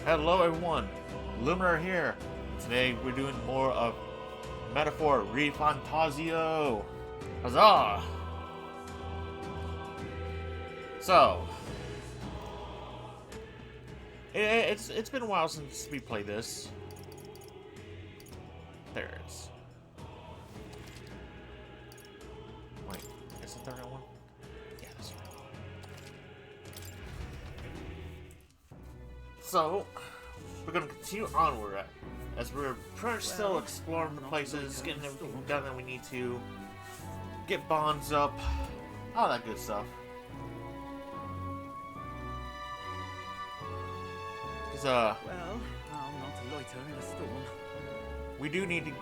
Hello everyone, Luminar here. Today we're doing more of Metaphor ReFantazio. Huzzah! So, it's been a while since we played this. There it is. Wait, is it the right one? Yeah, that's right. So, we're gonna continue onward as we're pretty much still exploring the places, getting everything done that we need to, get bonds up, all that good stuff. Because, well, I'll not loiter in a storm. we do need to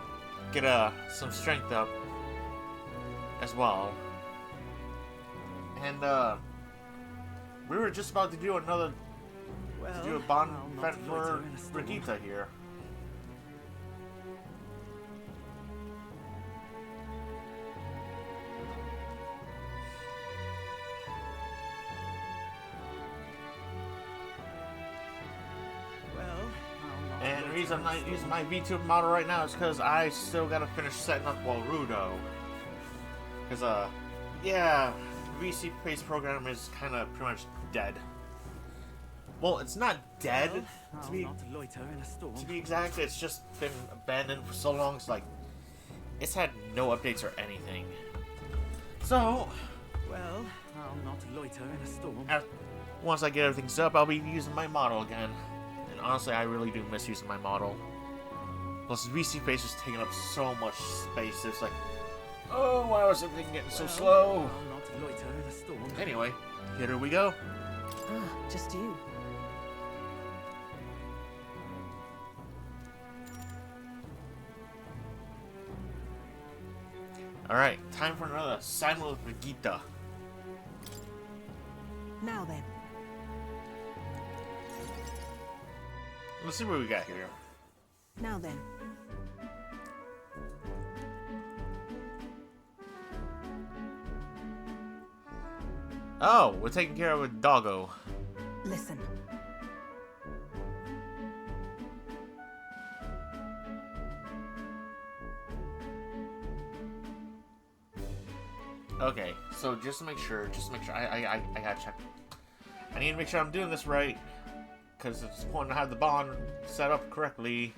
get, some strength up as well. And, we were just about to do another, to do a bond event for Brigitte here. And the reason I'm not using my V2 model right now is because I still gotta finish setting up Warudo. Because, yeah, VC-based program is kind of pretty much dead. Well, it's not dead, to be exact. It's just been abandoned for so long. It's like, it's had no updates or anything. So, well, I'll not loiter in a storm. Once I get everything set up, I'll be using my model again. And honestly, I really do miss using my model. Plus, VC Face was taking up so much space. It's like, oh, why was everything getting so slow? I'll not loiter in a storm. Anyway, here we go. Ah, just you. Alright, time for another assignment with Brigitte. Now then. Let's see what we got here. Now then. Oh, we're taking care of a doggo. Listen. Okay, so just to make sure, I gotta check. I need to make sure I'm doing this right, because it's important to have the bond set up correctly.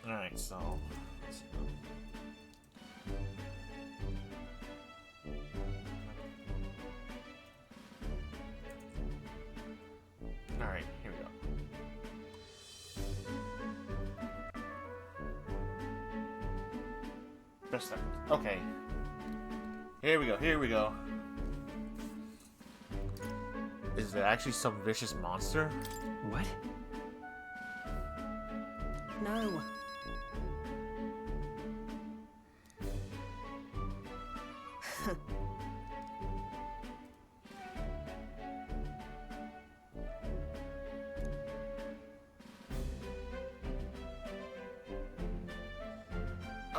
Alright, so let's see. Alright, here we go. Just that. Okay. Here we go. Is it actually some vicious monster? What? No.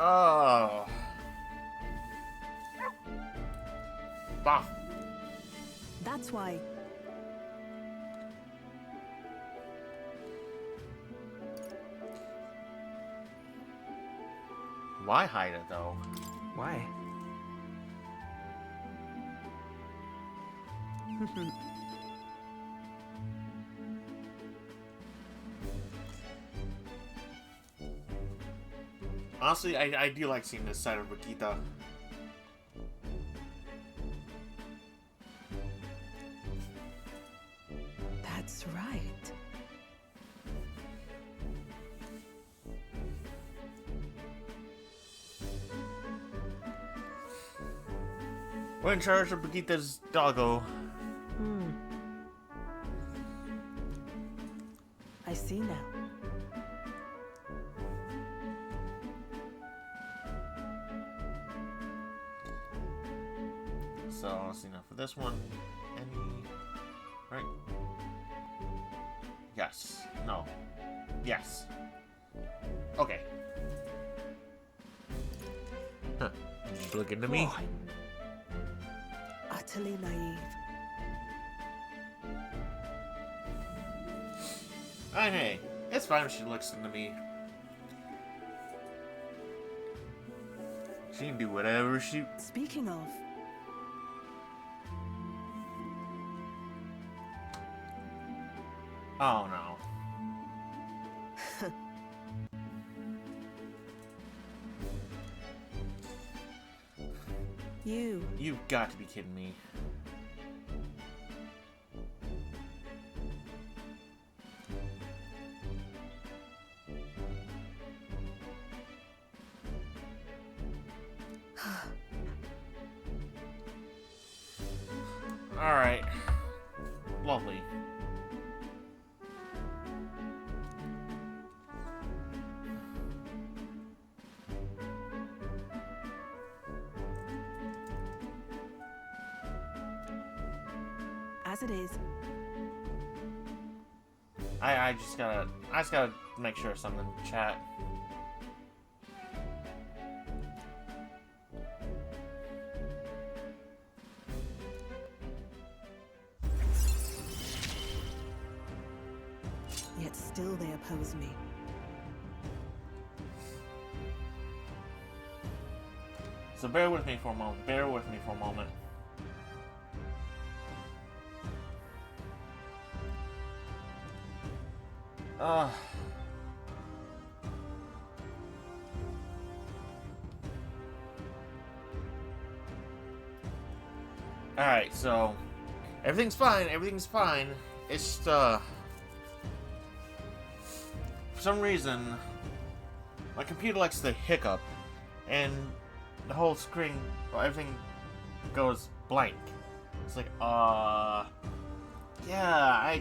Oh. Bah. That's why. Why hide it though? Why? Honestly, I do like seeing this side of Brigitte. That's right. We're in charge of Brigitta's doggo. Hmm. I see now. So let's see now for this one. Any right? Yes. No. Yes. Okay. Huh. Look into me. Why? Utterly naive. Hey, it's fine if she looks into me. She can do whatever she. Speaking of, Oh no. You've got to be kidding me. Alright. Lovely. as it is. I just gotta make sure of something, chat. Yet still they oppose me. So bear with me for a moment. Bear with me for a moment. Alright, so everything's fine, everything's fine. It's just, for some reason, my computer likes to hiccup, and the whole screen, everything goes blank. It's like, yeah,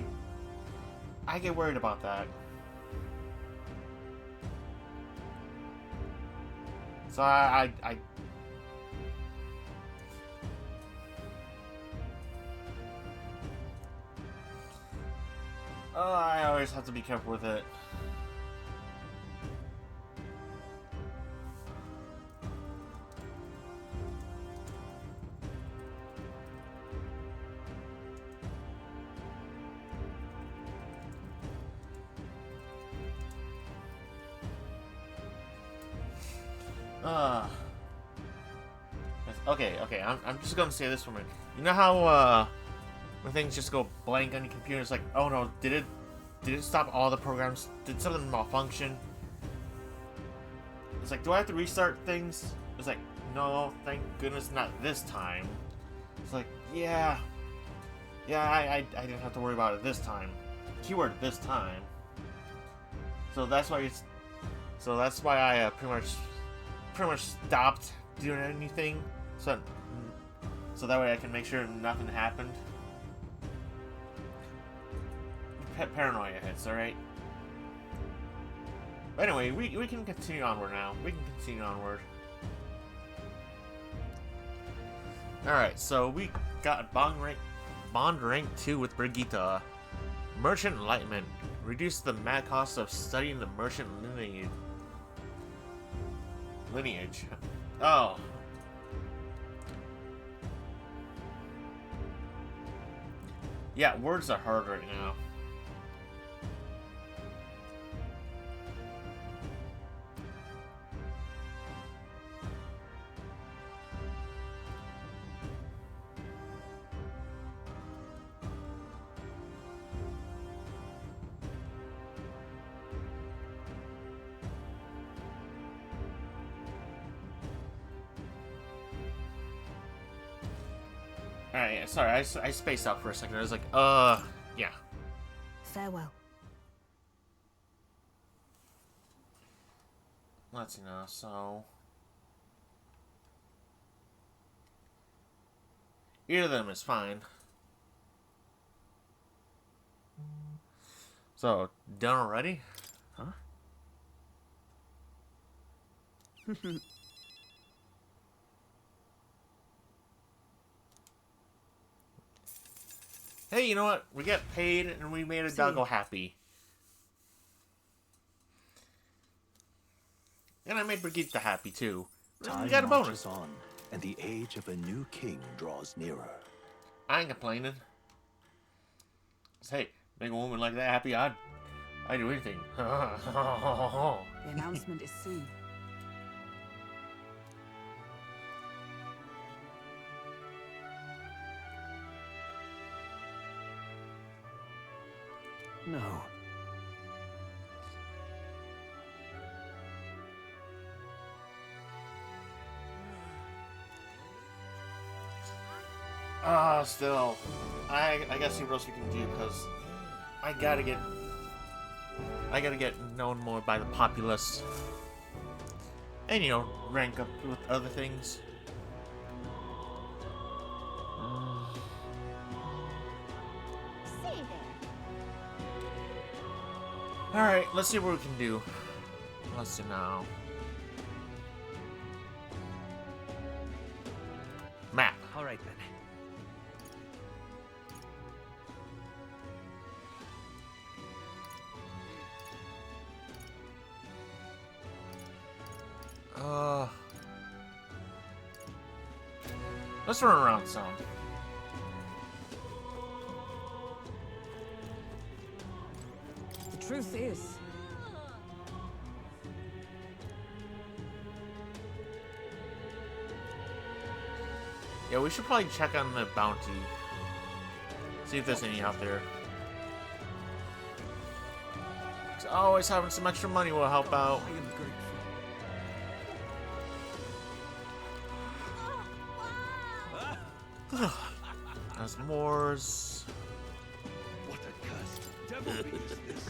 I get worried about that. So I always have to be careful with it. Okay, I'm just gonna say this for a minute. You know how, when things just go blank on your computer, it's like, oh no, did it stop all the programs? Did something malfunction? It's like, do I have to restart things? It's like, no, thank goodness not this time. It's like, yeah, I didn't have to worry about it this time. Keyword this time. So that's why I pretty much stopped doing anything. So that way I can make sure nothing happened. Paranoia hits, alright? But anyway, we can continue onward now. We can continue onward. Alright, so we got Bond rank 2 with Brigitte. Merchant Enlightenment. Reduce the mad cost of studying the merchant lineage. Oh. Yeah, words are hard right now. Alright, sorry, I spaced out for a second. I was like, yeah. Farewell. Let's see now, so... Either of them is fine. So, done already? Huh? Hey, you know what? We got paid and we made a doggo happy. And I made Brigitte happy too. And we Time got a marches bonus. on, and the age of a new king draws nearer. I ain't complaining. Hey, make a woman like that happy, I'd do anything. The announcement is soon. No. Still, I gotta see what else we can do, because I gotta get known more by the populace, and you know, rank up with other things. All right, let's see what we can do. Let's see now. Map. All right then. Let's run around some. The truth is, Yeah, we should probably check on the bounty. See if there's any out there. 'Cause always having some extra money will help out. I am grateful. There's Moors. What a cursed devilry is this?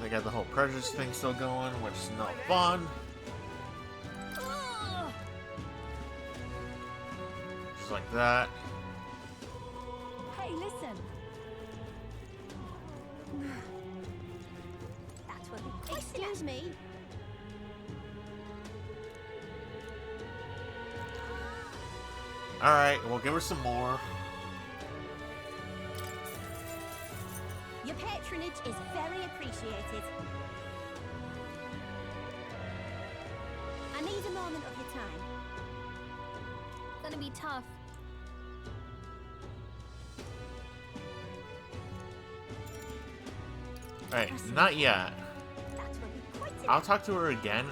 They got the whole prejudice thing still going, which is not fun. Just like that. Hey, listen. That will be quick. Excuse me. Alright, we'll give her some more. Your patronage is very appreciated. I need a moment of your time. Gonna be tough. Alright, not yet. That will be quite I'll talk to her again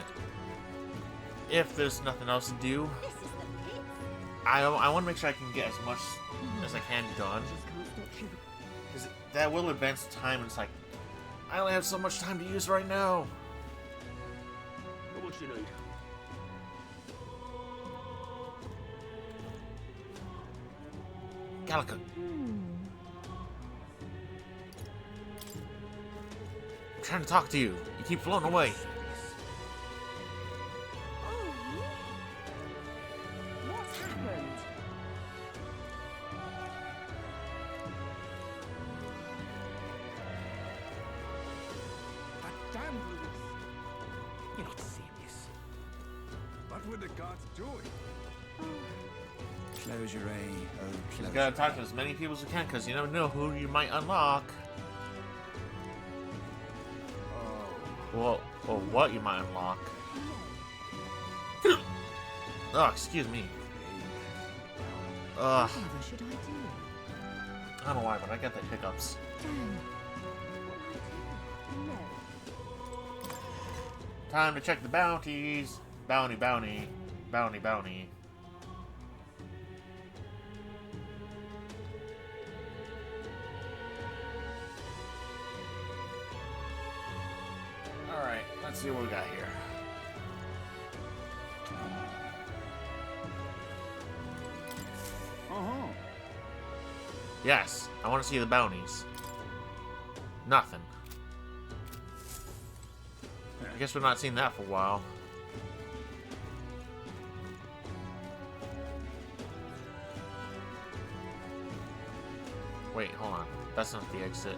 if there's nothing else to do. This is the pit. I want to make sure I can get as much as I can done. Because that will advance the time, and it's like, I only have so much time to use right now. What you need? Calico. I'm trying to talk to you. You keep floating away. Oh, what's happened? That damn Louis. You're not serious. What were the gods doing? Close your eye. Oh, You close gotta your talk eye. to as many people as you can, because you never know who you might unlock. Well, or what you might unlock. Oh, excuse me. Ugh. Whatever should I do? I don't know why, but I got the hiccups. Dan, what I do? No. Time to check the bounties. Bounty, bounty. Bounty, bounty. Alright, let's see what we got here. Uh-huh. Yes, I want to see the bounties. Nothing. I guess we're not seeing that for a while. Wait, hold on. That's not the exit.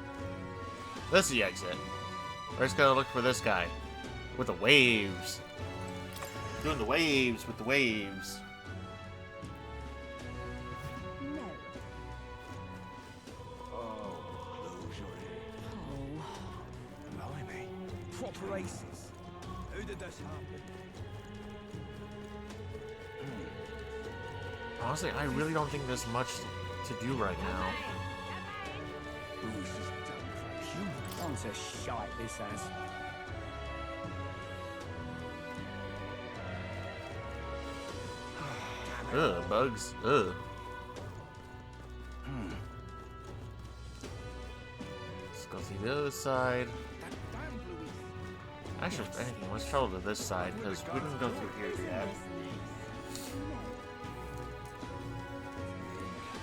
This is the exit. We're just gotta look for this guy. With the waves. Doing the waves with the waves. No. Oh, close your ears. Blimey. Proper aces. How did this happen? Honestly, I really don't think there's much to do right now. Ooh, this is damn crazy. Humans on to shite, this has. Ugh, bugs. Ugh. Let's go see the other side. That damn Louis. Actually, if anything, let's travel to this side, because we didn't go through here yet.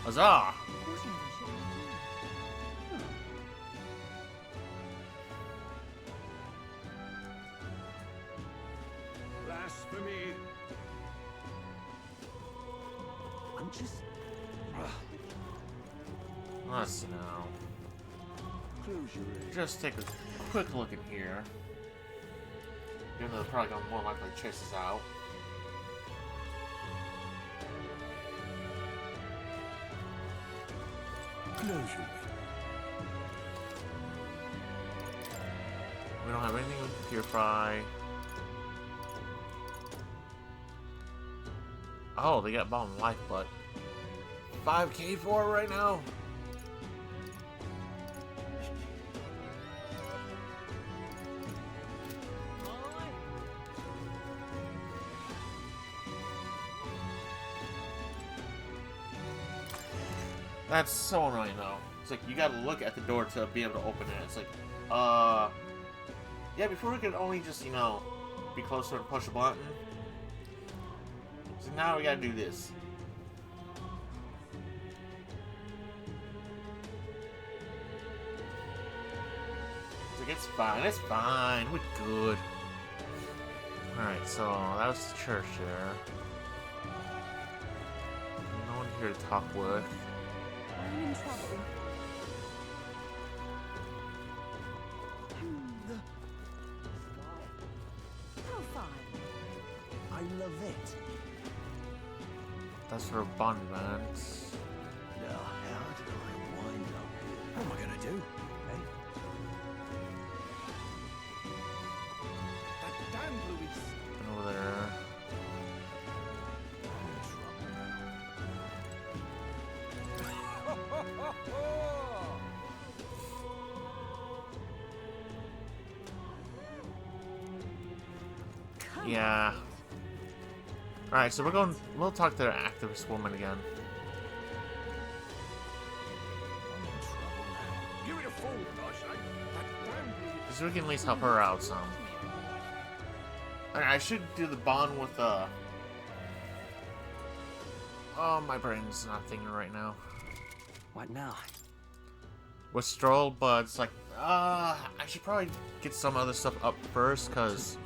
Huzzah! Blasphemy. I'm just... Let's see now. Close your ears. Just take a quick look in here. Even though they're probably gonna more likely chase us out. Close your ears. We don't have anything we can purify. Oh, they got bomb life, but 5k for it right now. That's so annoying though. It's like you gotta look at the door to be able to open it. It's like, yeah, before we could only just, you know, be closer and push a button. So now we gotta do this. It's like, it's fine, we're good. Alright, so that was the church there. No one here to talk with. I'm in trouble. How fine. I love it. That's for a bond event. Now, how did I wind up here? What am I gonna do? Eh? That damn Louis. And over there. Come Yeah. Alright, so we'll talk to the activist woman again. I'm in trouble now. Give it a full, I say. That damn Louis. Because we can at least help her out some. Alright, I should do the bond with, oh, my brain's not thinking right now. What now? With Stroll, but it's like, I should probably get some other stuff up first, because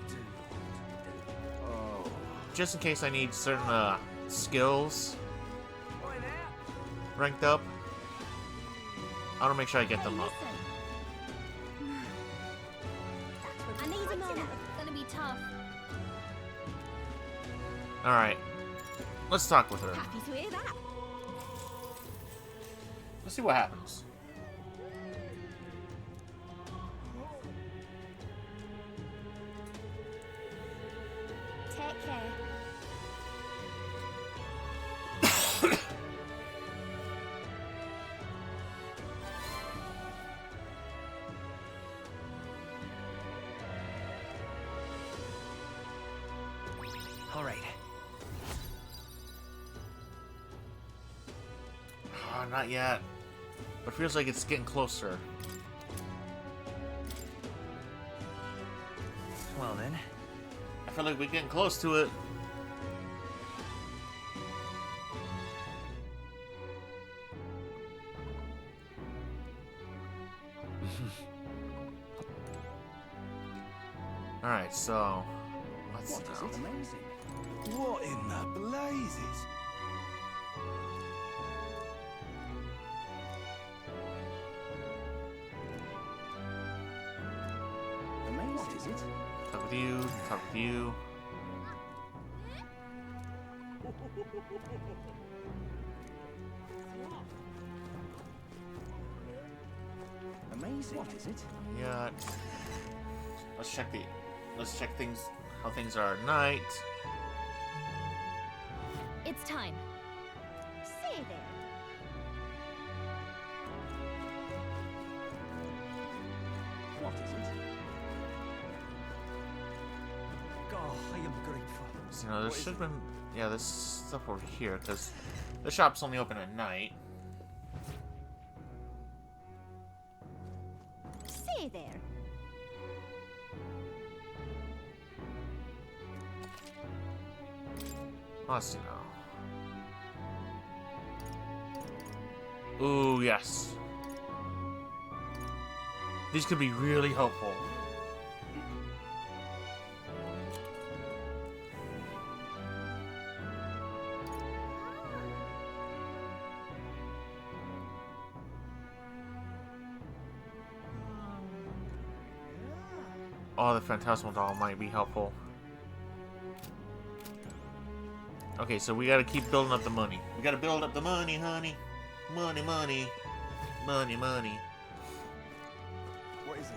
Oh. just in case I need certain, skills ranked up, I want to make sure I get them up. I need a moment. It's gonna be tough. Alright, let's talk with her. Happy to hear that. Let's see what happens. Take care. All right. Oh, not yet. But it feels like it's getting closer. Well then. I feel like we're getting close to it. so let's What is it? Amazing. What in the blazes? Amazing. What is it? talk with you, talk with you. Amazing. What is it? Yeah. Let's check things how things are at night. It's time. Say there. What is it? Oh, I am grateful. So, you know, there should have been there's stuff over here because the shop's only open at night. Say there. Let's see now. Ooh, yes. These could be really helpful. Oh, the Phantasmal doll might be helpful. Okay, so we gotta keep building up the money. We gotta build up the money, honey. Money, money. Money, money. What is it?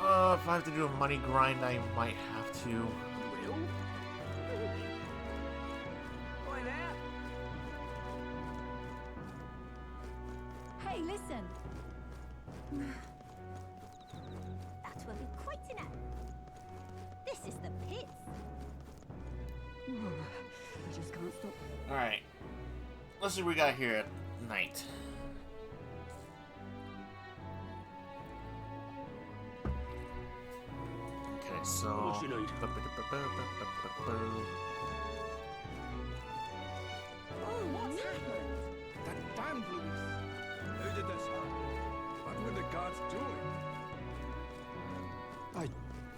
If I have to do a money grind, I might have to. Will? Boy there. Hey, listen. That will be quite enough. This is the pits. I just can't stop. Alright. Let's see what we got here at night. Okay, so. What you need? Oh, what's happened? That damn Louis. Who did this happen? What were the gods doing? I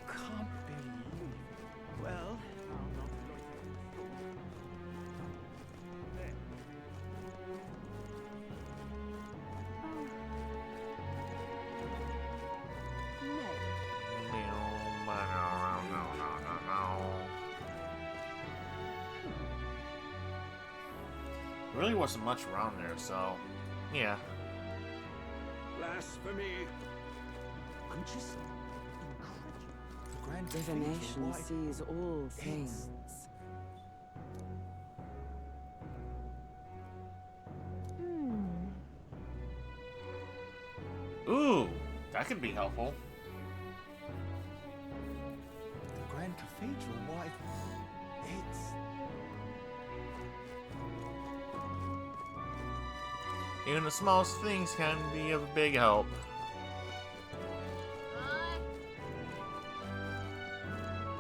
can't believe it. Well, No. There really wasn't much around there, so yeah. Blasphemy! I'm just incredible. The Grand Divination Cathedral, why? sees all things. Ooh, that could be helpful. The Grand Cathedral, why? It's... Even the smallest things can be of big help.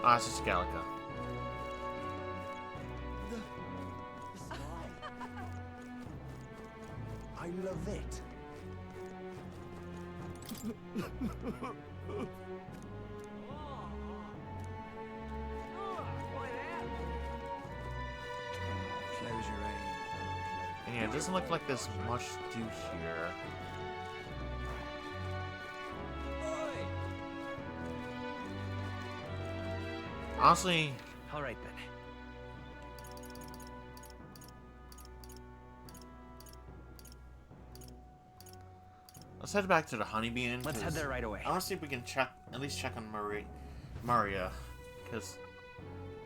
Ah, it's just Gallica. The sky. I love it. Close your aim. And yeah, it doesn't look like there's much to do here. Honestly, all right then. let's head back to the Honeybee Inn. Let's head 'cause there right away. I want to see if we can at least check on Maria, because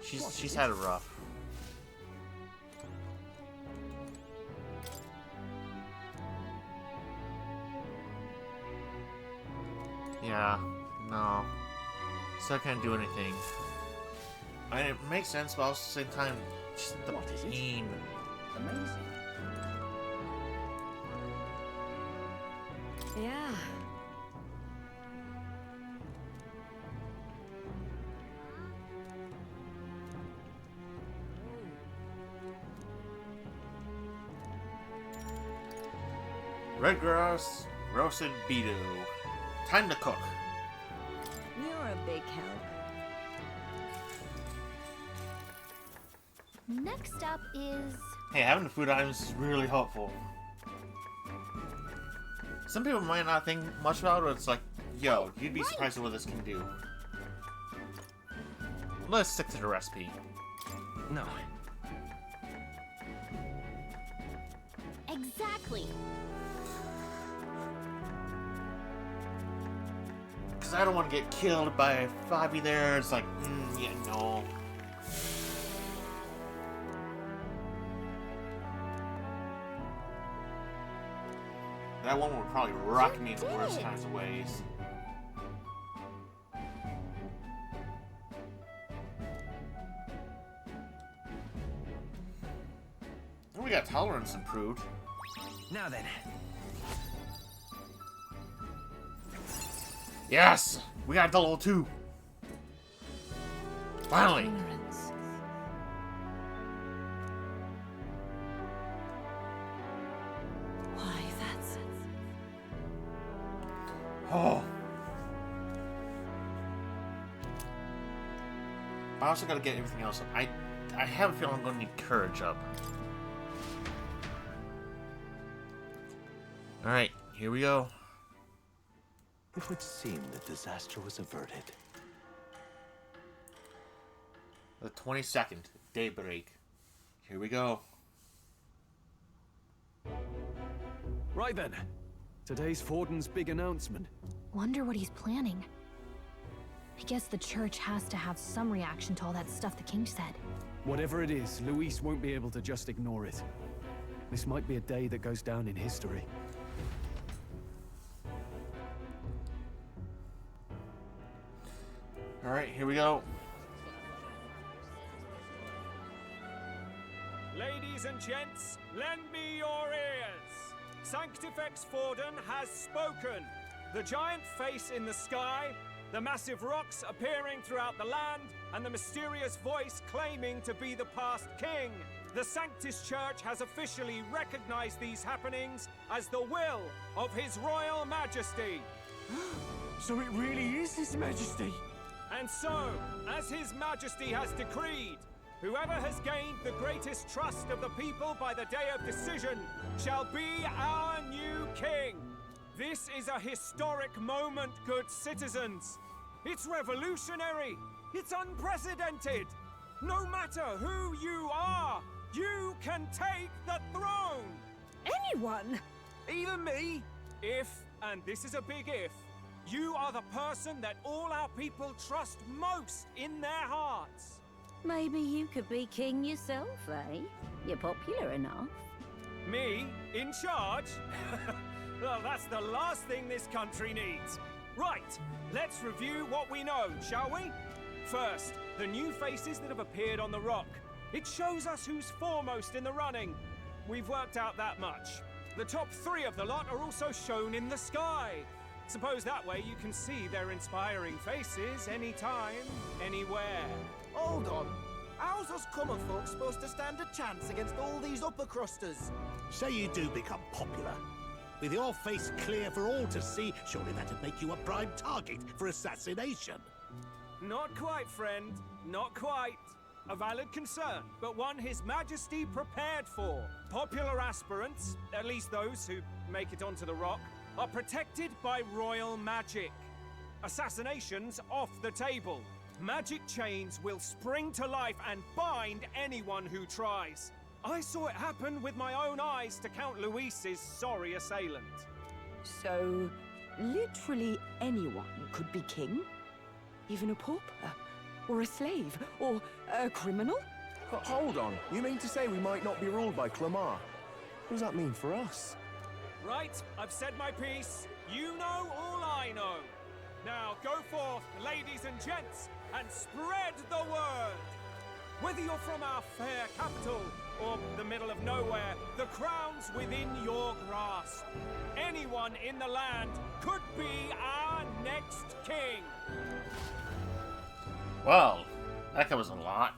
she's had it rough. Yeah, no. So I can't do anything. I mean, it makes sense, but also at the same time, just the What is it? pain. Amazing. Yeah. Red grass, roasted beetle. Time to cook. You're a big help. Next up is... Hey, having the food items is really helpful. Some people might not think much about it, it's like, yo, you'd be surprised at what this can do. Let's stick to the recipe. No. Exactly. Because I don't want to get killed by Fabi there. It's like, yeah, no. That one would probably rock me in the worst kinds of ways. Oh, we got tolerance improved. Now then. Yes! We got the level 2. Finally! Ignorance. Why, that's... Oh. I also gotta get everything else up. I have a feeling I'm gonna need courage up. Alright, here we go. It would seem the disaster was averted. The 22nd, daybreak. Here we go. Right then. Today's Forden's big announcement. Wonder what he's planning. I guess the church has to have some reaction to all that stuff the king said. Whatever it is, Luis won't be able to just ignore it. This might be a day that goes down in history. Alright, here we go. Ladies and gents, lend me your ears. Sanctifex Forden has spoken. The giant face in the sky, the massive rocks appearing throughout the land, and the mysterious voice claiming to be the past king. The Sanctus Church has officially recognized these happenings as the will of His Royal Majesty. So it really is His Majesty? And so, as His Majesty has decreed, whoever has gained the greatest trust of the people by the day of decision shall be our new king. This is a historic moment, good citizens. It's revolutionary. It's unprecedented. No matter who you are, you can take the throne. Anyone? Even me? If, and this is a big if, you are the person that all our people trust most in their hearts. Maybe you could be king yourself, eh? You're popular enough. Me? In charge? Well, that's the last thing this country needs. Right, let's review what we know, shall we? First, the new faces that have appeared on the rock. It shows us who's foremost in the running. We've worked out that much. The top 3 of the lot are also shown in the sky. Suppose that way you can see their inspiring faces anytime, anywhere. Hold on. How's us common folk supposed to stand a chance against all these upper crusters? Say you do become popular. With your face clear for all to see, surely that'd make you a prime target for assassination. Not quite, friend. Not quite. A valid concern, but one His Majesty prepared for. Popular aspirants, at least those who make it onto the rock, are protected by royal magic. Assassinations off the table. Magic chains will spring to life and bind anyone who tries. I saw it happen with my own eyes to Count Luis's sorry assailant. So, literally anyone could be king? Even a pauper? Or a slave? Or a criminal? Hold on. You mean to say we might not be ruled by Clamar? What does that mean for us? Right, I've said my piece. You know all I know. Now go forth, ladies and gents, and spread the word. Whether you're from our fair capital or the middle of nowhere, the crown's within your grasp. Anyone in the land could be our next king. Well, that covers a lot.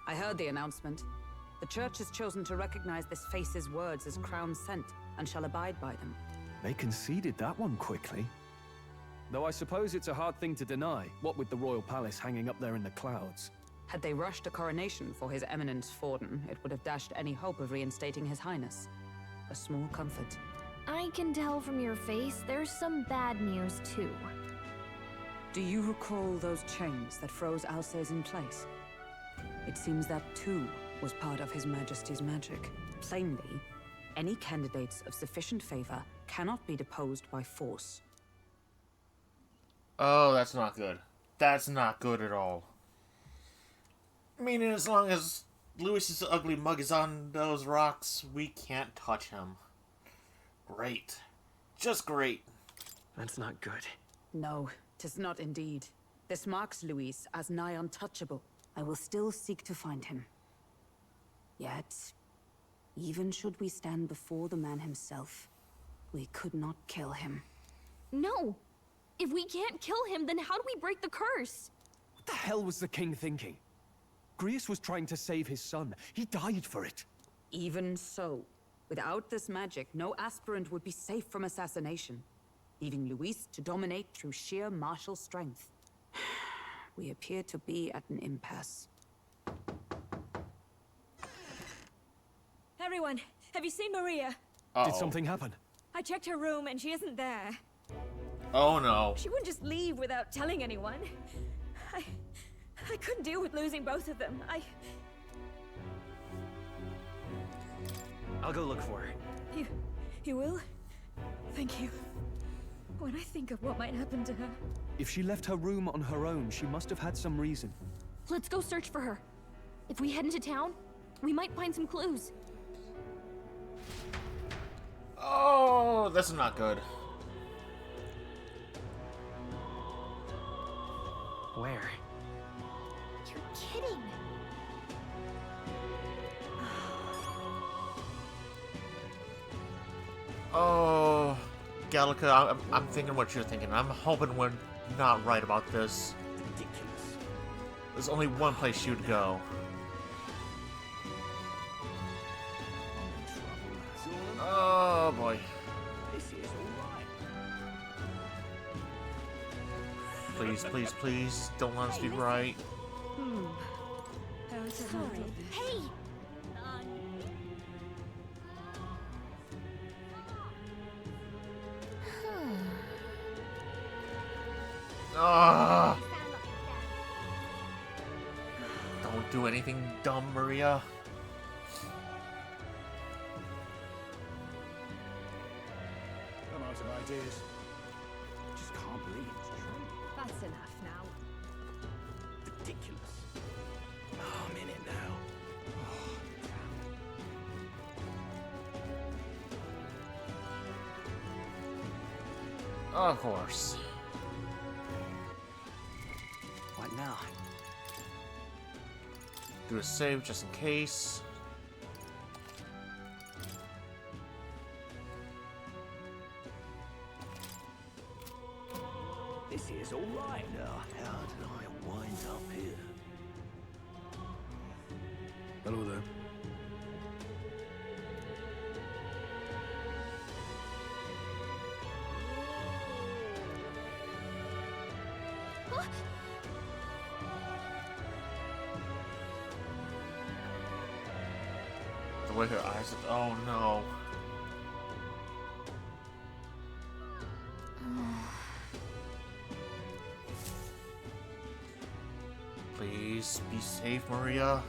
I heard the announcement. The church has chosen to recognize this face's words as crown sent and shall abide by them. They conceded that one quickly. Though I suppose it's a hard thing to deny, what with the royal palace hanging up there in the clouds. Had they rushed a coronation for His Eminence Forden, it would have dashed any hope of reinstating His Highness. A small comfort. I can tell from your face there's some bad news, too. Do you recall those chains that froze Alsace in place? It seems that, too, was part of His Majesty's magic. Plainly, any candidates of sufficient favor cannot be deposed by force. Oh, that's not good. That's not good at all. Meaning, as long as Louis's ugly mug is on those rocks, we can't touch him. Great. Just great. That's not good. No, 'tis not indeed. This marks Louis as nigh untouchable. I will still seek to find him. Yet, even should we stand before the man himself, we could not kill him. No! If we can't kill him, then how do we break the curse? What the hell was the king thinking? Grius was trying to save his son. He died for it. Even so, without this magic, no aspirant would be safe from assassination, leaving Louis to dominate through sheer martial strength. We appear to be at an impasse. Everyone, have you seen Maria? Did something happen? I checked her room and she isn't there. Oh no. She wouldn't just leave without telling anyone. I couldn't deal with losing both of them. I'll go look for her. You will? Thank you. When I think of what might happen to her... If she left her room on her own, she must have had some reason. Let's go search for her. If we head into town, we might find some clues. Oh, that's not good. Where? You're kidding. Oh, Gallica, I'm thinking what you're thinking. I'm hoping we're not right about this. Ridiculous. There's only one place you'd go. Oh boy. This is all right. Please, please, please, don't let us be right. Sorry. Hey! Ah! Don't do anything dumb, Maria. I'm out of ideas. Just can't believe it's true. That's enough now. Ridiculous. Oh, I'm in it now. Of course. What now? Do a save just in case. This is all right. Now, how did I wind up here? Hello there. The way her eyes. Oh no. Please be safe, Maria.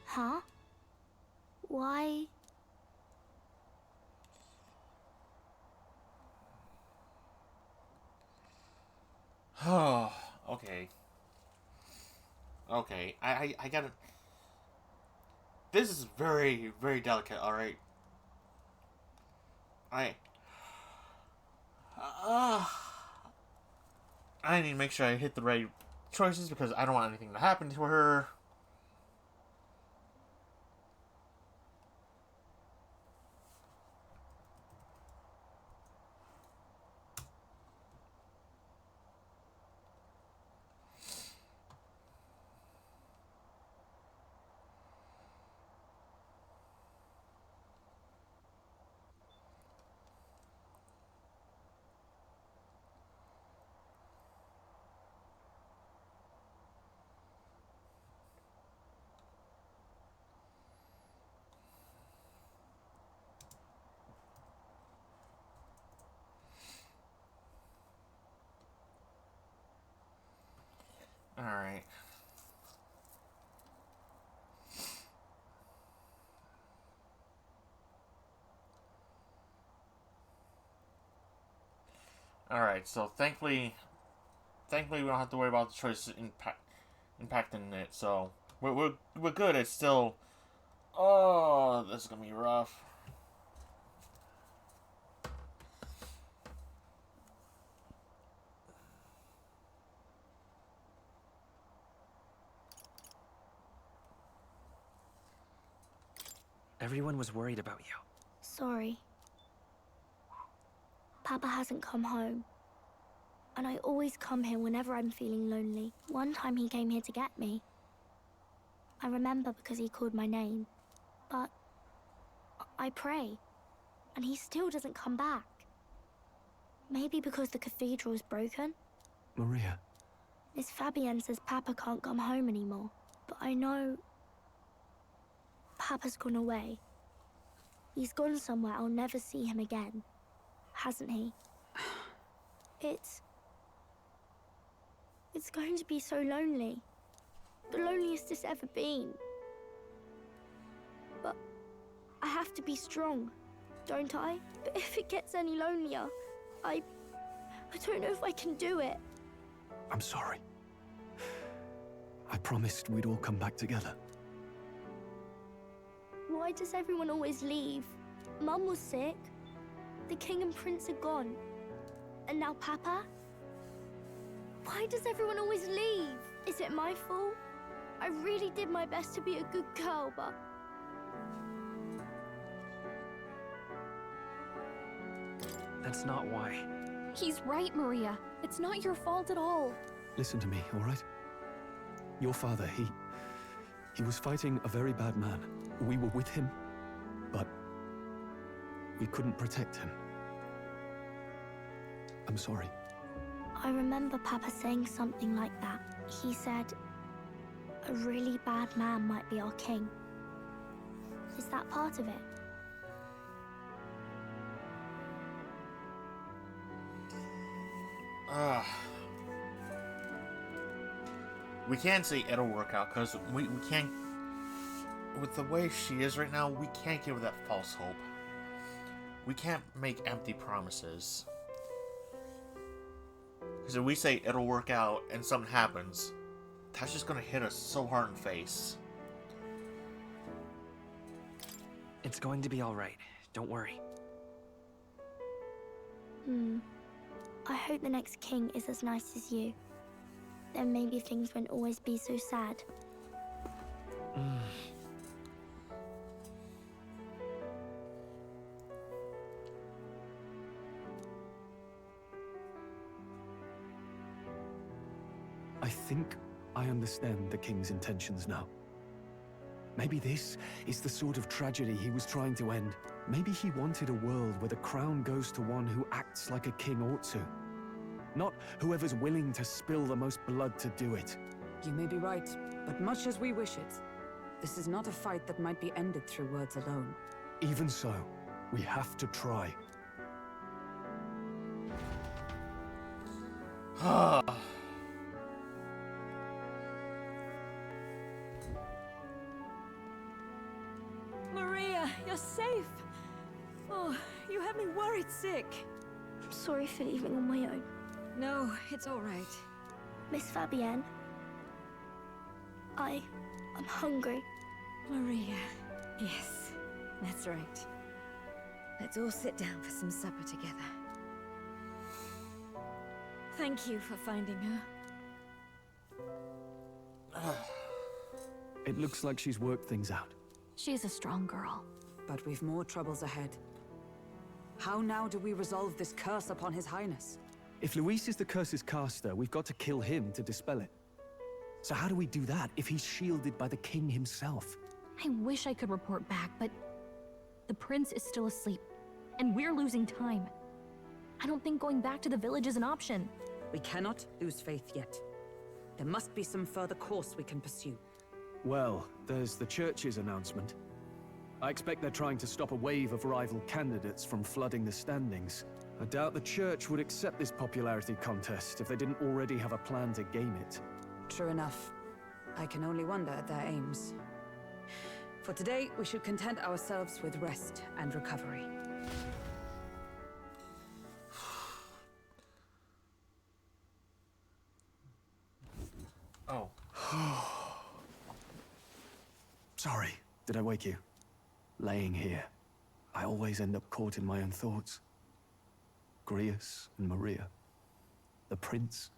Huh? Why? Oh, okay. Okay, I gotta... This is very, very delicate, alright? I need to make sure I hit the right choices because I don't want anything to happen to her. Alright. Alright, so thankfully we don't have to worry about the choices impacting it, so we're good. It's still, oh, this is gonna be rough. Everyone was worried about you. Sorry. Papa hasn't come home. And I always come here whenever I'm feeling lonely. One time he came here to get me. I remember because he called my name. But I pray, and he still doesn't come back. Maybe because the cathedral is broken? Maria. Miss Fabienne says Papa can't come home anymore. But I know Papa's gone away. He's gone somewhere I'll never see him again. Hasn't he? It's going to be so lonely. The loneliest it's ever been. But I have to be strong, don't I? But if it gets any lonelier, I don't know if I can do it. I'm sorry. I promised we'd all come back together. Why does everyone always leave? Mum was sick. The king and prince are gone. And now Papa? Why does everyone always leave? Is it my fault? I really did my best to be a good girl, but... That's not why. He's right, Maria. It's not your fault at all. Listen to me, all right? Your father, he was fighting a very bad man. We were with him, but we couldn't protect him. I'm sorry. I remember Papa saying something like that. He said, a really bad man might be our king. Is that part of it? We can't say it'll work out, because we can't... With the way she is right now, we can't give her that false hope. We can't make empty promises. Because if we say it'll work out and something happens, that's just gonna hit us so hard in the face. It's going to be alright. Don't worry. I hope the next king is as nice as you. Then maybe things won't always be so sad. I think I understand the king's intentions now. Maybe this is the sort of tragedy he was trying to end. Maybe he wanted a world where the crown goes to one who acts like a king ought to. Not whoever's willing to spill the most blood to do it. You may be right, but much as we wish it, this is not a fight that might be ended through words alone. Even so, we have to try. Maria, you're safe. Oh, you had me worried sick. I'm sorry for leaving on my own. No, it's all right. Miss Fabienne, I'm hungry. Maria, yes, that's right. Let's all sit down for some supper together. Thank you for finding her. It looks like she's worked things out. She's a strong girl. But we've more troubles ahead. How now do we resolve this curse upon His Highness? If Luis is the curse's caster, we've got to kill him to dispel it. So how do we do that if he's shielded by the king himself? I wish I could report back, but the prince is still asleep, and we're losing time. I don't think going back to the village is an option. We cannot lose faith yet. There must be some further course we can pursue. Well, there's the church's announcement. I expect they're trying to stop a wave of rival candidates from flooding the standings. I doubt the church would accept this popularity contest if they didn't already have a plan to game it. True enough. I can only wonder at their aims. For today, we should content ourselves with rest and recovery. Oh. Sorry, did I wake you? Laying here, I always end up caught in my own thoughts. Grius and Maria. The prince.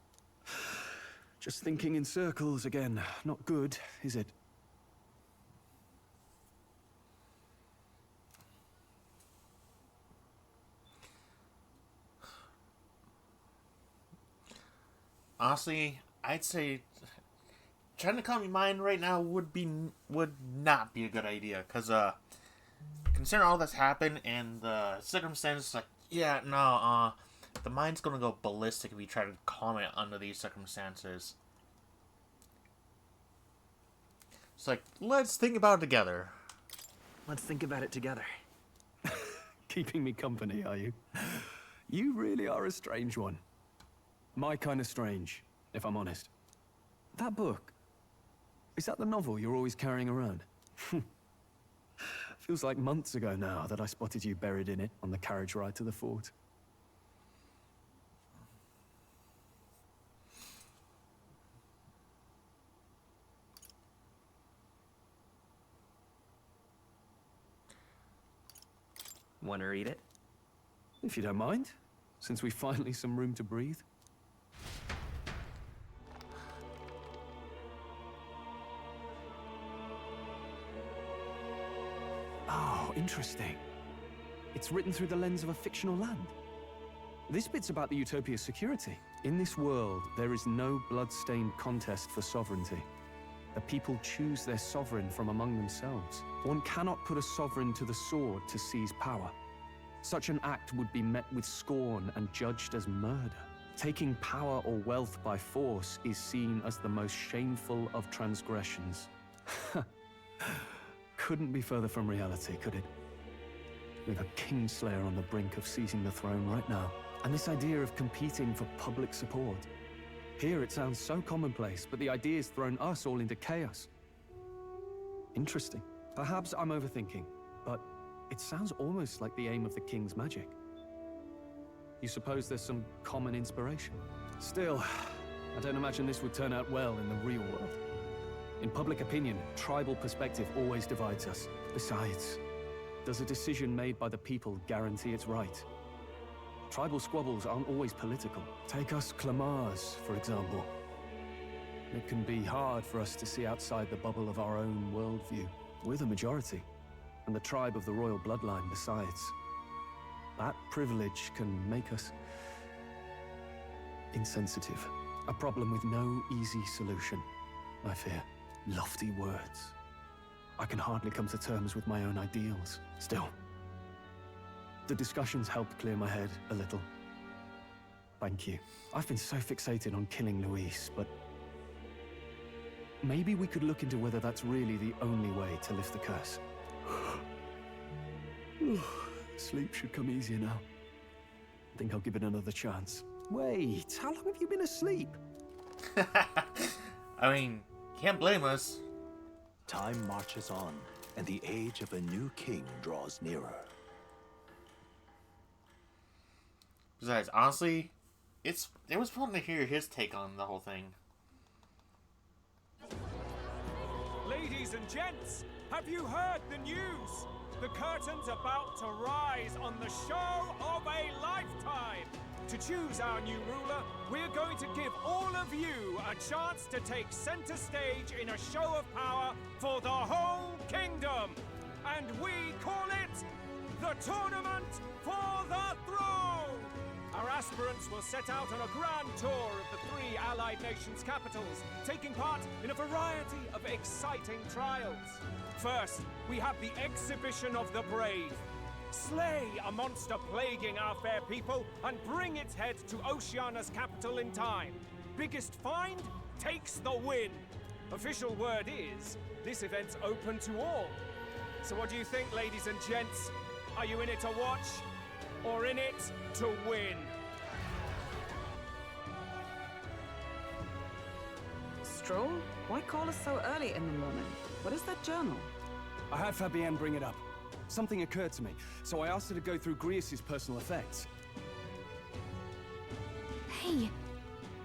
Just thinking in circles again. Not good, is it? Honestly, I'd say trying to calm your mind right now would not be a good idea, cause considering all that's happened and the circumstances, like, yeah, no, the mind's gonna go ballistic if you try to calm it under these circumstances. It's like, let's think about it together. Let's think about it together. Keeping me company, are you? You really are a strange one. My kind of strange, if I'm honest. That book, is that the novel you're always carrying around? Feels like months ago now that I spotted you buried in it on the carriage ride to the fort. Want to read it? If you don't mind, since we've finally some room to breathe. Oh, interesting. It's written through the lens of a fictional land. This bit's about the Utopia's security. In this world, there is no blood-stained contest for sovereignty. The people choose their sovereign from among themselves. One cannot put a sovereign to the sword to seize power. Such an act would be met with scorn and judged as murder. Taking power or wealth by force is seen as the most shameful of transgressions. Couldn't be further from reality, could it? With a kingslayer on the brink of seizing the throne right now. And this idea of competing for public support. Here it sounds so commonplace, but the idea's thrown us all into chaos. Interesting. Perhaps I'm overthinking, but it sounds almost like the aim of the king's magic. You suppose there's some common inspiration? Still, I don't imagine this would turn out well in the real world. In public opinion, tribal perspective always divides us. Besides, does a decision made by the people guarantee it's right? Tribal squabbles aren't always political. Take us Clamars, for example. It can be hard for us to see outside the bubble of our own worldview. We're the majority, and the tribe of the royal bloodline besides. That privilege can make us insensitive. A problem with no easy solution, I fear. Lofty words. I can hardly come to terms with my own ideals. Still, the discussions helped clear my head a little. Thank you. I've been so fixated on killing Luis, but maybe we could look into whether that's really the only way to lift the curse. Sleep should come easier now. I think I'll give it another chance. Wait, how long have you been asleep? I mean, can't blame us. Time marches on, and the age of a new king draws nearer. Besides, honestly, it was fun to hear his take on the whole thing. Ladies and gents, have you heard the news? The curtain's about to rise on the show of a lifetime. To choose our new ruler, we're going to give all of you a chance to take center stage in a show of power for the whole kingdom. And we call it the Tournament for the Throne. Our aspirants will set out on a grand tour of the 3 allied nations' capitals, taking part in a variety of exciting trials. First, we have the Exhibition of the Brave. Slay a monster plaguing our fair people and bring its head to Oceania's capital in time. Biggest find takes the win. Official word is, this event's open to all. So what do you think, ladies and gents? Are you in it to watch, or in it to win? stroll? Why call us so early in the morning? What is that journal? I had Fabienne bring it up. Something occurred to me, so I asked her to go through Grius's personal effects. Hey,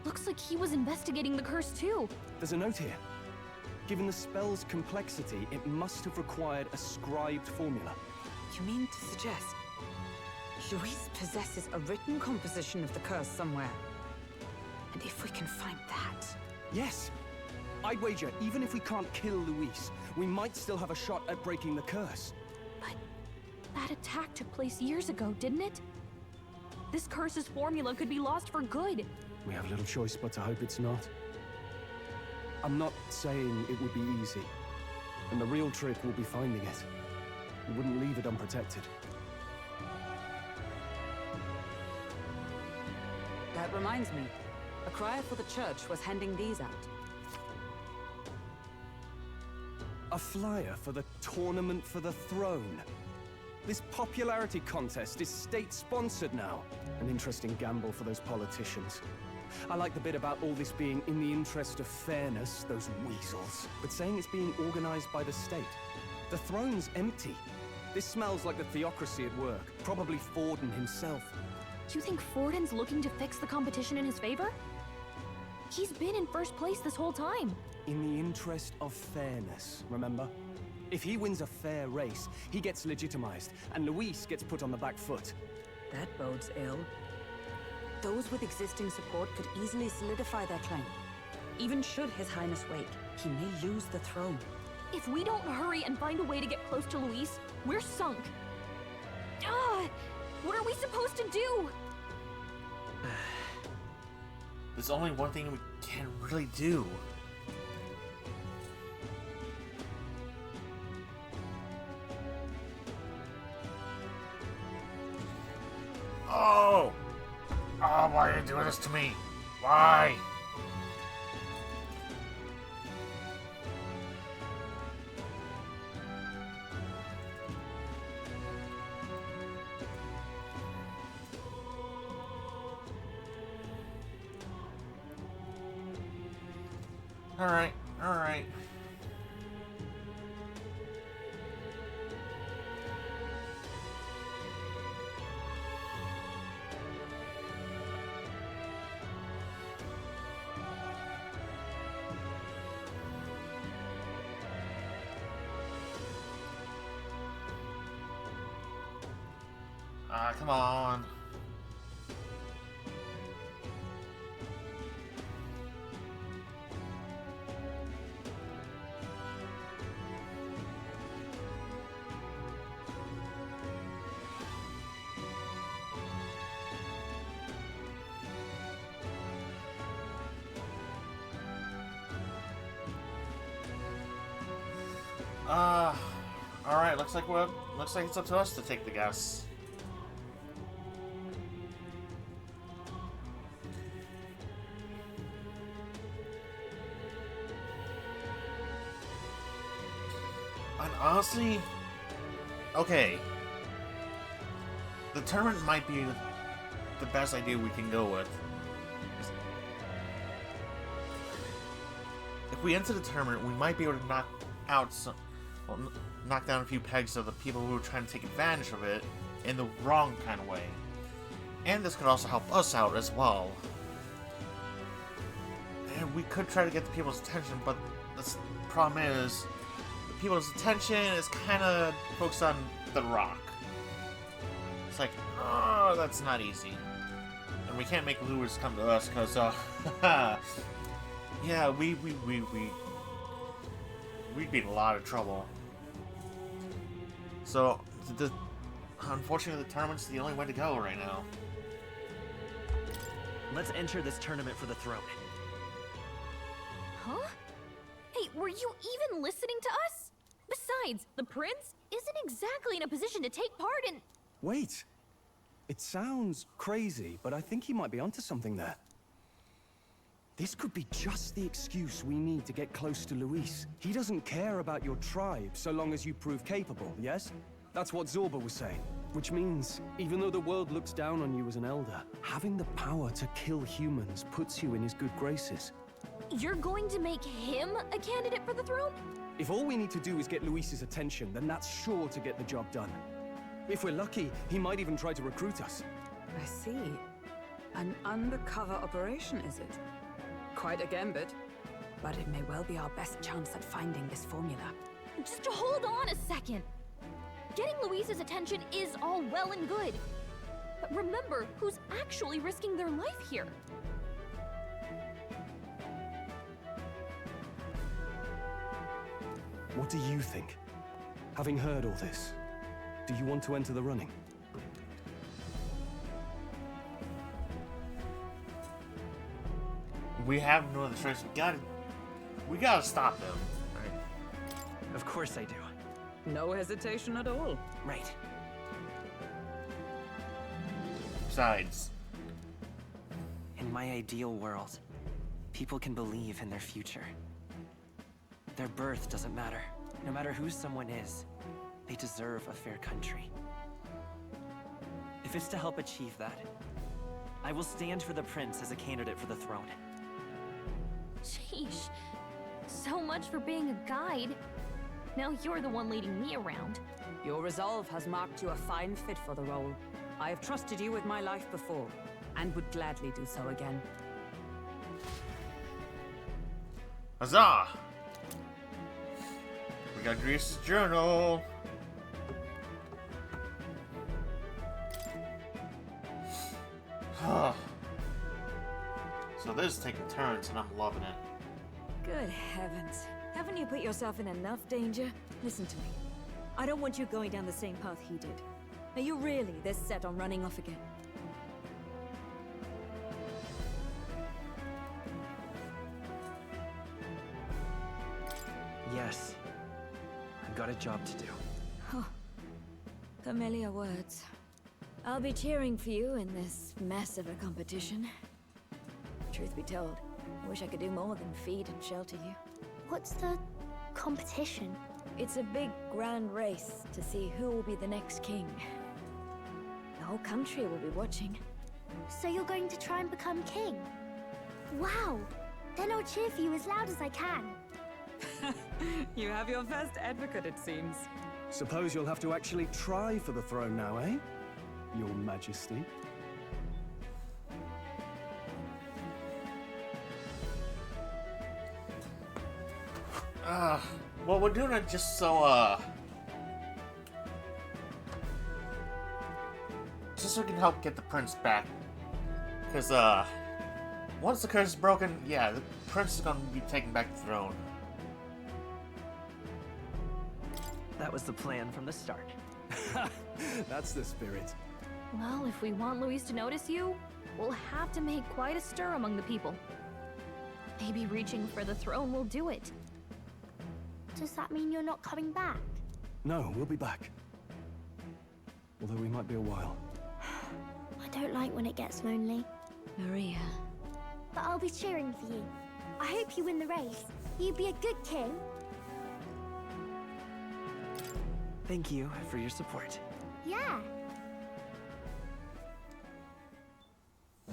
looks like he was investigating the curse too. There's a note here. Given the spell's complexity, it must have required a scribed formula. You mean to suggest Luis possesses a written composition of the curse somewhere? And if we can find that... Yes. I'd wager, even if we can't kill Luis, we might still have a shot at breaking the curse. But that attack took place years ago, didn't it? This curse's formula could be lost for good. We have little choice but to hope it's not. I'm not saying it would be easy. And the real trick will be finding it. We wouldn't leave it unprotected. That reminds me. A crier for the church was handing these out. A flyer for the Tournament for the Throne. This popularity contest is state-sponsored now. An interesting gamble for those politicians. I like the bit about all this being in the interest of fairness, those weasels. But saying it's being organized by the state. The throne's empty. This smells like the theocracy at work. Probably Forden himself. Do you think Forden's looking to fix the competition in his favor? He's been in first place this whole time. In the interest of fairness, remember? If he wins a fair race, he gets legitimized, and Luis gets put on the back foot. That bodes ill. Those with existing support could easily solidify their claim. Even should His Highness wake, he may lose the throne. If we don't hurry and find a way to get close to Luis, we're sunk. What are we supposed to do? There's only one thing we can really do. Oh! Oh, why are you doing this to me? Why? Alright, alright. Come on. Alright, looks like it's up to us to take the guess. And honestly, okay. The tournament might be the best idea we can go with. If we enter the tournament, we might be able to knock down a few pegs of the people who are trying to take advantage of it in the wrong kind of way. And this could also help us out as well. And we could try to get the people's attention, but the problem is, the people's attention is kind of focused on the rock. It's like, oh, that's not easy. And we can't make Lewis come to us, because, yeah, we'd be in a lot of trouble. So, unfortunately, the tournament's the only way to go right now. Let's enter this tournament for the throne. Huh? Hey, were you even listening to us? Besides, the prince isn't exactly in a position to take part in... Wait. It sounds crazy, but I think he might be onto something there. This could be just the excuse we need to get close to Luis. He doesn't care about your tribe so long as you prove capable, yes? That's what Zorba was saying. Which means, even though the world looks down on you as an elder, having the power to kill humans puts you in his good graces. You're going to make him a candidate for the throne? If all we need to do is get Luis's attention, then that's sure to get the job done. If we're lucky, he might even try to recruit us. I see. An undercover operation, is it? Quite a gambit. But it may well be our best chance at finding this formula. Just hold on a second. Getting Luis's attention is all well and good. But remember who's actually risking their life here. What do you think? Having heard all this, do you want to enter the running? We have no other choice. We gotta stop them. Of course I do. No hesitation at all. Right. Besides, In my ideal world, people can believe in their future. Their birth doesn't matter. No matter who someone is, they deserve a fair country. If it's to help achieve that, I will stand for the prince as a candidate for the throne. Sheesh. So much for being a guide. Now you're the one leading me around. Your resolve has marked you a fine fit for the role. I have trusted you with my life before, and would gladly do so again. huzzah! We got Greece's journal. So this is taking turns, and I'm loving it. Good heavens. Haven't you put yourself in enough danger? Listen to me. I don't want you going down the same path he did. Are you really this set on running off again? Yes. I've got a job to do. Huh. Familiar words. I'll be cheering for you in this mess of a competition. Truth be told, I wish I could do more than feed and shelter you. What's the competition? It's a big, grand race to see who will be the next king. The whole country will be watching. So you're going to try and become king? Wow! Then I'll cheer for you as loud as I can. You have your first advocate, it seems. Suppose you'll have to actually try for the throne now, eh? Your Majesty. Well, we're doing it just so, just so we can help get the prince back. Because, once the curse is broken, yeah, the prince is gonna be taking back the throne. That was the plan from the start. That's the spirit. Well, if we want Luis to notice you, we'll have to make quite a stir among the people. Maybe reaching for the throne will do it. Does that mean you're not coming back? No, we'll be back. Although we might be a while. I don't like when it gets lonely. Maria. But I'll be cheering for you. I hope you win the race. You'd be a good king. Thank you for your support. Yeah.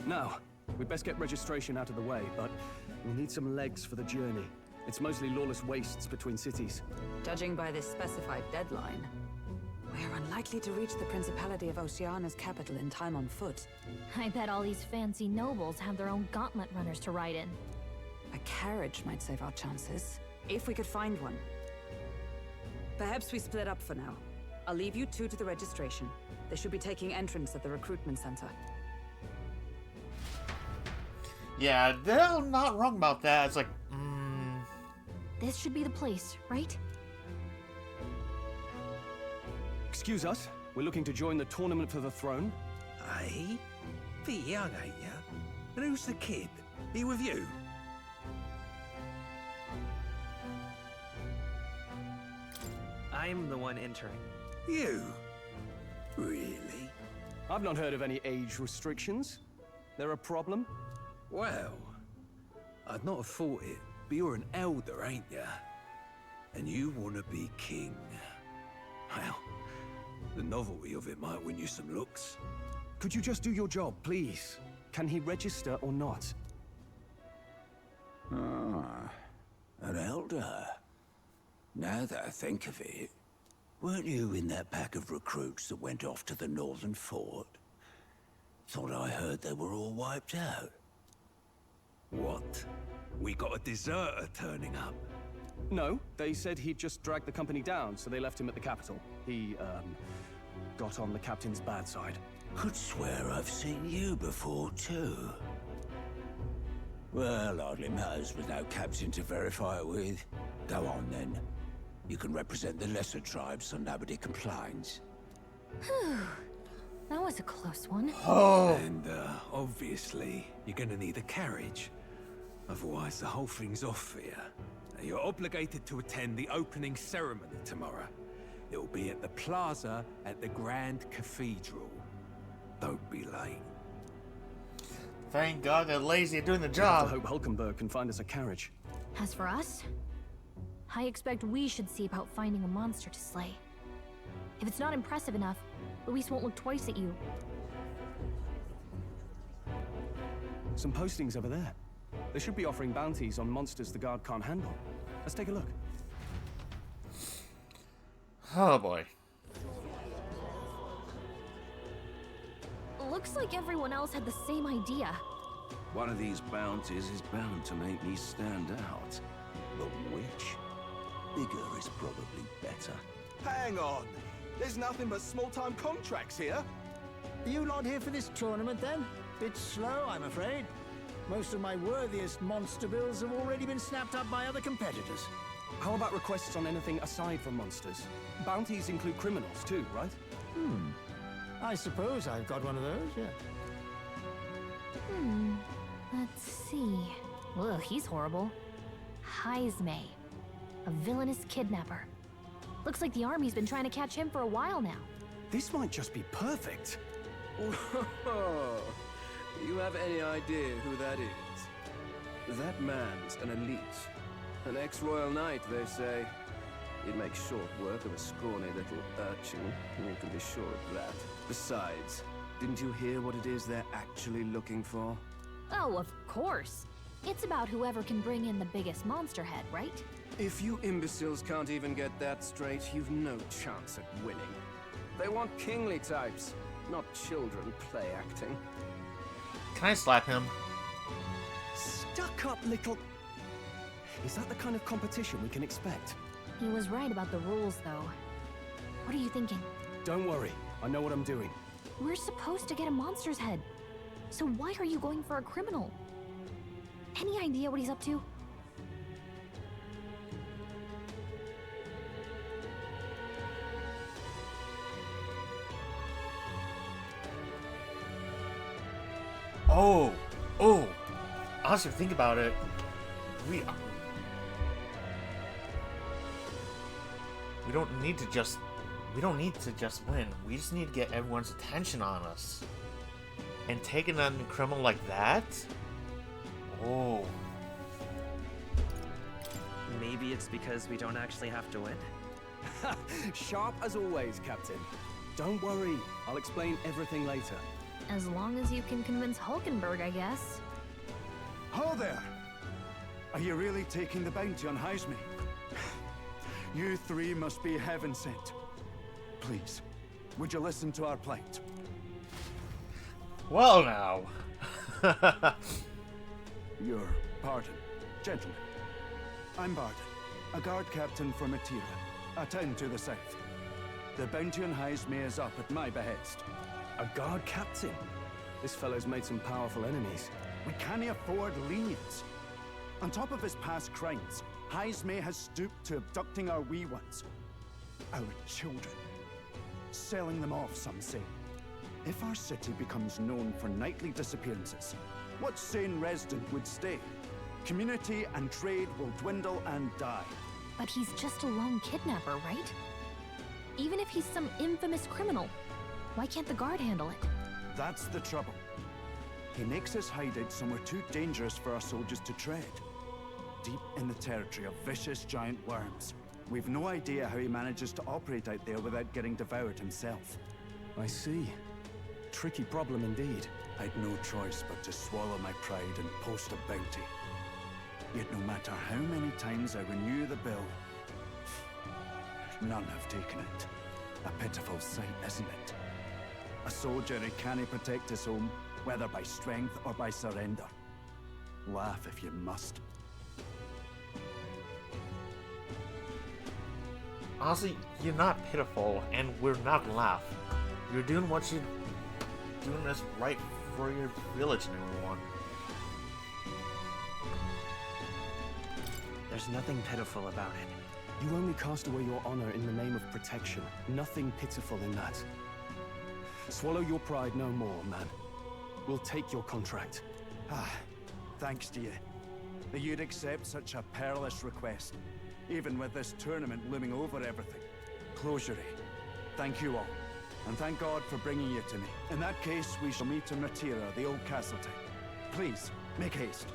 Now, we'd best get registration out of the way, but we'll need some legs for the journey. It's mostly lawless wastes between cities. Judging by this specified deadline, we're unlikely to reach the Principality of Oceana's capital in time on foot. I bet all these fancy nobles have their own gauntlet runners to ride in. A carriage might save our chances, if we could find one. Perhaps we split up for now. I'll leave you two to the registration. They should be taking entrance at the recruitment center. Yeah, they're not wrong about that. It's like, This should be the place, right? Excuse us, we're looking to join the tournament for the throne. Aye? Bit young, ain't ya? And who's the kid? He with you? I'm the one entering. You? Really? I've not heard of any age restrictions. There a problem? Well, I'd not have thought it, but you're an elder, ain't ya? And you want to be king. Well, the novelty of it might win you some looks. Could you just do your job, please? Can he register or not? Ah, an elder. Now that I think of it, weren't you in that pack of recruits that went off to the northern fort? Thought I heard they were all wiped out. What? We got a deserter turning up? No, they said he'd just dragged the company down, so they left him at the capital. He, got on the captain's bad side. Could swear I've seen you before, too. Well, hardly matters with no captain to verify it with. Go on, then. You can represent the lesser tribes so nobody complains. Whew. That was a close one. Oh. And, obviously, you're gonna need a carriage. Otherwise, the whole thing's off for you. Now, you're obligated to attend the opening ceremony tomorrow. It'll be at the plaza at the Grand Cathedral. Don't be late. Thank God they're lazy at doing the I job. hope Hulkenberg can find us a carriage. As for us, I expect we should see about finding a monster to slay. If it's not impressive enough, Luis won't look twice at you. Some postings over there. They should be offering bounties on monsters the guard can't handle. Let's take a look. Oh boy. Looks like everyone else had the same idea. One of these bounties is bound to make me stand out. But which? Bigger is probably better. Hang on. There's nothing but small-time contracts here. You not here for this tournament, then? Bit slow, I'm afraid. Most of my worthiest monster bills have already been snapped up by other competitors. How about requests on anything aside from monsters? Bounties include criminals too, right? I suppose I've got one of those, yeah. Let's see. Ugh, he's horrible. Heisme, a villainous kidnapper. Looks like the army's been trying to catch him for a while now. This might just be perfect. You have any idea who that is? That man's an elite. An ex-royal knight, they say. He'd make short work of a scrawny little urchin, you can be sure of that. Besides, didn't you hear what it is they're actually looking for? Oh, of course. It's about whoever can bring in the biggest monster head, right? If you imbeciles can't even get that straight, you've no chance at winning. They want kingly types, not children play acting. Can I slap him? Stuck up little... Is that the kind of competition we can expect? He was right about the rules, though. What are you thinking? Don't worry, I know what I'm doing. We're supposed to get a monster's head. So why are you going for a criminal? Any idea what he's up to? Oh, honestly, think about it. We don't need to just win. We just need to get everyone's attention on us. And taking on a criminal like that? Oh. Maybe it's because we don't actually have to win. Sharp as always, Captain. Don't worry, I'll explain everything later. As long as you can convince Hulkenberg, I guess. Ho there! Are you really taking the bounty on Heisme? You three must be heaven sent. Please, would you listen to our plight? Well now. Your pardon, gentlemen. I'm Barden, a guard captain from Atira, a town to the south. The bounty on Heisme is up at my behest. A guard captain? This fellow's made some powerful enemies. We can't afford lenience. On top of his past crimes, Heisme has stooped to abducting our wee ones. Our children. Selling them off, some say. If our city becomes known for nightly disappearances, what sane resident would stay? Community and trade will dwindle and die. But he's just a lone kidnapper, right? Even if he's some infamous criminal, why can't the guard handle it? That's the trouble. He makes his hideout somewhere too dangerous for our soldiers to tread. Deep in the territory of vicious giant worms. We've no idea how he manages to operate out there without getting devoured himself. I see. Tricky problem indeed. I'd no choice but to swallow my pride and post a bounty. Yet no matter how many times I renew the bill, none have taken it. A pitiful sight, isn't it? A soldier who can't protect his home, whether by strength or by surrender. Laugh if you must. Honestly, you're not pitiful, and we're not laugh. You're doing what you're doing this right for your village and everyone. There's nothing pitiful about it. You only cast away your honor in the name of protection. Nothing pitiful in that. Swallow your pride no more, man. We'll take your contract. Ah, thanks to you. That you'd accept such a perilous request, even with this tournament looming over everything. Closure. Thank you all, and thank God for bringing you to me. In that case, we shall meet in Ratira, the old castle town. Please, make haste.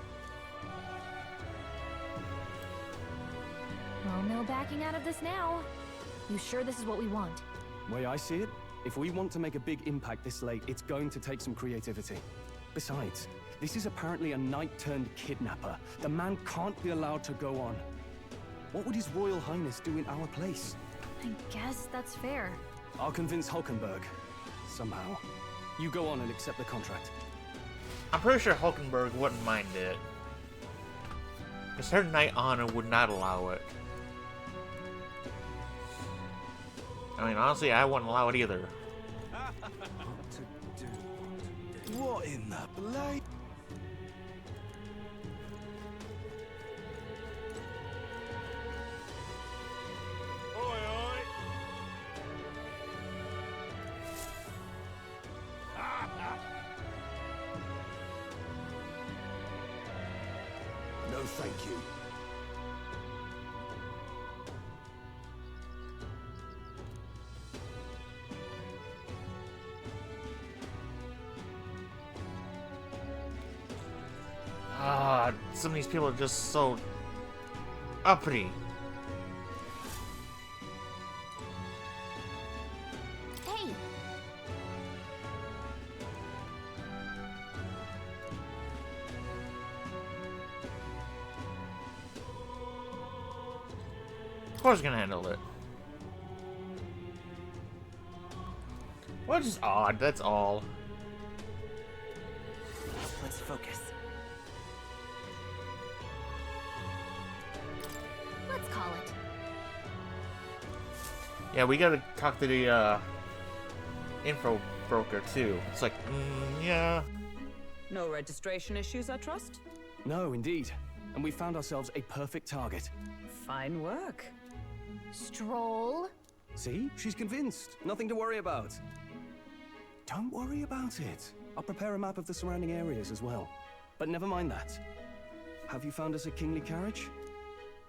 Well, no backing out of this now. You sure this is what we want? Way I see it, if we want to make a big impact this late, it's going to take some creativity. Besides, this is apparently a knight-turned-kidnapper. The man can't be allowed to go on. What would His Royal Highness do in our place? I guess that's fair. I'll convince Hulkenberg. Somehow. You go on and accept the contract. I'm pretty sure Hulkenberg wouldn't mind it. Because her knight honor would not allow it. I mean, honestly, I wouldn't allow it either. What in the blade? No, thank you. Ah, some of these people are just so uppity. Hey! Of course, gonna handle it. Which is odd. That's all. Let's focus. Let's call it. Yeah, we gotta talk to the info broker too. It's like, yeah. No registration issues, I trust? No, indeed. And we found ourselves a perfect target. Fine work. Stroll. See? She's convinced. Nothing to worry about. Don't worry about it. I'll prepare a map of the surrounding areas as well. But never mind that. Have you found us a kingly carriage?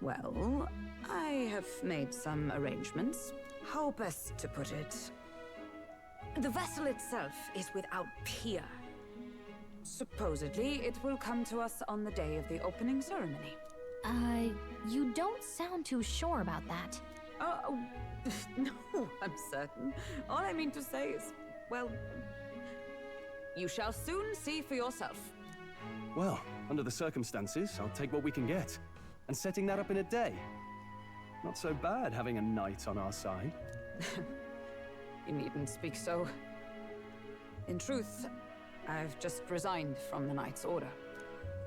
Well, I have made some arrangements. How best to put it? The vessel itself is without peer. Supposedly, it will come to us on the day of the opening ceremony. You don't sound too sure about that. No, I'm certain. All I mean to say is, well, you shall soon see for yourself. Well, under the circumstances, I'll take what we can get. And setting that up in a day. Not so bad having a knight on our side. You needn't speak so. In truth, I've just resigned from the Knight's Order.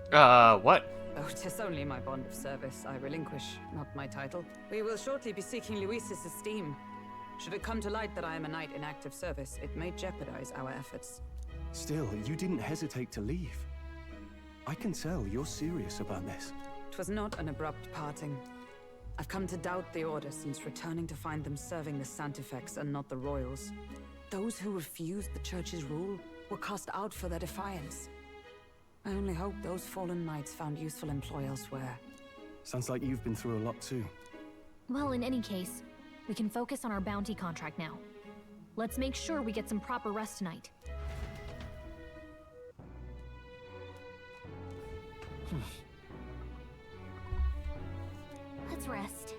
What? Oh, 'tis only my bond of service I relinquish, not my title. We will shortly be seeking Luis's esteem. Should it come to light that I am a knight in active service, it may jeopardize our efforts. Still, you didn't hesitate to leave. I can tell you're serious about this. 'Twas not an abrupt parting. I've come to doubt the Order since returning to find them serving the Santifex and not the Royals. Those who refused the Church's rule were cast out for their defiance. I only hope those fallen knights found useful employ elsewhere. Sounds like you've been through a lot too. Well, in any case, we can focus on our bounty contract now. Let's make sure we get some proper rest tonight. Let's rest.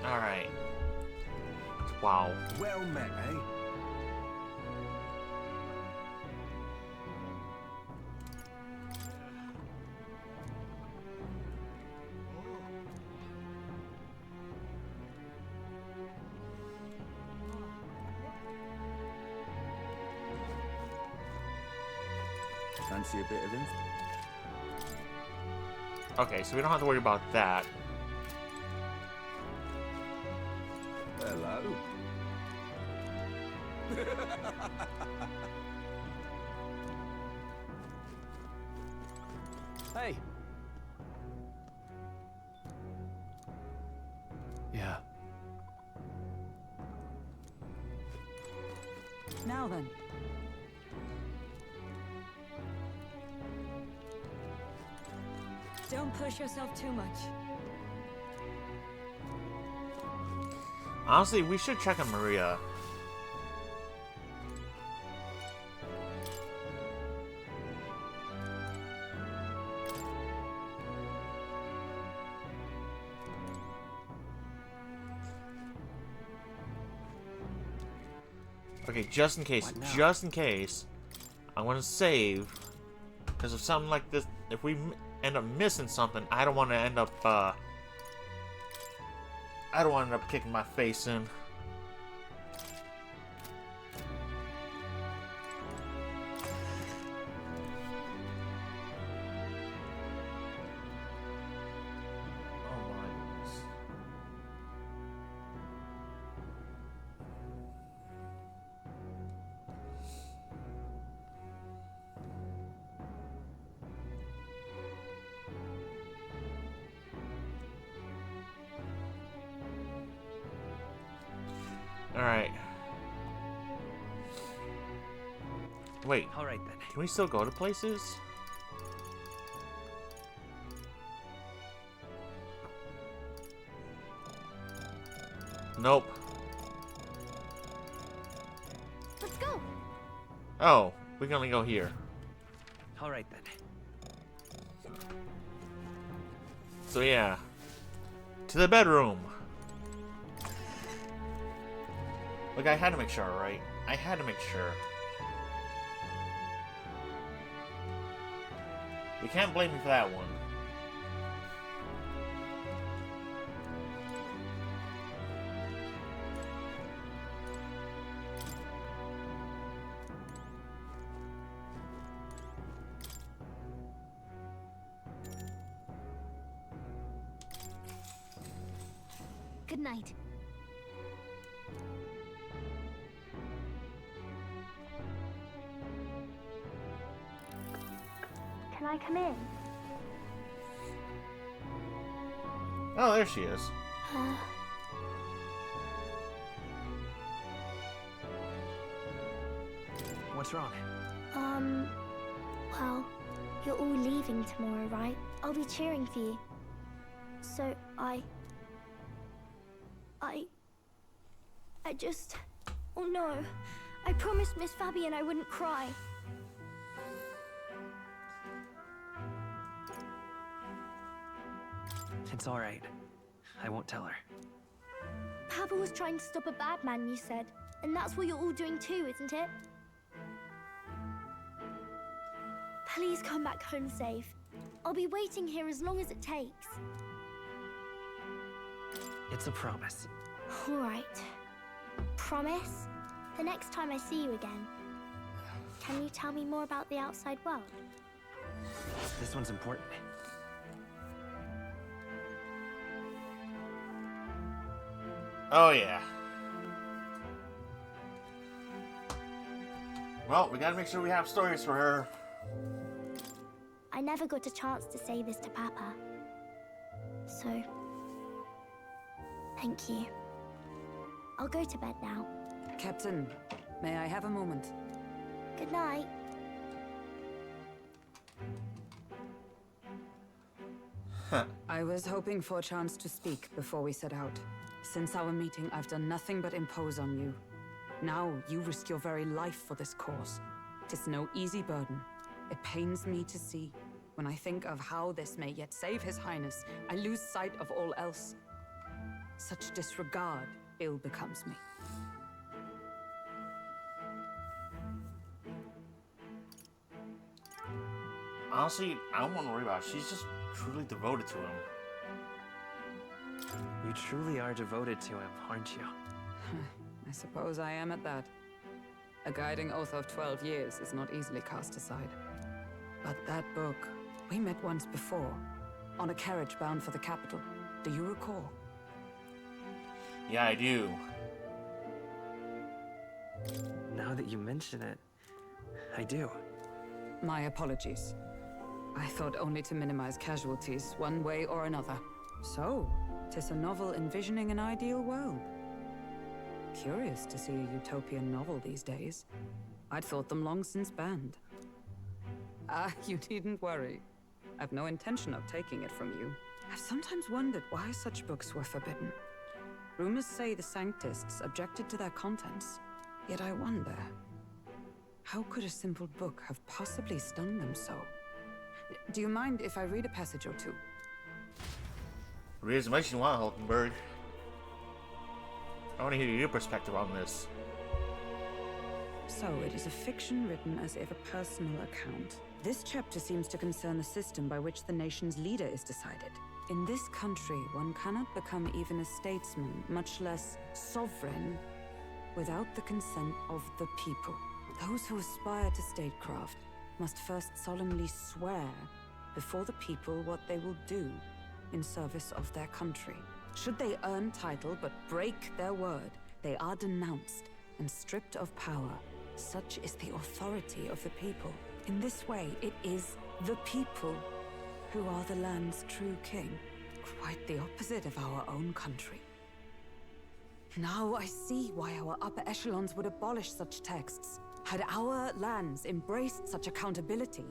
Alright. Wow. Well met, eh? Fancy a bit of him? Okay, so we don't have to worry about that. Hello. Hey. Yeah. Now then. Don't push yourself too much. Honestly, we should check on Maria. Okay, just in case, I'm gonna save, because if something like this, if we end up missing something, I don't want to end up, I don't want to end up kicking my face in. Alright. Wait. Alright then. Can we still go to places? Nope. Let's go. Oh, we can only go here. Alright then. So yeah. To the bedroom. Look, I had to make sure, right? I had to make sure. You can't blame me for that one. Good night. Can I come in? Oh, there she is. What's wrong? Well, you're all leaving tomorrow, right? I'll be cheering for you. So I just... Oh no. I promised Miss Fabian I wouldn't cry. It's alright. I won't tell her. Papa was trying to stop a bad man, you said. And that's what you're all doing too, isn't it? Please come back home safe. I'll be waiting here as long as it takes. It's a promise. All right. Promise? The next time I see you again. Can you tell me more about the outside world? This one's important. Oh, yeah. Well, we gotta make sure we have stories for her. I never got a chance to say this to Papa. So, thank you. I'll go to bed now. Captain, may I have a moment? Good night. I was hoping for a chance to speak before we set out. Since our meeting, I've done nothing but impose on you. Now, you risk your very life for this cause. 'Tis no easy burden. It pains me to see. When I think of how this may yet save His Highness, I lose sight of all else. Such disregard ill becomes me. Honestly, I don't want to worry about it. She's just truly devoted to him. You truly are devoted to him, aren't you? I suppose I am at that. A guiding oath of 12 years is not easily cast aside. But that book, we met once before, on a carriage bound for the capital. Do you recall? Yeah, I do. Now that you mention it, I do. My apologies. I thought only to minimize casualties, one way or another. So, 'tis a novel envisioning an ideal world. Curious to see a utopian novel these days. I'd thought them long since banned. Ah, you needn't worry. I've no intention of taking it from you. I've sometimes wondered why such books were forbidden. Rumors say the Sanctists objected to their contents. Yet I wonder, how could a simple book have possibly stung them so? Do you mind if I read a passage or two? Read as much as you want, Hulkenberg. I want to hear your perspective on this. So, it is a fiction written as if a personal account. This chapter seems to concern the system by which the nation's leader is decided. In this country, one cannot become even a statesman, much less sovereign, without the consent of the people. Those who aspire to statecraft must first solemnly swear before the people what they will do in service of their country. Should they earn title but break their word, they are denounced and stripped of power. Such is the authority of the people. In this way, it is the people who are the land's true king. Quite the opposite of our own country. Now I see why our upper echelons would abolish such texts. Had our lands embraced such accountability,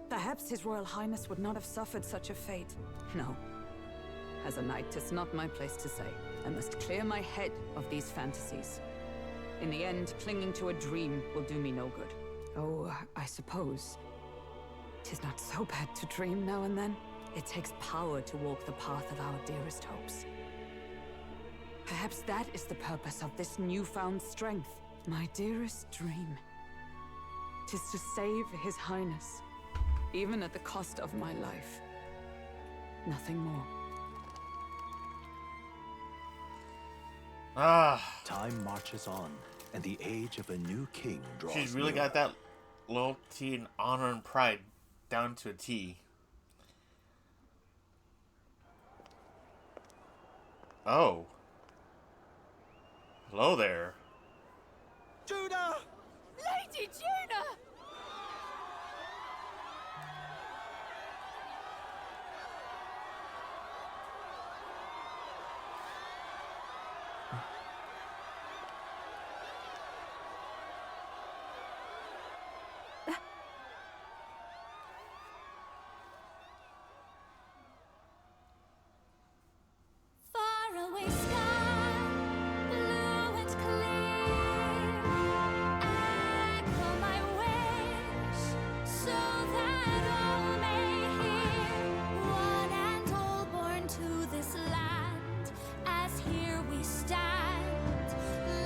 perhaps His Royal Highness would not have suffered such a fate. No. As a knight, 'tis not my place to say. I must clear my head of these fantasies. In the end, clinging to a dream will do me no good. Oh, I suppose 'tis not so bad to dream now and then. It takes power to walk the path of our dearest hopes. Perhaps that is the purpose of this newfound strength. My dearest dream. 'Tis to save His Highness, even at the cost of my life. Nothing more. Time marches on, and the age of a new king draws She's really nearer. got that loyalty and honor and pride down to a T. Oh. Hello there. Judah! Lady Judah! Faraway sky, blue and clear. Echo my wish, so that all may hear. One and all born to this land, as here we stand.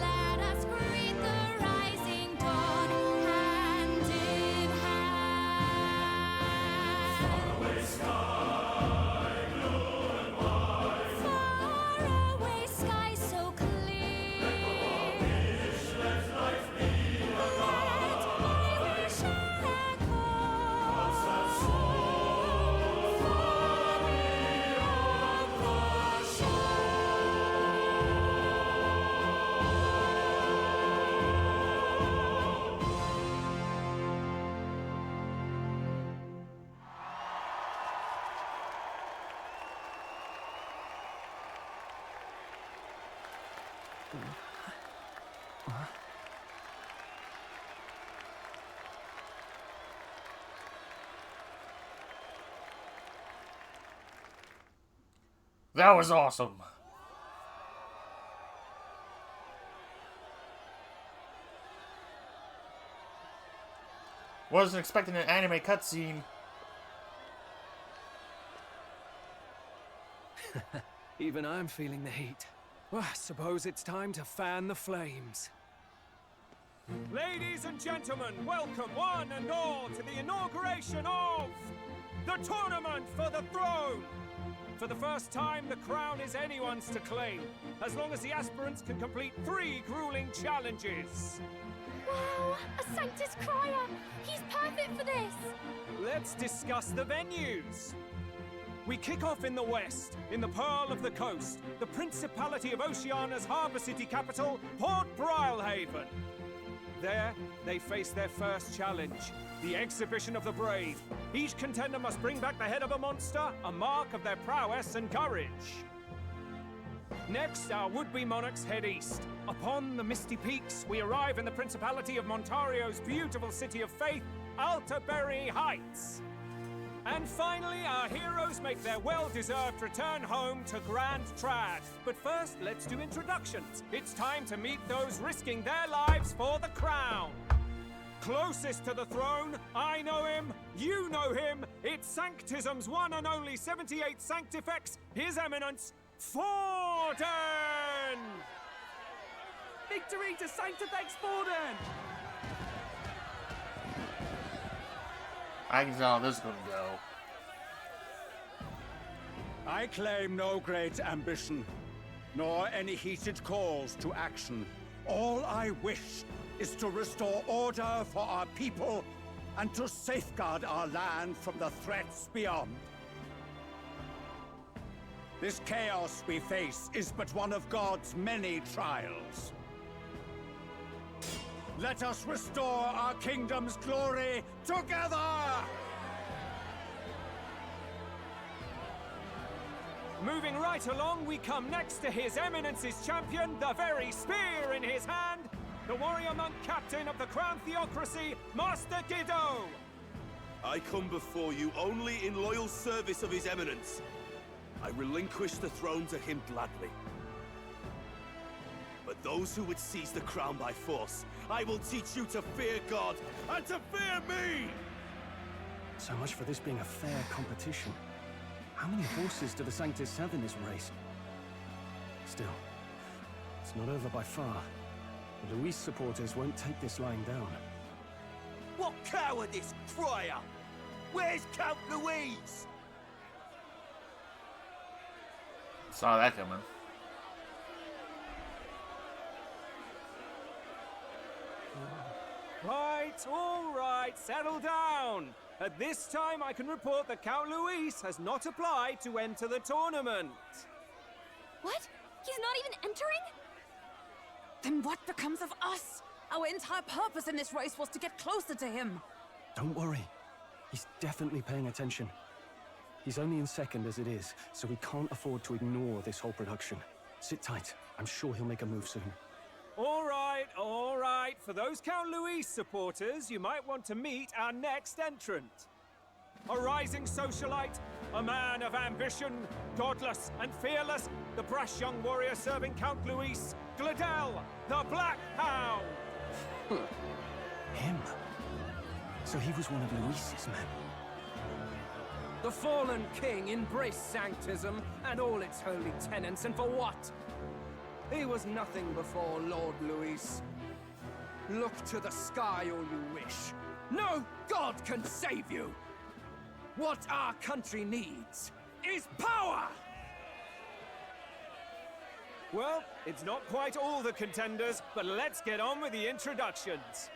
Let us greet the rising dawn, hand in hand. Faraway sky, blue and white. Faraway sky so clear. Let life be a light. My wish echo. Once that soul far beyond the shore. That was awesome. Wasn't expecting an anime cutscene. Even I'm feeling the heat. Well, I suppose it's time to fan the flames. Ladies and gentlemen, welcome one and all to the inauguration of the Tournament for the Throne! For the first time, the crown is anyone's to claim, as long as the aspirants can complete 3 grueling challenges. Wow, a Sanctus Crier! He's perfect for this! Let's discuss the venues. We kick off in the west, in the Pearl of the Coast, the Principality of Oceania's harbour city capital, Port Brilehaven. There, they face their first challenge, the Exhibition of the Brave. Each contender must bring back the head of a monster, a mark of their prowess and courage. Next, our would-be monarchs head east. Upon the misty peaks, we arrive in the Principality of Montario's beautiful city of faith, Altaberry Heights. And finally, our heroes make their well-deserved return home to Grand Trad. But first, let's do introductions. It's time to meet those risking their lives for the crown. Closest to the throne, I know him, you know him. It's Sanctism's one and only 78 Sanctifex, His Eminence, Forden! Victory to Sanctifex Forden! I can tell how this is gonna go. I claim no great ambition, nor any heated calls to action. All I wish is to restore order for our people and to safeguard our land from the threats beyond. This chaos we face is but one of God's many trials. Let us restore our kingdom's glory together! Moving right along, we come next to His Eminence's champion, the very spear in his hand, the warrior monk captain of the Crown Theocracy, Master Giddo! I come before you only in loyal service of His Eminence. I relinquish the throne to him gladly. But those who would seize the crown by force, I will teach you to fear God and to fear me! So much for this being a fair competition. How many horses do the Sanctus have in this race? Still, it's not over by far. The Luis supporters won't take this lying down. What cowardice, Crier! Where's Count Louise? Saw that coming. All right, settle down. At this time, I can report that Count Luis has not applied to enter the tournament. What? He's not even entering? Then what becomes of us? Our entire purpose in this race was to get closer to him. Don't worry. He's definitely paying attention. He's only in second as it is, so we can't afford to ignore this whole production. Sit tight. I'm sure he'll make a move soon. All right. For those Count Luis supporters, you might want to meet our next entrant. A rising socialite, a man of ambition, godless and fearless, the brash young warrior serving Count Luis, Gladel, the Black Hound. Him? So he was one of Luis's men. The fallen king embraced Sanctism and all its holy tenets, and for what? He was nothing before Lord Luis. Look to the sky all you wish. No god can save you! What our country needs is power! Well, it's not quite all the contenders, but let's get on with the introductions.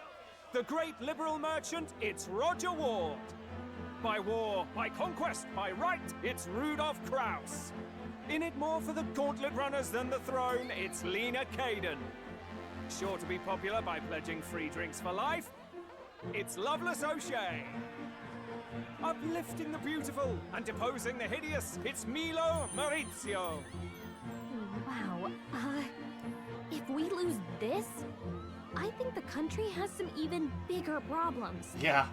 The great liberal merchant, it's Roger Ward. By war, by conquest, by right, it's Rudolph Kraus. In it more for the gauntlet runners than the throne, it's Lena Caden. Sure to be popular by pledging free drinks for life, it's Loveless O'Shea. Uplifting the beautiful and deposing the hideous, it's Milo Maurizio. Wow. If we lose this, I think the country has some even bigger problems. Yeah.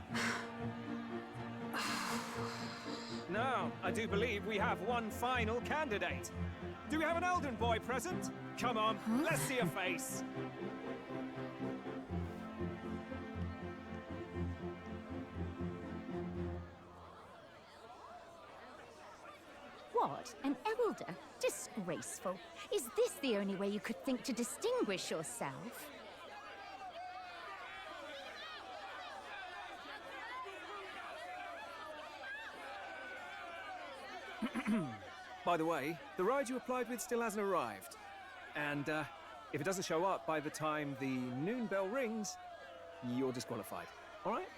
Now, I do believe we have one final candidate. Do we have an Elden boy present? Come on, let's see a face. Whoa, What? An elder? Disgraceful. Is this the only way you could think to distinguish yourself? By the way, the ride you applied with still hasn't arrived. And if it doesn't show up by the time the noon bell rings, you're disqualified. All right?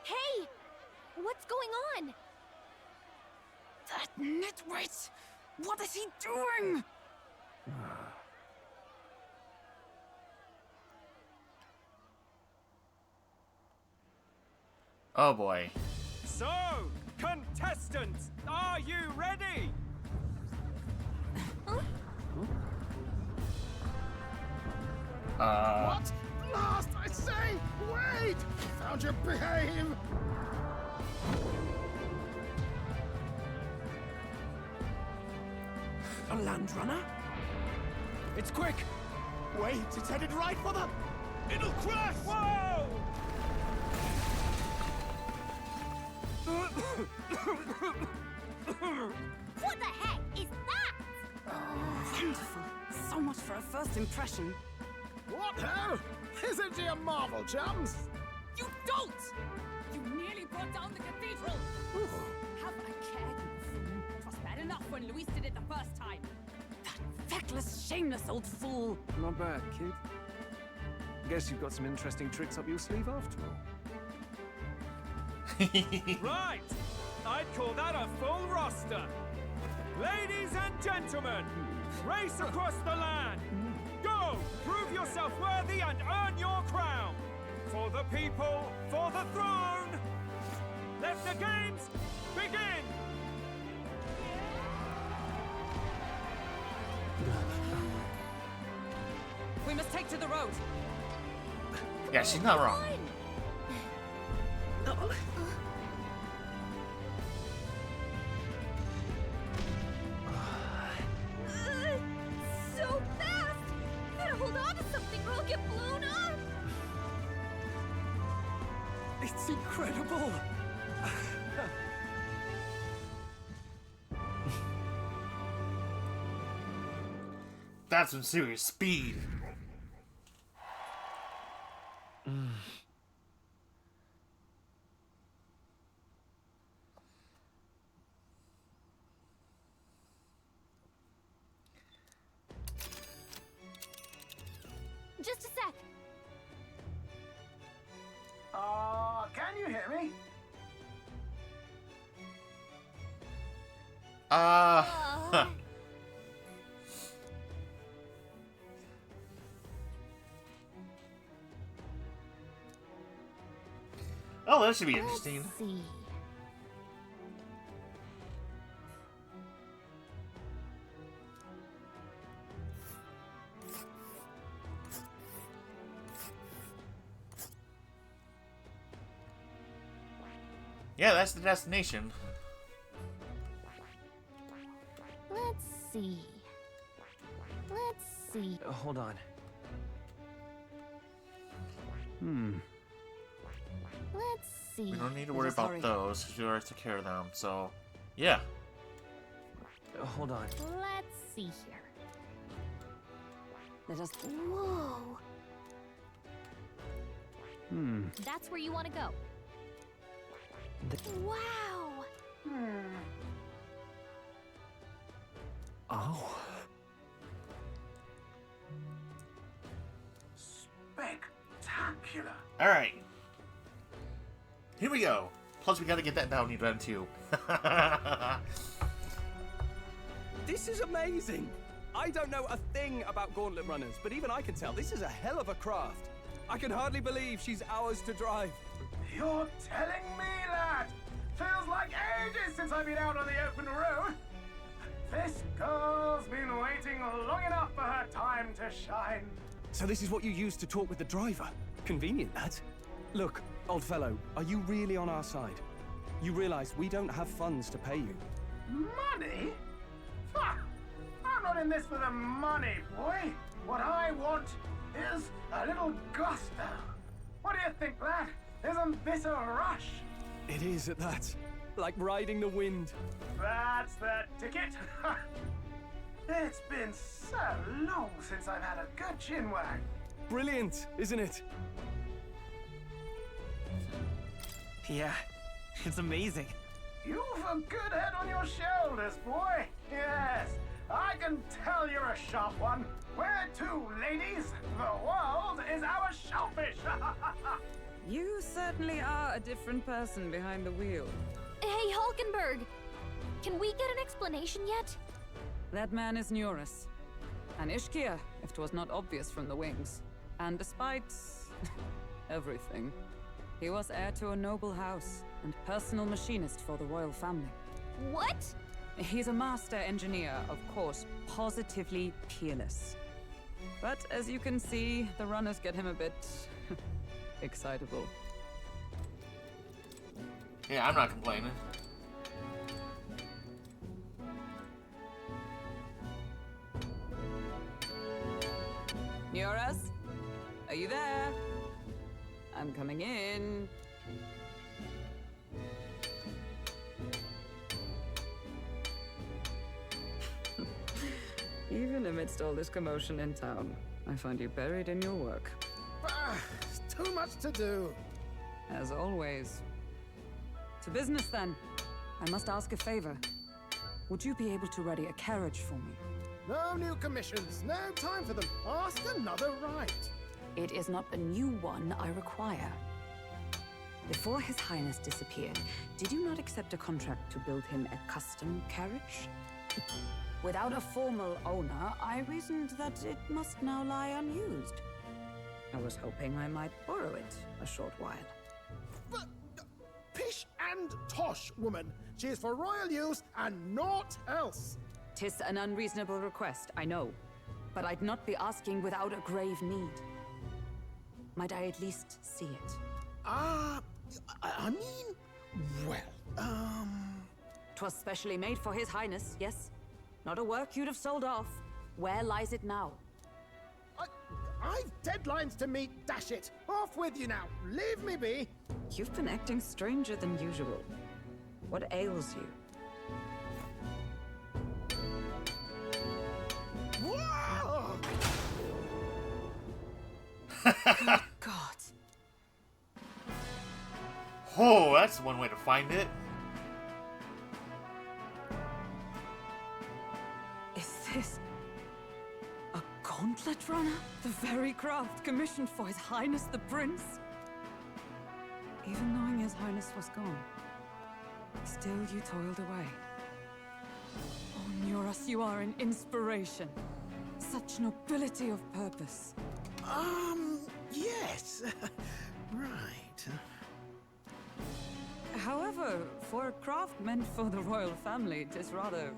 Hey! What's going on? That nitwit! What is he doing? Oh boy. So, contestants, are you ready? What? Last, I say! Wait! Found your behave! A land runner? It's quick! Wait, it's headed right for the... It'll crash! Whoa! What the heck is that? Wonderful. So much for a first impression. What ho? Isn't he a marvel, chums? You don't! You nearly brought down the cathedral! Have a care, you fool. It was bad enough when Luis did it the first time. That feckless, shameless old fool. Not bad, kid. Guess you've got some interesting tricks up your sleeve after all. Right! I'd call that a full roster. Ladies and gentlemen, race across the land. Go! Prove yourself worthy and earn your crown. For the people, for the throne. Let the games begin! We must take to the road. Yeah, she's not wrong. So fast! Gotta hold on to something or I'll get blown up! It's incredible! That's some serious speed. Just a sec. Can you hear me? Oh, that should be interesting. Let's see. Yeah, that's the destination. Let's see. Let's see. Hold on. Let's see. We don't need to worry about those because we already took care of them. So, yeah. Hold on. Let's see here. Let us... Whoa. That's where you want to go. Wow. Oh. Spectacular. All right. Here we go. Plus, we gotta get that bounty done too. This is amazing! I don't know a thing about gauntlet runners, but even I can tell this is a hell of a craft. I can hardly believe she's ours to drive. You're telling me, lad? Feels like ages since I've been out on the open road. This girl's been waiting long enough for her time to shine. So this is what you used to talk with the driver? Convenient, that. Look, old fellow, are you really on our side? You realize we don't have funds to pay you. Money? Ha! I'm not in this for the money, boy. What I want is a little gusto. What do you think, lad? Isn't this a rush? It is at that. like riding the wind. That's the ticket. It's been so long since I've had a good chinwag. Brilliant, isn't it? Yeah, it's amazing. You've a good head on your shoulders, boy. Yes, I can tell you're a sharp one. Where to, ladies? The world is our shellfish. You certainly are a different person behind the wheel. Hey, Hulkenberg! Can we get an explanation yet? That man is Neurus. An Ishkia, if 'twas not obvious from the wings. And despite everything, he was heir to a noble house and personal machinist for the royal family. What? He's a master engineer, of course, positively peerless. But as you can see, the runners get him a bit excitable. Yeah, I'm not complaining. Neurus? Are you there? I'm coming in. Even amidst all this commotion in town, I find you buried in your work. Too much to do. As always. To business, then. I must ask a favor. Would you be able to ready a carriage for me? No new commissions. No time for them. Ask another right. It is not a new one I require. Before His Highness disappeared, did you not accept a contract to build him a custom carriage? Without a formal owner, I reasoned that it must now lie unused. I was hoping I might borrow it a short while. But, pish and tosh, woman. She is for royal use and naught else. 'Tis an unreasonable request, I know. But I'd not be asking without a grave need. Might I at least see it? I mean, well, 'Twas specially made for His Highness, yes? Not a work you'd have sold off. Where lies it now? I've deadlines to meet, dash it. Off with you now. Leave me be. You've been acting stranger than usual. What ails you? Whoa! Good God. Oh, that's one way to find it. Is this a gauntlet runner? The very craft commissioned for His Highness the Prince? Even knowing His Highness was gone, still you toiled away. Oh, Neurus, you are an inspiration. Such nobility of purpose. Yes. Right. However, for a craft meant for the royal family, it is rather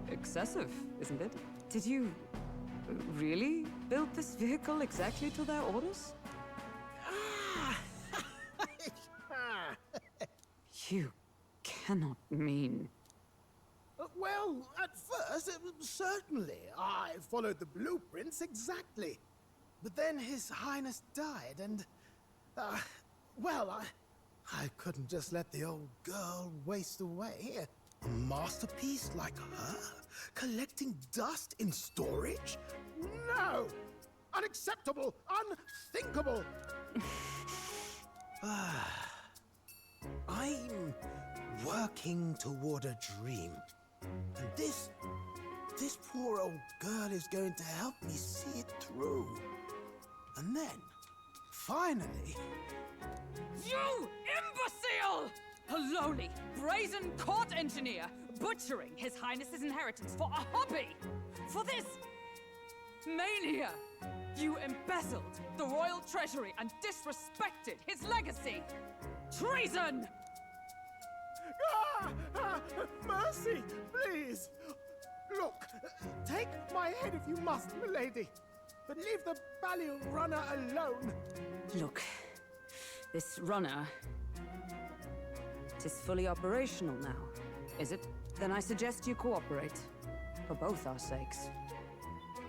excessive, isn't it? Did you really build this vehicle exactly to their orders? You cannot mean... Well, at first, certainly. I followed the blueprints exactly. But then His Highness died, and... well, I couldn't just let the old girl waste away. A masterpiece like her? Collecting dust in storage? No! Unacceptable! Unthinkable! I'm working toward a dream. And this poor old girl is going to help me see it through. And then, finally... You imbecile! A lowly, brazen court engineer butchering His Highness's inheritance for a hobby! For this mania! You embezzled the royal treasury and disrespected his legacy! Treason! Mercy, please! Look, take my head if you must, milady. But leave the value runner alone. Look, this runner... Tis fully operational now, is it? Then I suggest you cooperate, for both our sakes.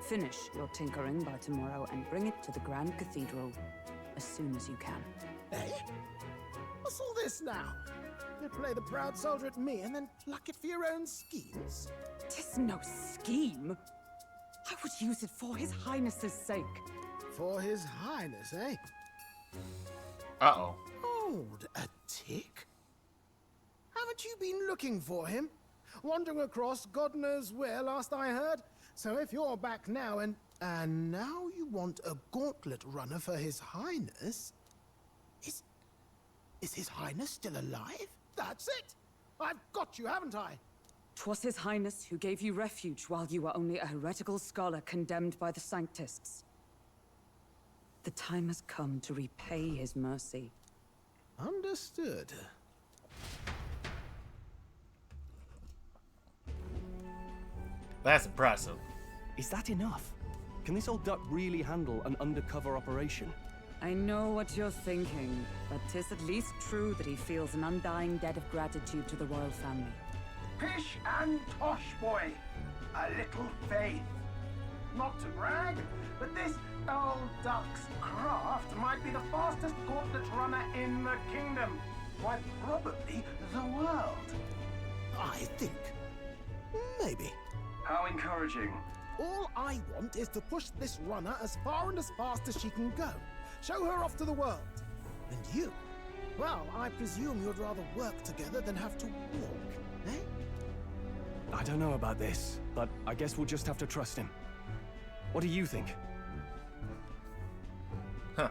Finish your tinkering by tomorrow and bring it to the Grand Cathedral as soon as you can. Eh? What's all this now? You play the proud soldier at me and then pluck it for your own schemes? 'Tis no scheme. I would use it for His Highness's sake. For His Highness, eh? Uh-oh. Hold a tick. Haven't you been looking for him? Wandering across God knows where, last I heard. So if you're back now and now you want a gauntlet runner for His Highness? Is His Highness still alive? That's it! I've got you, haven't I? 'Twas His Highness who gave you refuge while you were only a heretical scholar condemned by the Sanctists. The time has come to repay His mercy. Understood. That's impressive. Is that enough? Can this old duck really handle an undercover operation? I know what you're thinking, but 'tis at least true that he feels an undying debt of gratitude to the royal family. Pish and tosh, boy. A little faith. Not to brag, but this old duck's craft might be the fastest gauntlet runner in the kingdom. Quite probably the world. I think. Maybe. How encouraging. All I want is to push this runner as far and as fast as she can go. Show her off to the world. And you? Well, I presume you'd rather work together than have to walk, eh? I don't know about this, but I guess we'll just have to trust him. What do you think? Huh.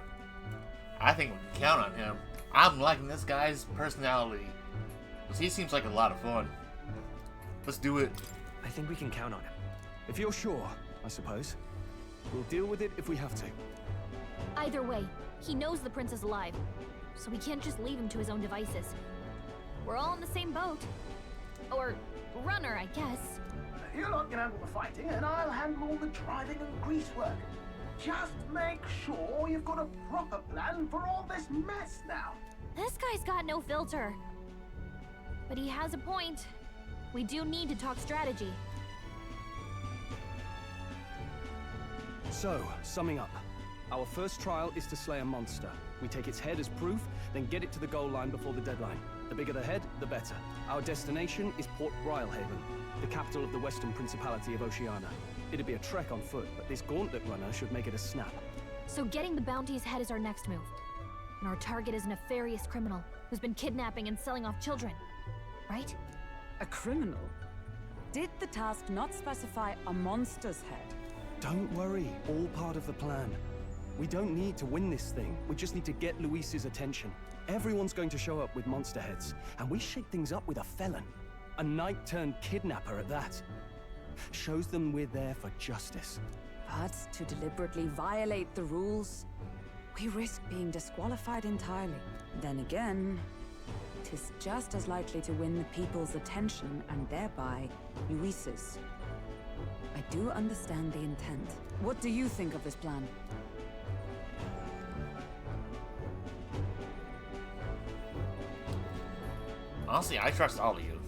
I think we can count on him. I'm liking this guy's personality. Because he seems like a lot of fun. Let's do it. I think we can count on him. If you're sure, I suppose. We'll deal with it if we have to. Either way, he knows the prince is alive, so we can't just leave him to his own devices. We're all in the same boat. Or runner, I guess. You lot can handle the fighting, and I'll handle all the driving and grease work. Just make sure you've got a proper plan for all this mess now. This guy's got no filter. But he has a point. We do need to talk strategy. So, summing up. Our first trial is to slay a monster. We take its head as proof, then get it to the goal line before the deadline. The bigger the head, the better. Our destination is Port Brilehaven, the capital of the Western Principality of Oceania. It'd be a trek on foot, but this gauntlet runner should make it a snap. So getting the bounty's head is our next move. And our target is a nefarious criminal who's been kidnapping and selling off children. Right? A criminal? Did the task not specify a monster's head? Don't worry, all part of the plan. We don't need to win this thing. We just need to get Luis's attention. Everyone's going to show up with monster heads, and we shake things up with a felon. A knight-turned-kidnapper at that. Shows them we're there for justice. But to deliberately violate the rules, we risk being disqualified entirely. Then again, 'tis just as likely to win the people's attention and thereby Luis's. I do understand the intent. What do you think of this plan? Honestly, I trust all of you.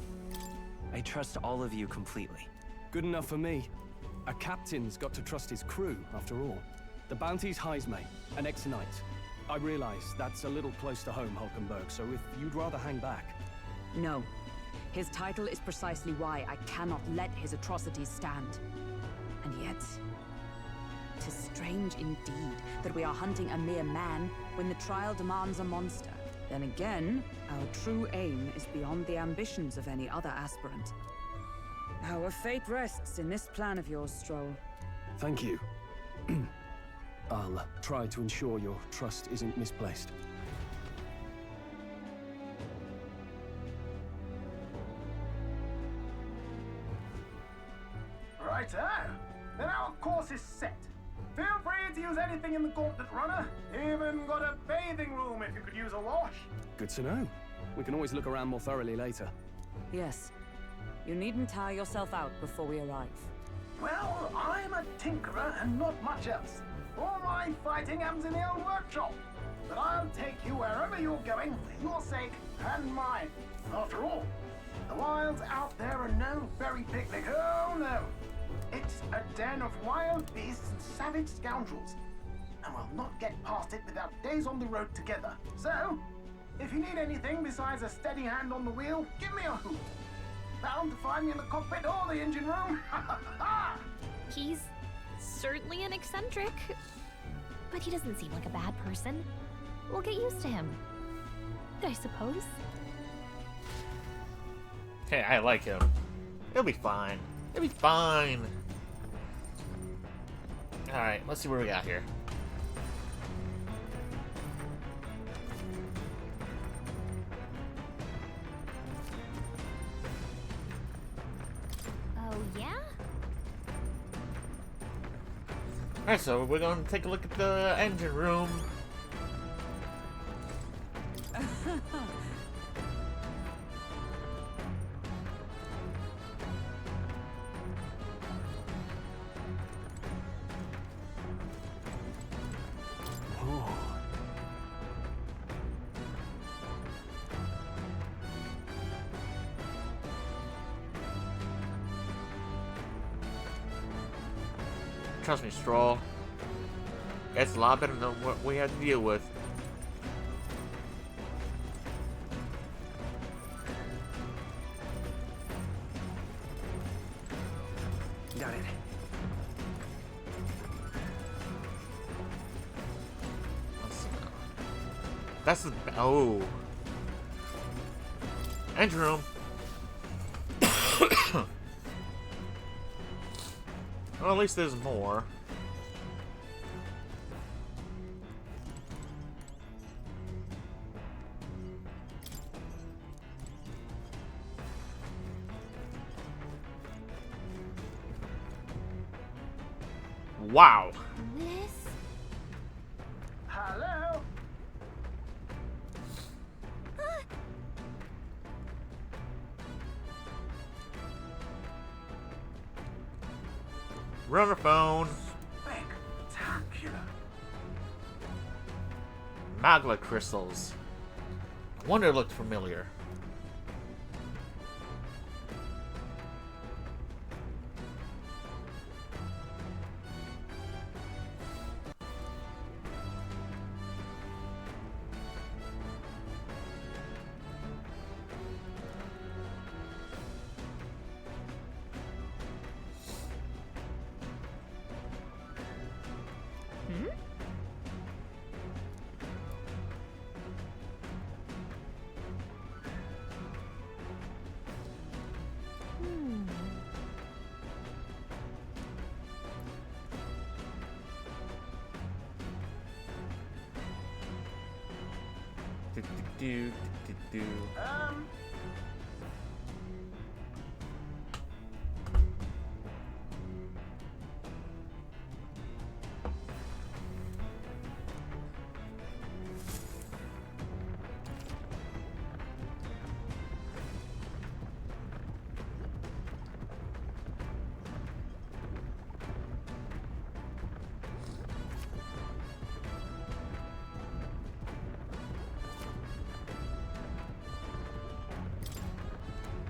I trust all of you completely. Good enough for me. A captain's got to trust his crew, after all. The bounty's Heismay, an ex-knight. I realize that's a little close to home, Hulkenberg, so if you'd rather hang back... No. His title is precisely why I cannot let his atrocities stand. And yet, 'tis strange indeed that we are hunting a mere man when the trial demands a monster. Then again, our true aim is beyond the ambitions of any other aspirant. Our fate rests in this plan of yours, Stroll. Thank you. I'll try to ensure your trust isn't misplaced. Righto. Then our course is set. Feel free to use anything in the gauntlet runner. Even got a bathing room if you could use a wash. Good to know. We can always look around more thoroughly later. Yes. You needn't tire yourself out before we arrive. Well, I'm a tinkerer and not much else. All my fighting happens in the old workshop. But I'll take you wherever you're going for your sake and mine. After all, the wilds out there are no berry picnic. Oh no. It's a den of wild beasts and savage scoundrels. And we'll not get past it without days on the road together. So, If you need anything besides a steady hand on the wheel, give me a hoot. Bound to find me in the cockpit or the engine room. He's certainly an eccentric, but he doesn't seem like a bad person. We'll get used to him, I suppose. Hey, I like him. It'll be fine. It'll be fine. Alright, let's see what we got here. Oh, yeah? Alright, so we're going to take a look at the engine room. Trust me, Stroll. It's a lot better than what we had to deal with. Got it. That's the... Oh. Engine room. Well, at least there's more. Wow. This? Hello? Runner phone. Spectacular. Magla crystals. I wonder it looked familiar.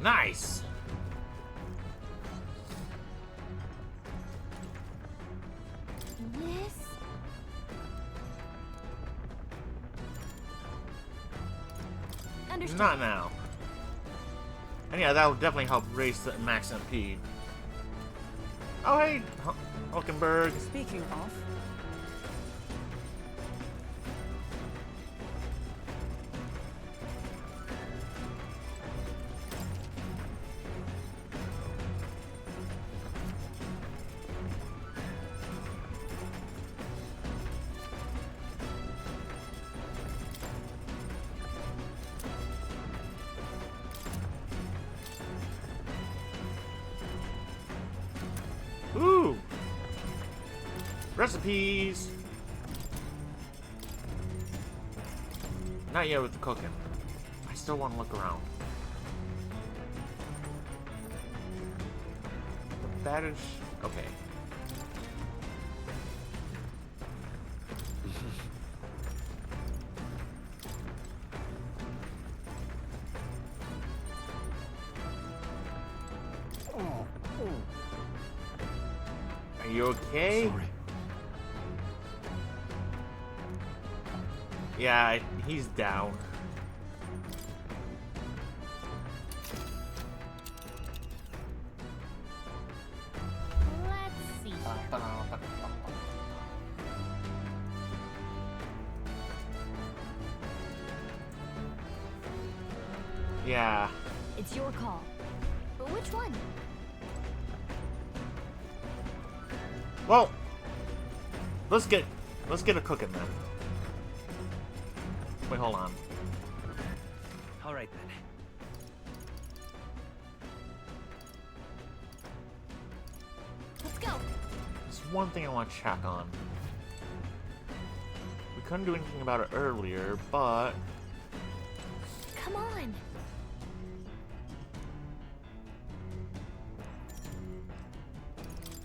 Nice. This? Understood. Not now. And yeah, that will definitely help raise the max MP. Oh hey, Hulkenberg. Speaking of, Ooh! Recipes! Not yet with the cooking. I still want to look around. That is... okay. Are you okay? Sorry. Yeah, he's down. Yeah. It's your call. But which one? Well, let's get a cooking then. Wait, hold on. All right then. Let's go. There's one thing I want to check on. We couldn't do anything about it earlier, but Come on.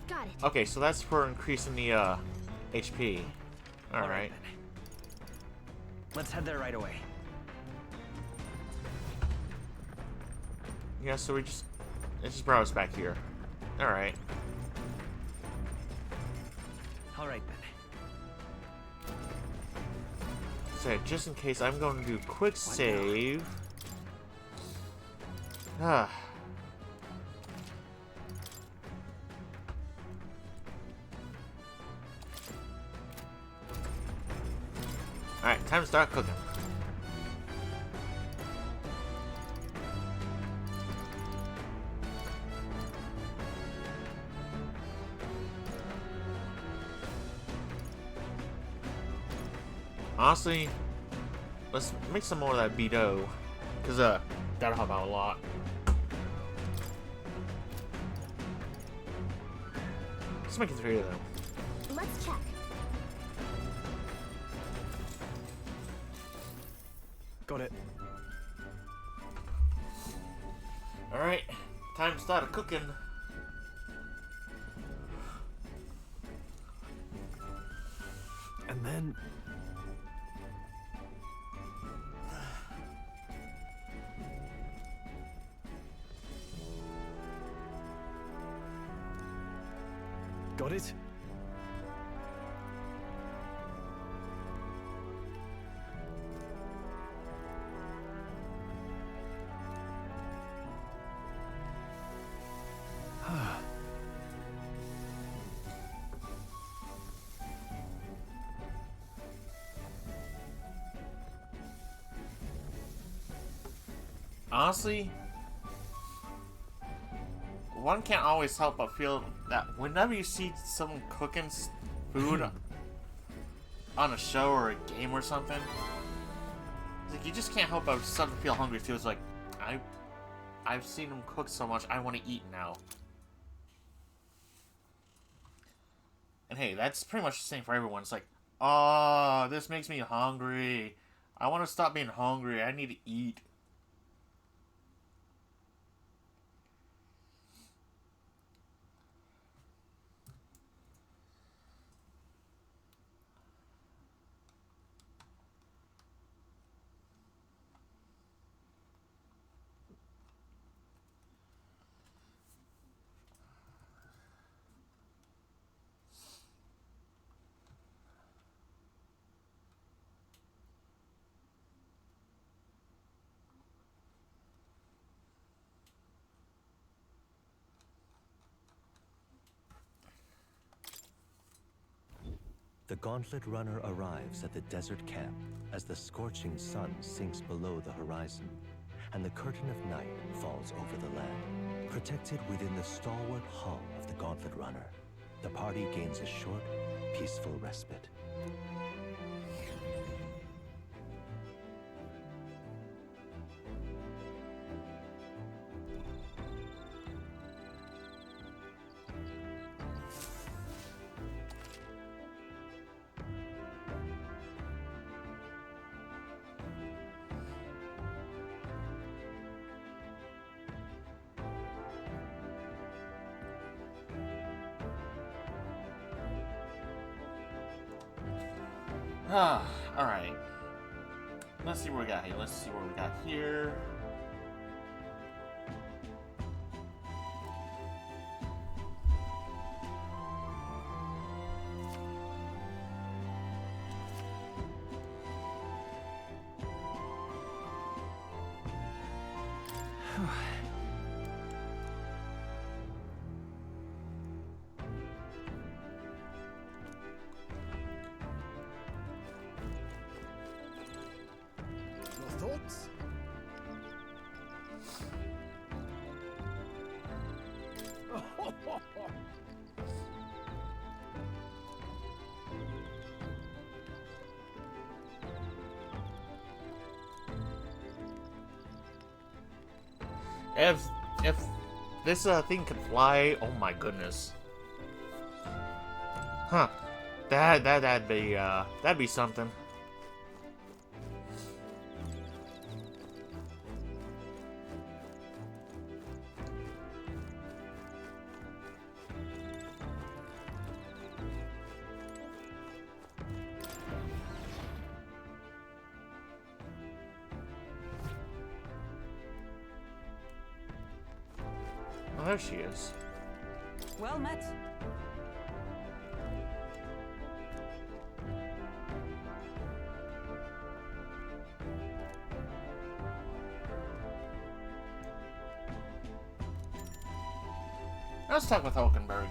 Got it. okay, so that's for increasing the HP. All right. Let's head there right away. Yeah, so let's just browse back here. All right. All right then. So just in case, I'm going to do quick save. Ah. Alright, time to start cooking. Honestly, let's make some more of that beto, cause that'll help out a lot. Let's make it 3 of them. Let's check. Got it. Alright, time to start cooking. And then... Got it? Honestly, one can't always help but feel that whenever you see someone cooking food on a show or a game or something, it's like you just can't help but start to feel hungry. It feels like I've seen them cook so much, I want to eat now. And hey, that's pretty much the same for everyone. It's like, oh, this makes me hungry. I want to stop being hungry. I need to eat. The Gauntlet Runner arrives at the desert camp as the scorching sun sinks below the horizon, and the curtain of night falls over the land. Protected within the stalwart hull of the Gauntlet Runner, the party gains a short, peaceful respite. Alright. Let's see what we got here. Let's see what we got here. Your thoughts? If this thing could fly, oh my goodness. Huh. That'd be something. Oh, there she is. Well met. Let's talk with Hulkenberg.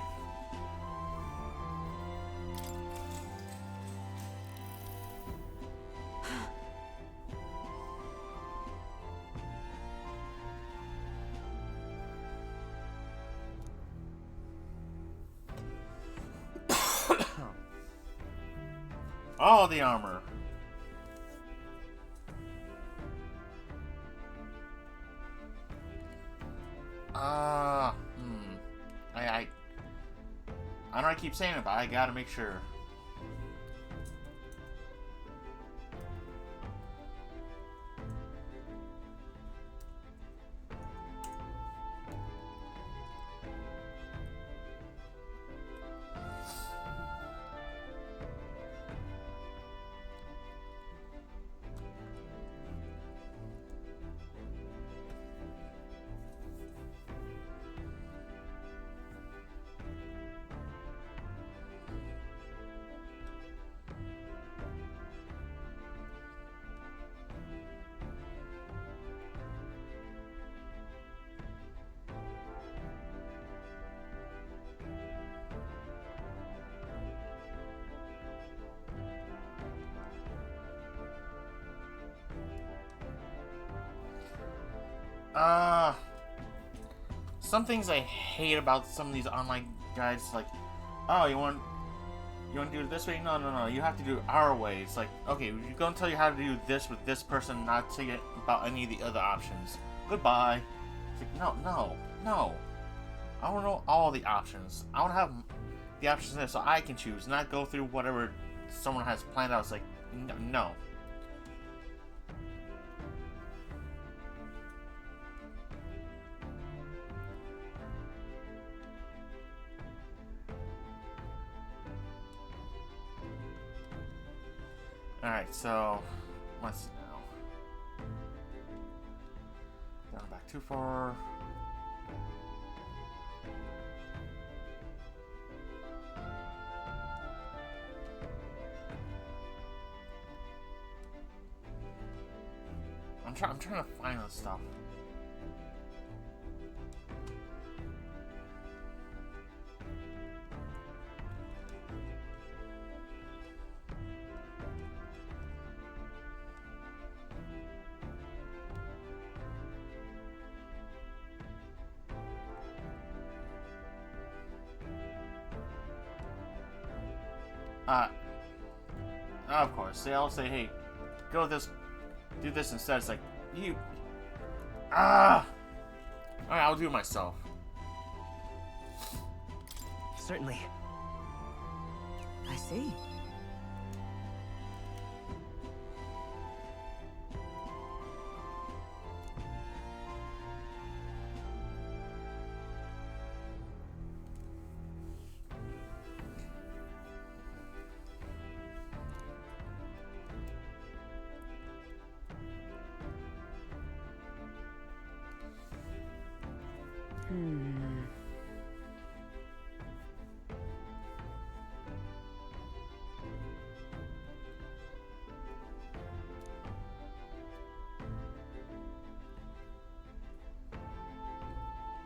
All the armor. I know I keep saying it, but I gotta make sure. Some things I hate about some of these online guides, like, oh, you want to do it this way? No, you have to do it our way. It's like, okay, we're gonna tell you how to do this with this person, not tell you about any of the other options. Goodbye. It's like, no. I want to know all the options. I want to have the options there so I can choose, not go through whatever someone has planned out. It's like, no. Alright, so let's see now. Down back too far. I'm trying to find this stuff. Of course, they all say, hey, go this, do this instead. It's like, alright, I'll do it myself. Certainly. I see.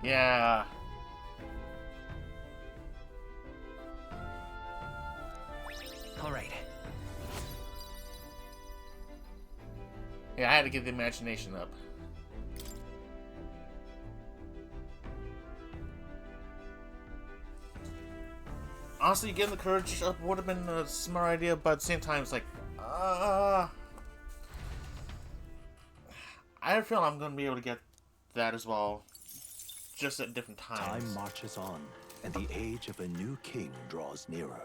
Yeah. All right. Yeah, I had to get the imagination up. Honestly, getting the courage up would have been a smart idea, but at the same time, it's like, I have a feeling I'm going to be able to get that as well. Just at different times. Time marches on, and the age of a new king draws nearer.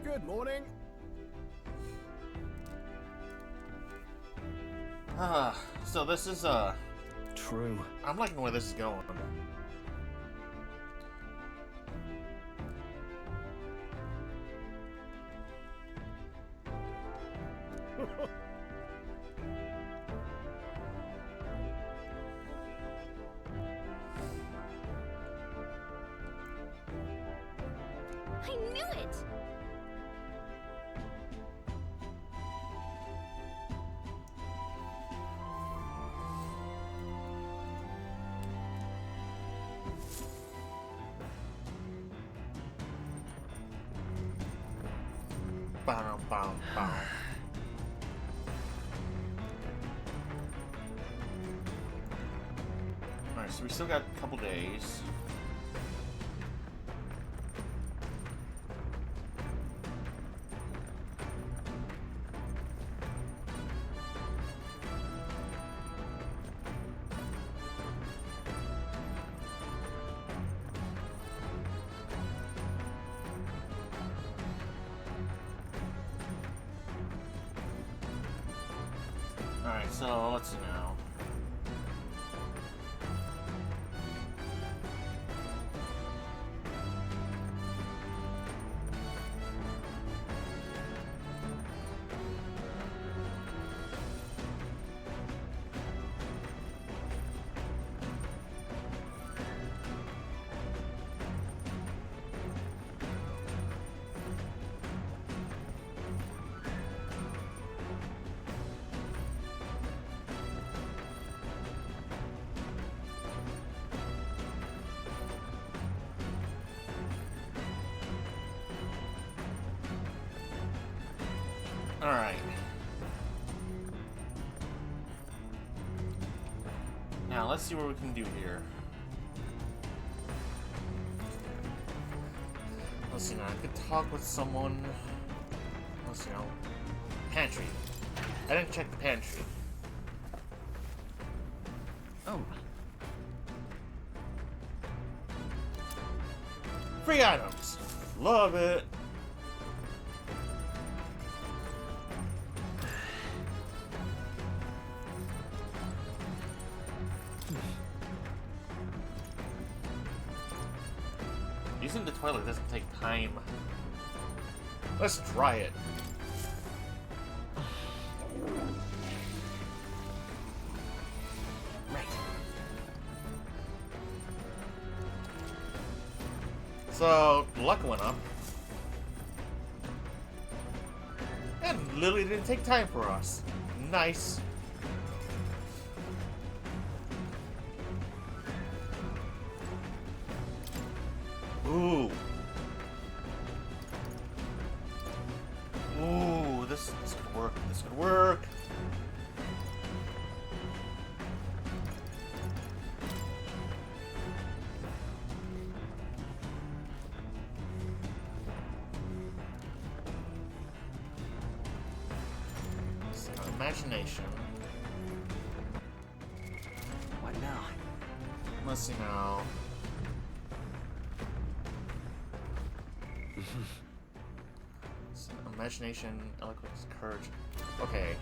Good morning. So this is True. I'm liking where this is going. I knew it! Bow, bow, bow. Alright, so we still got a couple days. Alright, so let's see now. Alright. Now, let's see what we can do here. Let's see now, I could talk with someone. Let's see now. Pantry. I didn't check the pantry. Oh. Free items! Love it! Using the toilet doesn't take time. Let's try it. Right. So, luck went up. And Lily didn't take time for us. Nice. Ooh. Ooh, this could work. This could work. Imagination. What now? Let's see now. Imagination, eloquence, courage. Okay.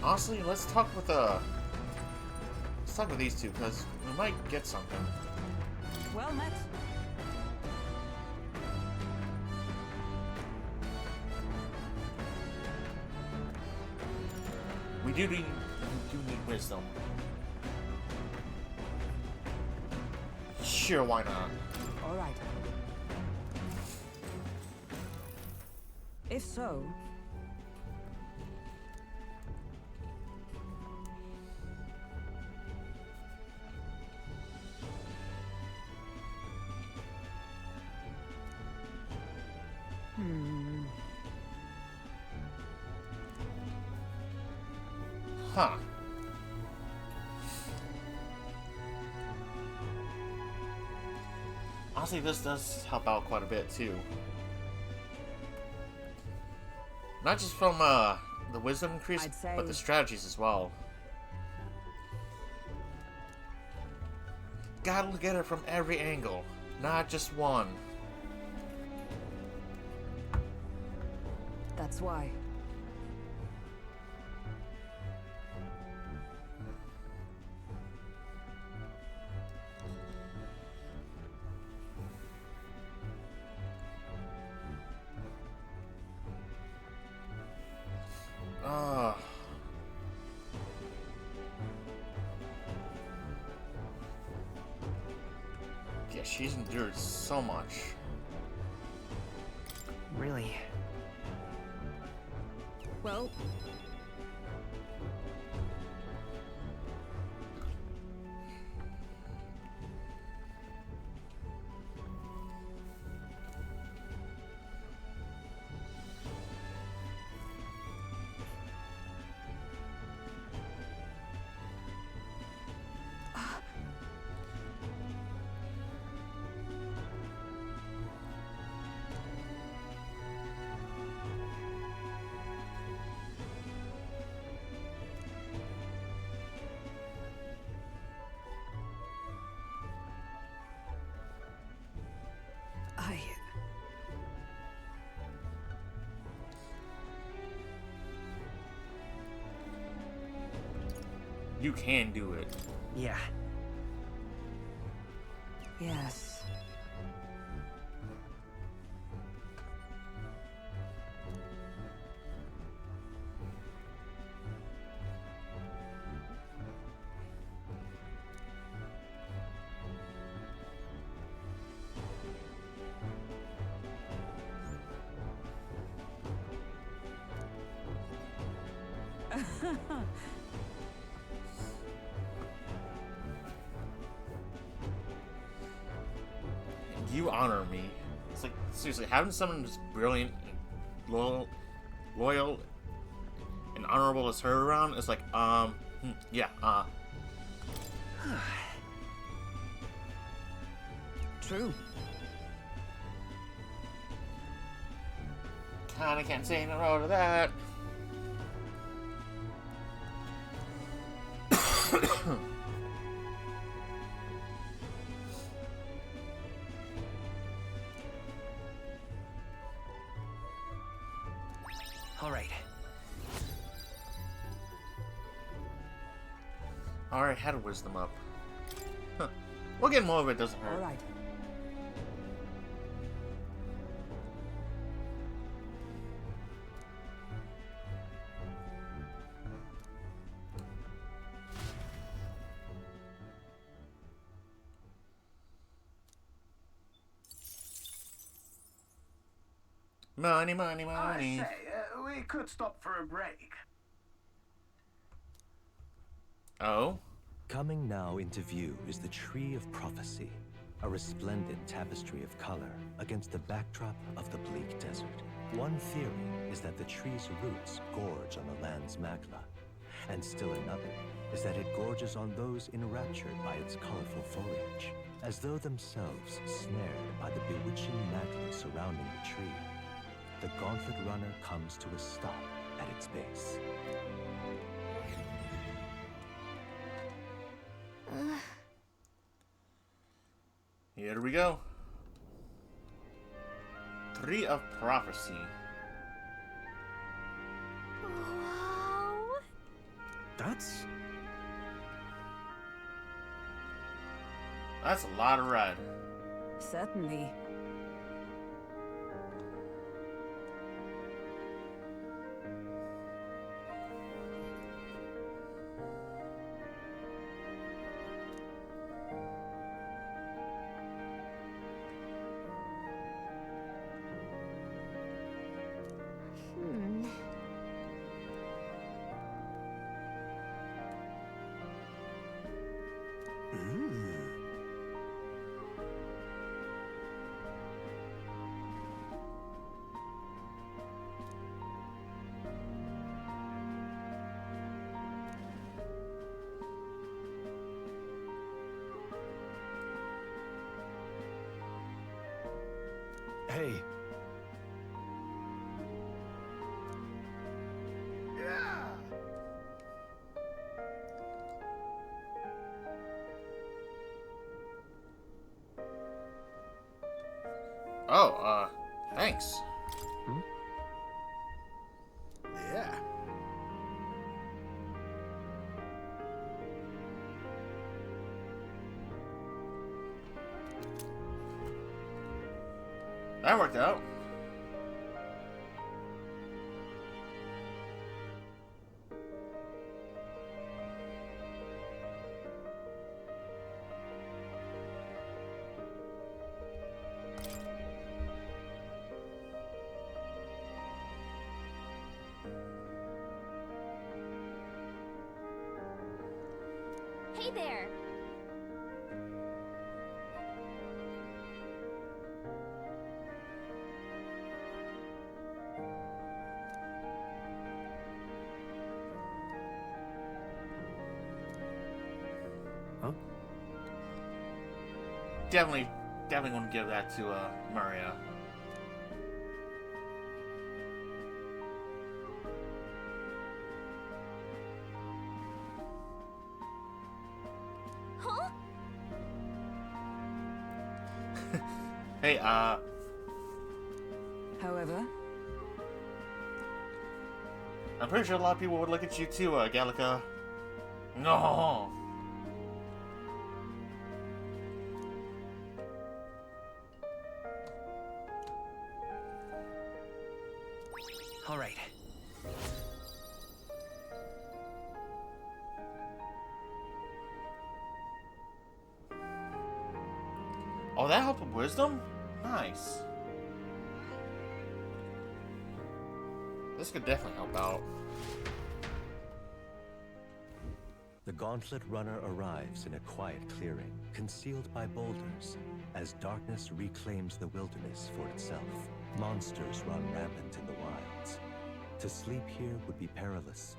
Honestly, let's talk with these two, because we might get something. Well met. We do need wisdom. Sure, why not? All right. If so, Huh. Honestly, this does help out quite a bit, too. Not just from, the wisdom increase, but the strategies as well. Gotta look at it from every angle, not just one. That's why. Yeah, she's endured so much. Really? Well... You can do it. Yeah. Yes. You honor me. It's like, seriously, having someone as brilliant, loyal, and honorable as her around is like, yeah, True. Kinda can't say no to that. Alright, had wisdom up. Huh. We'll get more of it, doesn't hurt. Alright. Money, money, I money. say, we could stop for a break. Oh? Coming now into view is the Tree of Prophecy, a resplendent tapestry of color against the backdrop of the bleak desert. One theory is that the tree's roots gorge on the land's magma, and still another is that it gorges on those enraptured by its colorful foliage, as though themselves snared by the bewitching magma surrounding the tree. The Gauntlet Runner comes to a stop at its base. Here we go. Tree of Prophecy. Wow. That's a lot of red. Certainly. Oh, thanks. Yeah. That worked out. Hey there! Huh? Definitely want to give that to Maria. Huh? Hey, However, I'm pretty sure a lot of people would look at you too, Gallica. No. All right. Oh, that helped with wisdom? Nice. This could definitely help out. The Gauntlet Runner arrives in a quiet clearing, concealed by boulders, as darkness reclaims the wilderness for itself. Monsters run rampant in the wilds. To sleep here would be perilous,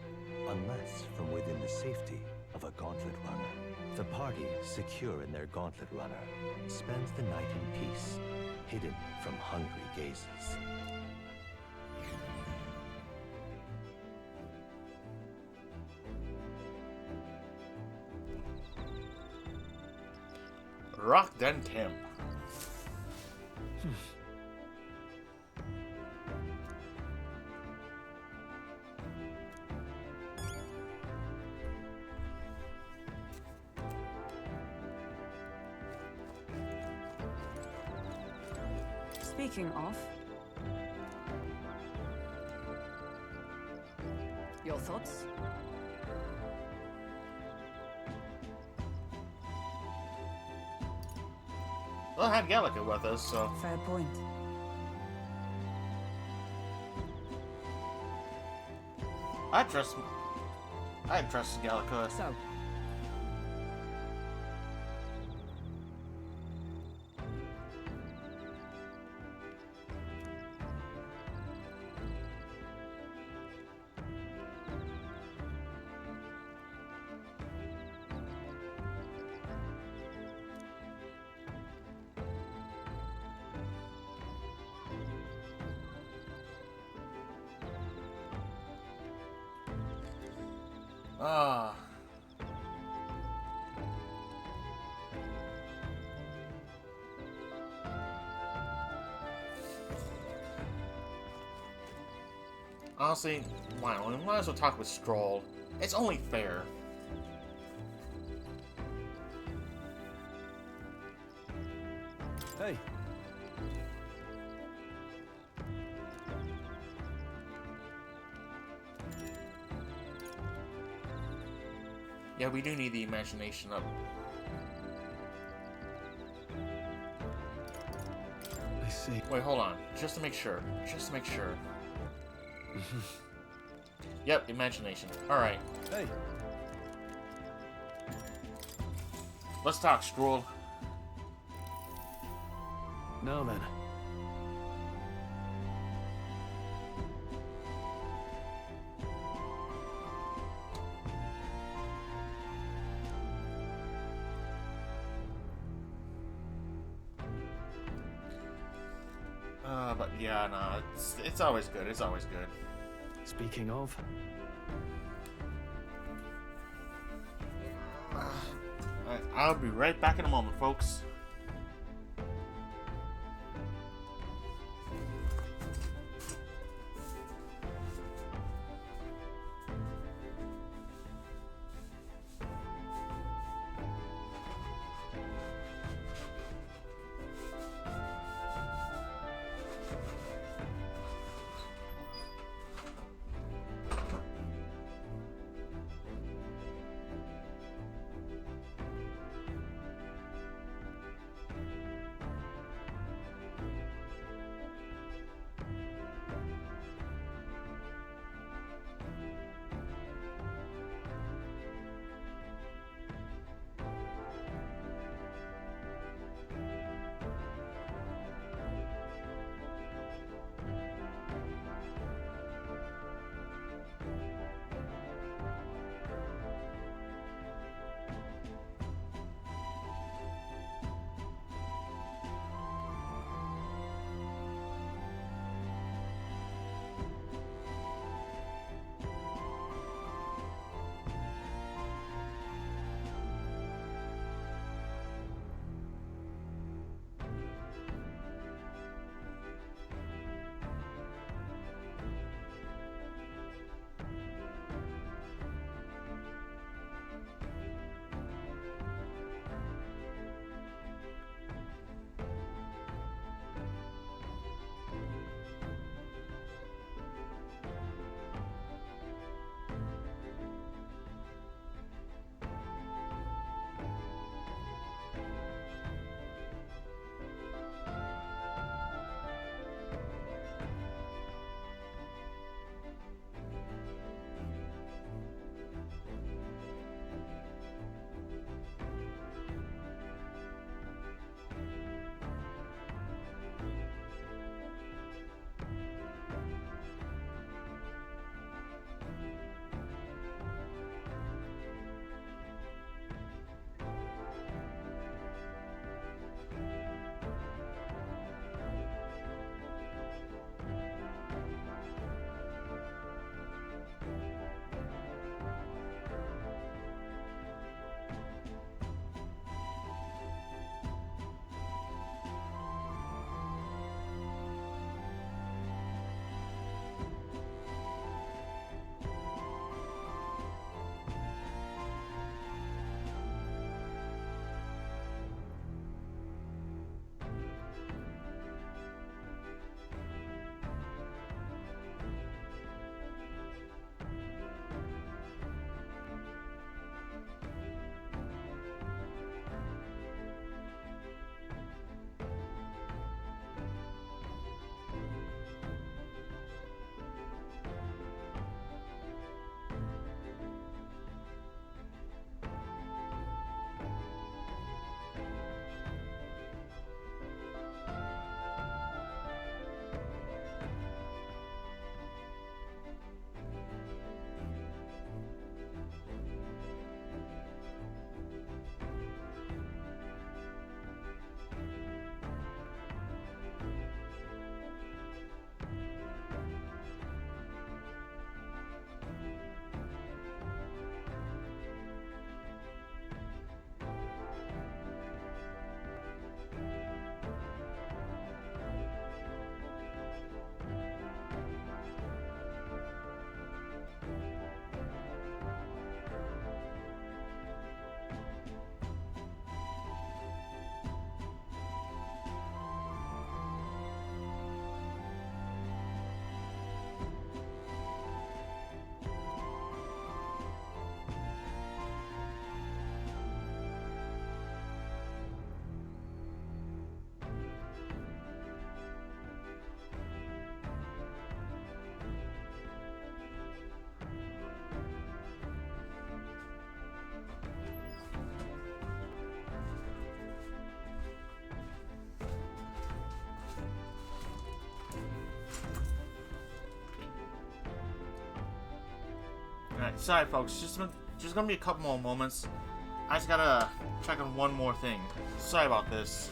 unless from within the safety of a Gauntlet Runner. The party, secure in their Gauntlet Runner, spends the night in peace, hidden from hungry gazes. Rock then Tim. speaking of, your thoughts? Well, I had Gallica with us, so. Fair point. I trust Gallica. So, Ah. Honestly, why? We might as well talk with Stroll. It's only fair. Hey. Yeah, we do need the imagination up. I see. Wait, hold on. Just to make sure. Just to make sure. Yep, imagination. Alright. Hey. Let's talk, Stroll. Now then. But yeah, no, it's always good. It's always good. Speaking of, I'll be right back in a moment, folks. Alright, sorry folks, just gonna be a couple more moments. I just gotta check on one more thing. Sorry about this.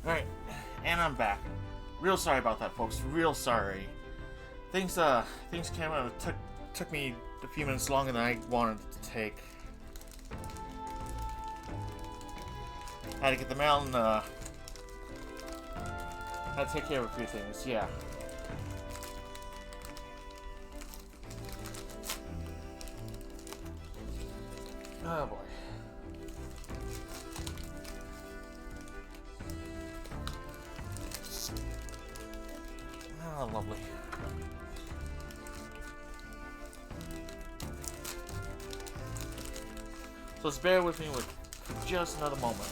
Alright, and I'm back. Real sorry about that, folks. Real sorry. Things came out. Took me a few minutes longer than I wanted it to take. Had to get the mail and had to take care of a few things. Yeah. Oh boy. Oh, lovely. So just bear with me for just another moment.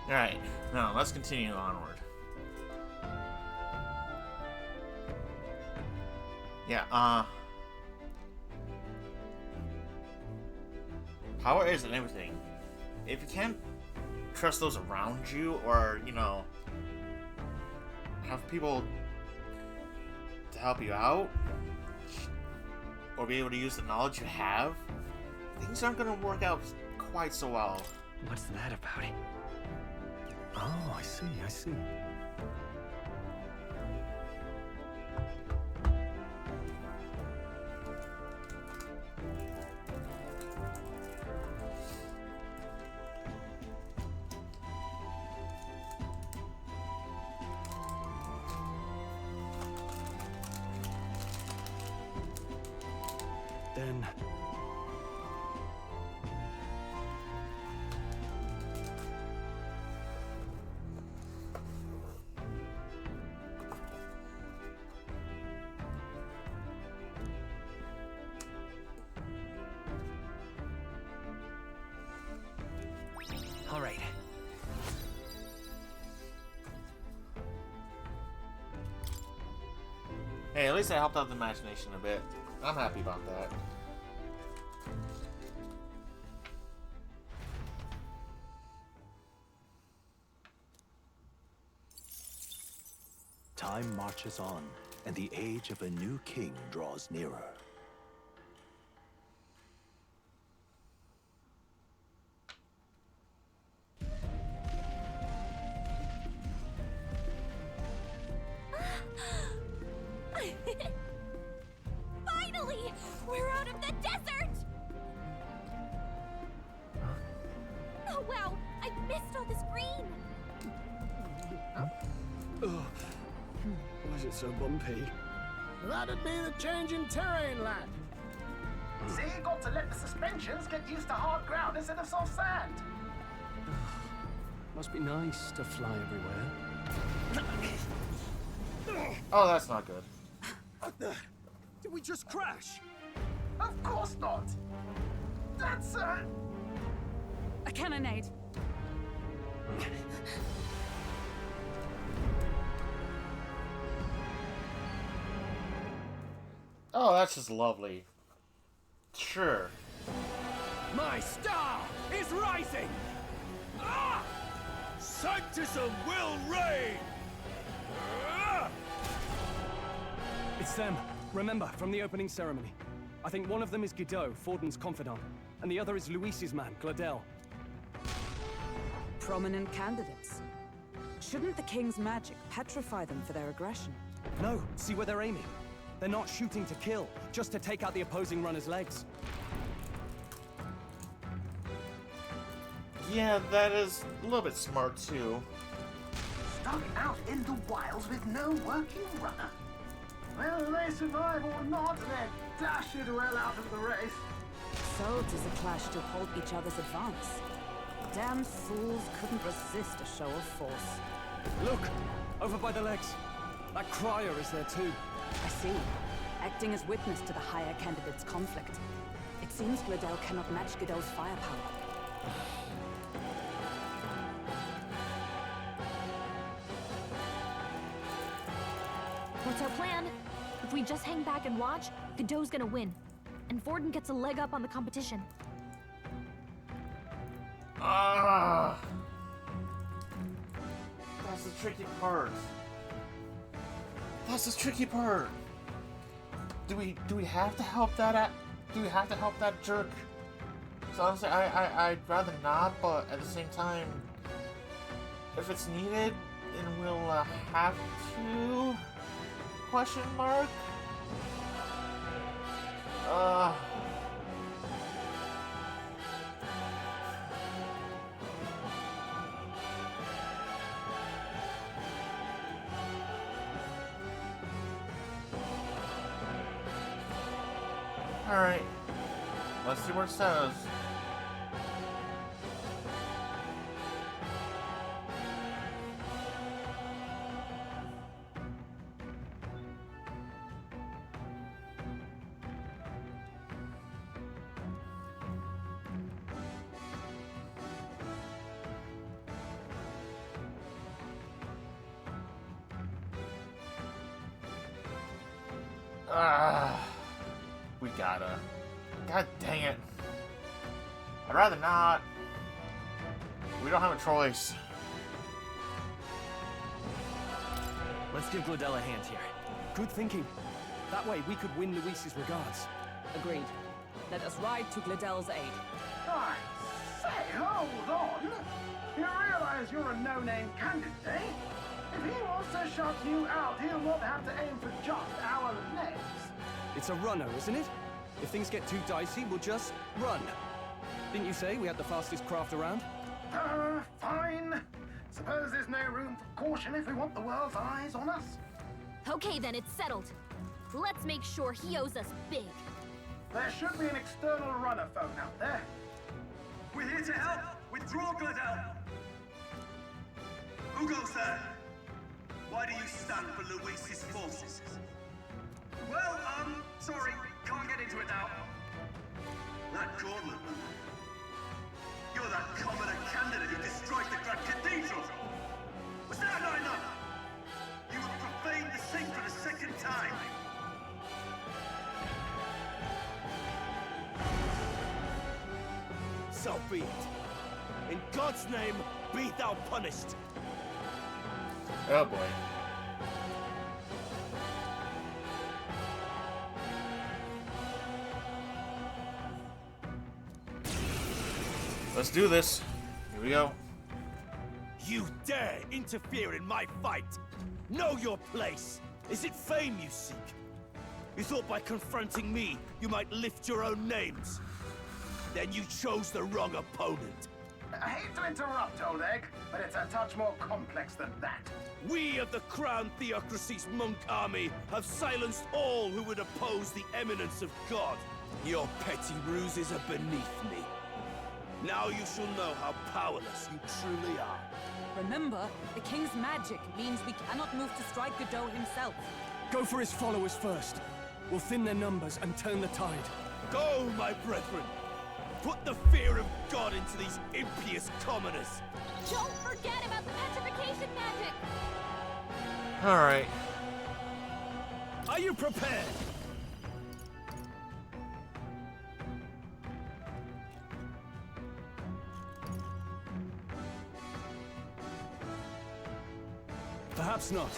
Alright, now let's continue onward. Yeah, power isn't everything. If you can't trust those around you, or, you know, have people to help you out, or be able to use the knowledge you have, things aren't going to work out quite so well. What's that about? Oh, I see, I see. Then... All right. Hey, at least I helped out the imagination a bit. I'm happy about that. Time marches on, and the age of a new king draws nearer. Finally! We're out of the desert! Oh wow! I missed all this green! Oh, why is it so bumpy? That'd be the change in terrain, lad. See, you got to let the suspensions get used to hard ground instead of soft sand. Must be nice to fly everywhere. Oh, that's not good. What the? Did we just crash? Of course not. That's a cannonade. Oh, that's just lovely. Sure. My star is rising! Ah! Sanctism will reign! Ah! It's them. Remember, from the opening ceremony. I think one of them is Guido, Forden's confidant, and the other is Luis's man, Gladel. Prominent candidates. Shouldn't the king's magic petrify them for their aggression? No, see where they're aiming. They're not shooting to kill, just to take out the opposing runner's legs. Yeah, that is a little bit smart too. stuck out in the wilds with no working runner. Whether they survive or not, they're dashed well out of the race. So 'tis a clash to halt each other's advance. Damned fools couldn't resist a show of force. Look! Over by the legs. That crier is there too. I see. Acting as witness to the higher candidate's conflict. It seems Gladel cannot match Guido's firepower. What's our plan? If we just hang back and watch, Godot's gonna win. And Forden gets a leg up on the competition. Ah, that's the tricky part. That's the tricky part. Do we have to help that? Do we have to help that jerk? So honestly, I'd rather not. But at the same time, if it's needed, then we'll have to. Question mark. Alright. Let's see what it says. We gotta. God dang it. I'd rather not. We don't have a choice. Let's give Gladel a hand here. Good thinking. That way we could win Luis's regards. Agreed. Let us ride to Glidel's aid. I say, hold on. You realize you're a no-name candidate, eh? If he wants to shut you out, he'll not have to aim for just our legs. It's a runner, isn't it? If things get too dicey, we'll just run. Didn't you say we had the fastest craft around? Fine. Suppose there's no room for caution if we want the world's eyes on us. Okay, then it's settled. Let's make sure he owes us big. There should be an external runner phone out there. We're here to help! Withdraw, Gladel! Who goes there? Why do you stand for Luis's forces? Well, sorry, can't get into it now. That gauntlet. You're that commoner candidate who destroyed the Grand Cathedral! Was that not enough? You have profaned the sacred a second time! So be it. In God's name, be thou punished. Oh boy. Let's do this. Here we go. You dare interfere in my fight? Know your place. Is it fame you seek? You thought by confronting me, you might lift your own names. Then you chose the wrong opponent. I hate to interrupt, Old Egg, but it's a touch more complex than that. We of the Crown Theocracy's monk army have silenced all who would oppose the eminence of God. Your petty ruses are beneath me. Now you shall know how powerless you truly are. Remember, the king's magic means we cannot move to strike Godot himself. Go for his followers first. We'll thin their numbers and turn the tide. Go, my brethren! Put the fear of God into these impious commoners! Don't forget about the petrification magic! Alright. Are you prepared? Perhaps not.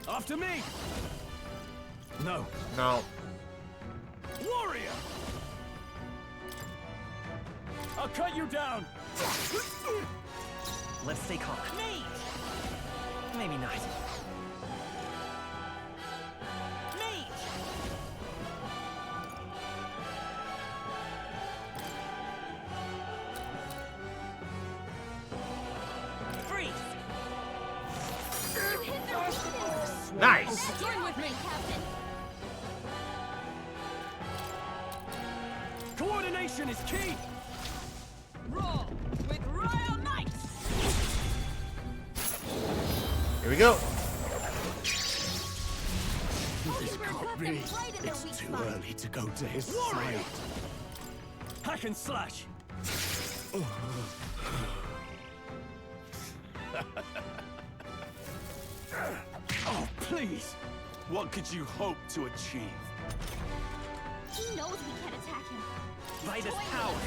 After me! No. No. Warrior! I'll cut you down! Let's stay calm. Me! Maybe not. Me! Freeze! You hit their weakness! Nice! Join with me, Captain! Coordination is key! Roar with Royal Knights! Here we go. This can't be. It's too early to go to his side. Hack and slash! Oh, please! What could you hope to achieve? He knows we can't attack him. By this power!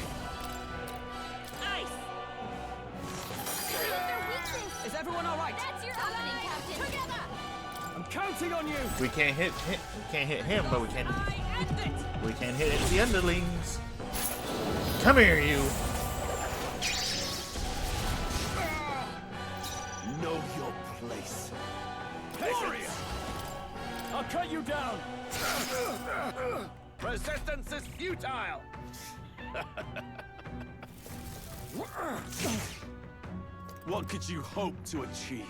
Ice! You hit their weakness! Is everyone alright? That's your opening, Captain! Together! I'm counting on you! We can't hit him, but we can hit the underlings. Come here, you. Know your place. Warrior! I'll cut you down! Resistance is futile! What could you hope to achieve?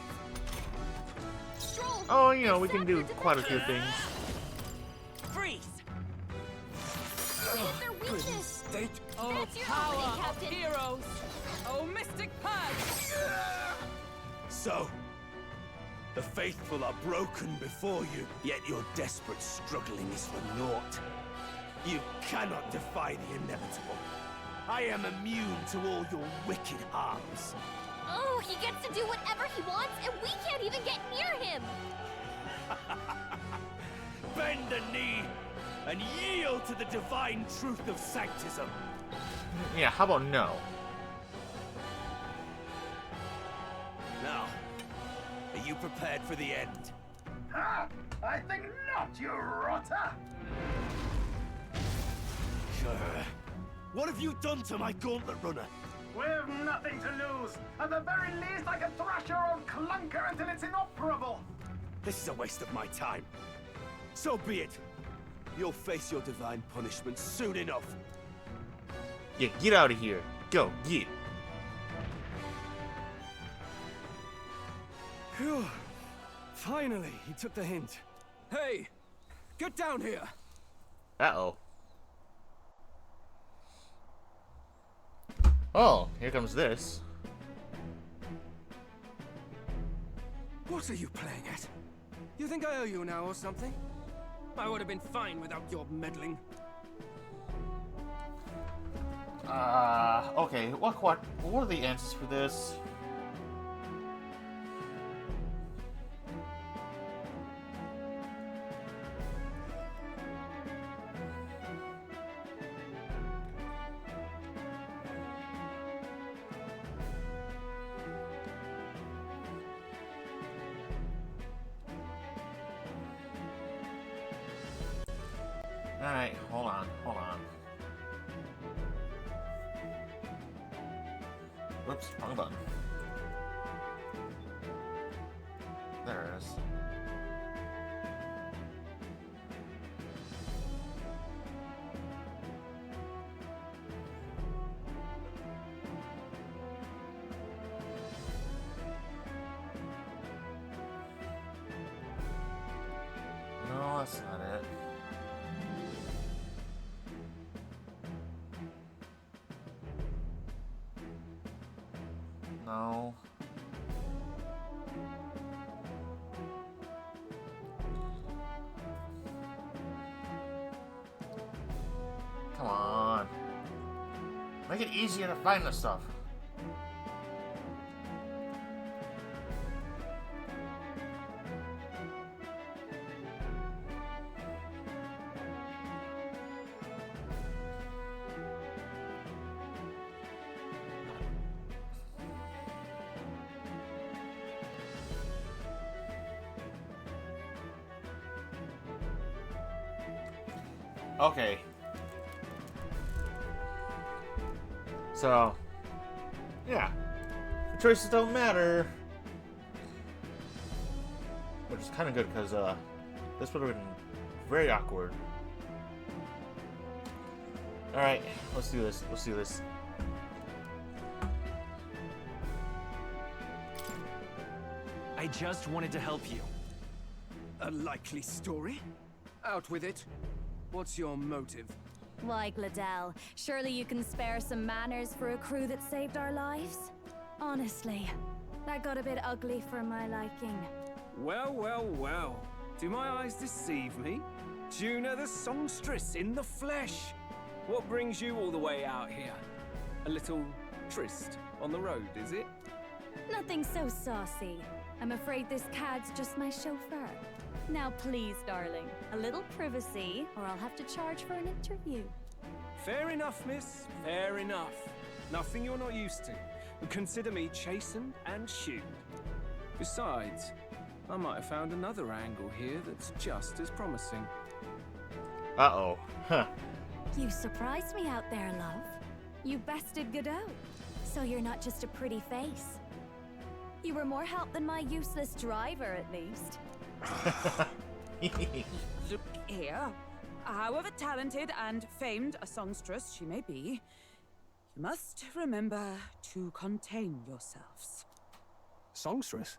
Oh, you know, we can do quite a few things. Freeze! Hit their weakness! Oh, That's your power opening, of Captain. heroes! Oh, mystic purge! So, the faithful are broken before you, yet your desperate struggling is for naught. You cannot defy the inevitable. I am immune to all your wicked harms. Oh, he gets to do whatever he wants, and we can't even get near him! Bend the knee and yield to the divine truth of sanctism. Yeah, how about no? Now, are you prepared for the end? I think not, you rotter! What have you done to my gauntlet runner? We've nothing to lose. At the very least, I can thrash your old clunker until it's inoperable. This is a waste of my time. So be it. You'll face your divine punishment soon enough. Yeah, get out of here. Go, get. Phew. Finally, he took the hint. Hey, get down here. Uh-oh. Oh, here comes this. What are you playing at? You think I owe you now or something? I would have been fine without your meddling. Okay, what are the answers for this? Alright, hold on. Whoops, wrong button. There it is. No, that's not it. No. Come on. Make it easier to find this stuff. Okay. So, yeah. The choices don't matter. Which is kind of good, because this would have been very awkward. Alright, let's do this. I just wanted to help you. A likely story? Out with it. What's your motive? Why, Gladell, surely you can spare some manners for a crew that saved our lives? Honestly, that got a bit ugly for my liking. Well. Do my eyes deceive me? Juna the songstress in the flesh. What brings you all the way out here? A little tryst on the road, is it? Nothing so saucy. I'm afraid this cad's just my chauffeur. Now please, darling, a little privacy, or I'll have to charge for an interview. Fair enough, miss. Fair enough. Nothing you're not used to. Consider me chastened and shooed. Besides, I might have found another angle here that's just as promising. Uh-oh. Huh. You surprised me out there, love. You bested Godot. So you're not just a pretty face. You were more help than my useless driver, at least. Look here. However talented and famed a songstress she may be, you must remember to contain yourselves. Songstress?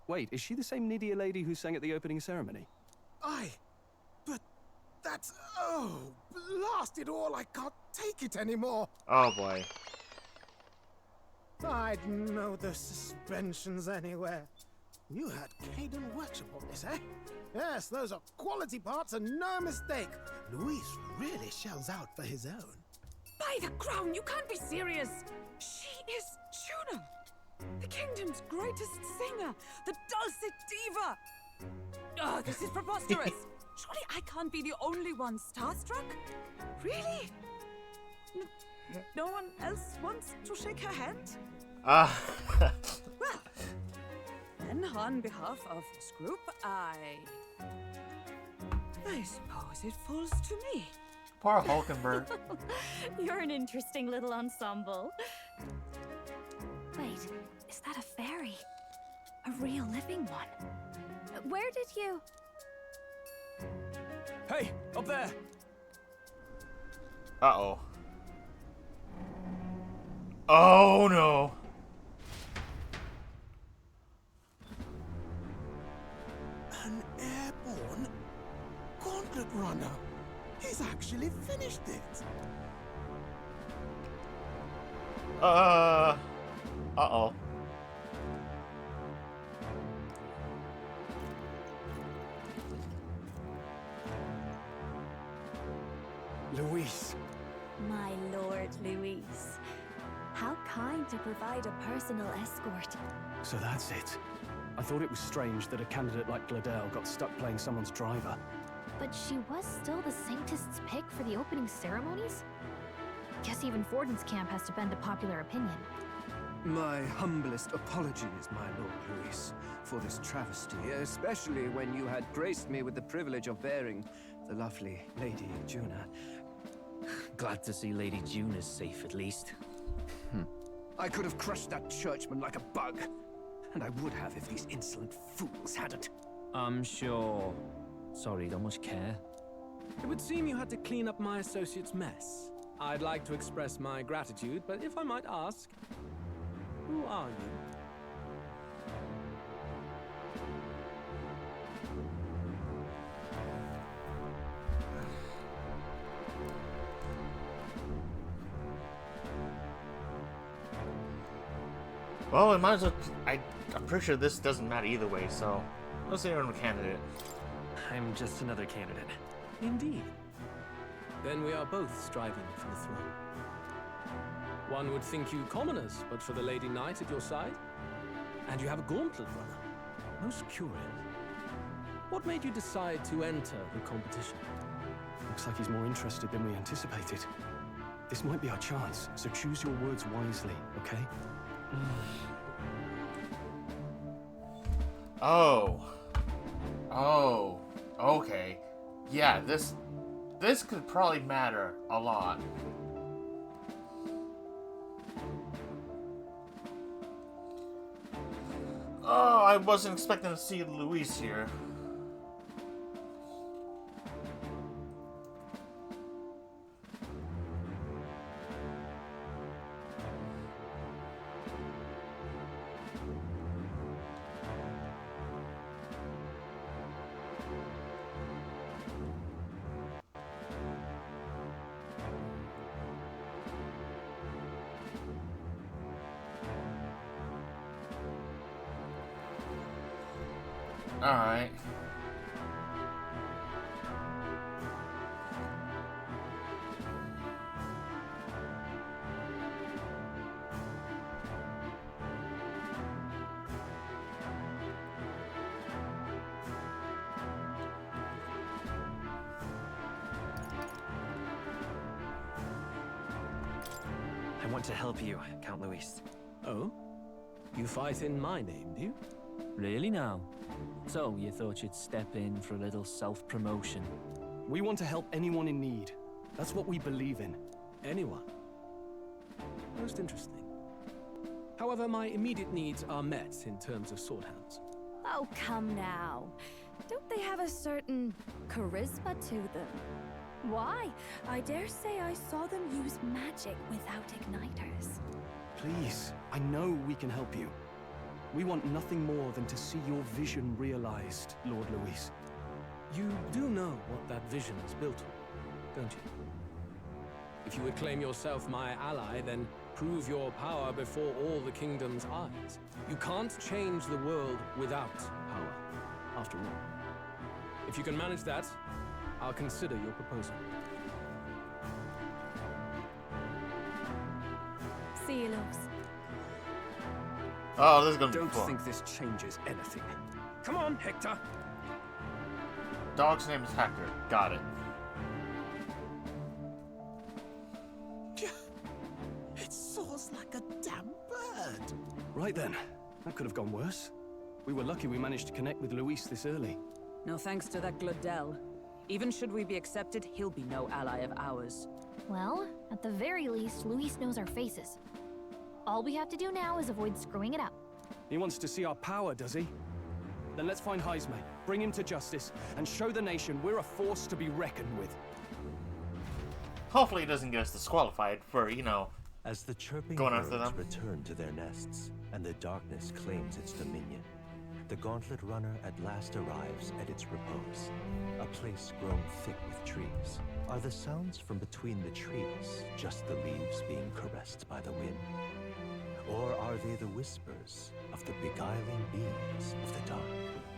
Wait, is she the same Nidia lady who sang at the opening ceremony? But that's... Oh, blast it all, I can't take it anymore. Oh boy. I'd know the suspensions anywhere. You had Caden Workshop on this, eh? Yes, those are quality parts and no mistake. Luis really shells out for his own. By the crown, you can't be serious! She is Juna! The kingdom's greatest singer! The dulcet diva! Oh, this is preposterous! Surely I can't be the only one starstruck? Really? No one else wants to shake her hand? Well, then on behalf of this group, I I suppose it falls to me. Poor Hulkenberg. You're an interesting little ensemble. Wait, is that a fairy? A real living one? Where did you... Hey, up there! Uh-oh. Oh, no. An airborne gauntlet runner. He's actually finished it. Uh-oh. Luis. My Lord Luis. How kind to provide a personal escort. So that's it. I thought it was strange that a candidate like Gladel got stuck playing someone's driver. But she was still the Sanctist's pick for the opening ceremonies? Guess even Forden's camp has to bend to popular opinion. My humblest apologies, my Lord Luis, for this travesty, especially when you had graced me with the privilege of bearing the lovely Lady Juna. Glad to see Lady June is safe, at least. I could have crushed that churchman like a bug. And I would have if these insolent fools hadn't. I'm sure. Sorry, don't much care. It would seem you had to clean up my associate's mess. I'd like to express my gratitude, but if I might ask, who are you? Well, we might as well... I'm pretty sure this doesn't matter either way, so... Let's say you're a candidate. I'm just another candidate. Indeed. Then we are both striving for the throne. One would think you commoners, but for the Lady Knight at your side. And you have a gauntlet runner. Most curious. What made you decide to enter the competition? Looks like he's more interested than we anticipated. This might be our chance, so choose your words wisely, okay? Oh. Oh. Okay. Yeah, this could probably matter a lot. Oh, I wasn't expecting to see Luis here. Alright. I want to help you, Count Luis. Oh? You fight in my name, do you? Really now? So, you thought you'd step in for a little self-promotion? We want to help anyone in need. That's what we believe in. Anyone? Most interesting. However, my immediate needs are met in terms of swordhands. Oh, come now. Don't they have a certain charisma to them? Why? I dare say I saw them use magic without igniters. Please, I know we can help you. We want nothing more than to see your vision realized, Lord Luis. You do know what that vision is built on, don't you? If you would claim yourself my ally, then prove your power before all the kingdom's eyes. You can't change the world without power, after all. If you can manage that, I'll consider your proposal. See you, loves. Oh, this is gonna be Don't fun. think this changes anything. Come on, Hector! Dog's name is Hector. Got it. It soars like a damn bird. Right then. That could have gone worse. We were lucky we managed to connect with Luis this early. No thanks to that Glodell. Even should we be accepted, he'll be no ally of ours. Well, at the very least, Luis knows our faces. All we have to do now is avoid screwing it up. He wants to see our power, does he? Then let's find Heisme, bring him to justice, and show the nation we're a force to be reckoned with. Hopefully it doesn't get us disqualified for, you know, as the chirping going birds after them. return to their nests and the darkness claims its dominion, the Gauntlet Runner at last arrives at its repose, a place grown thick with trees. Are the sounds from between the trees just the leaves being caressed by the wind? Or are they the whispers of the beguiling beams of the dark?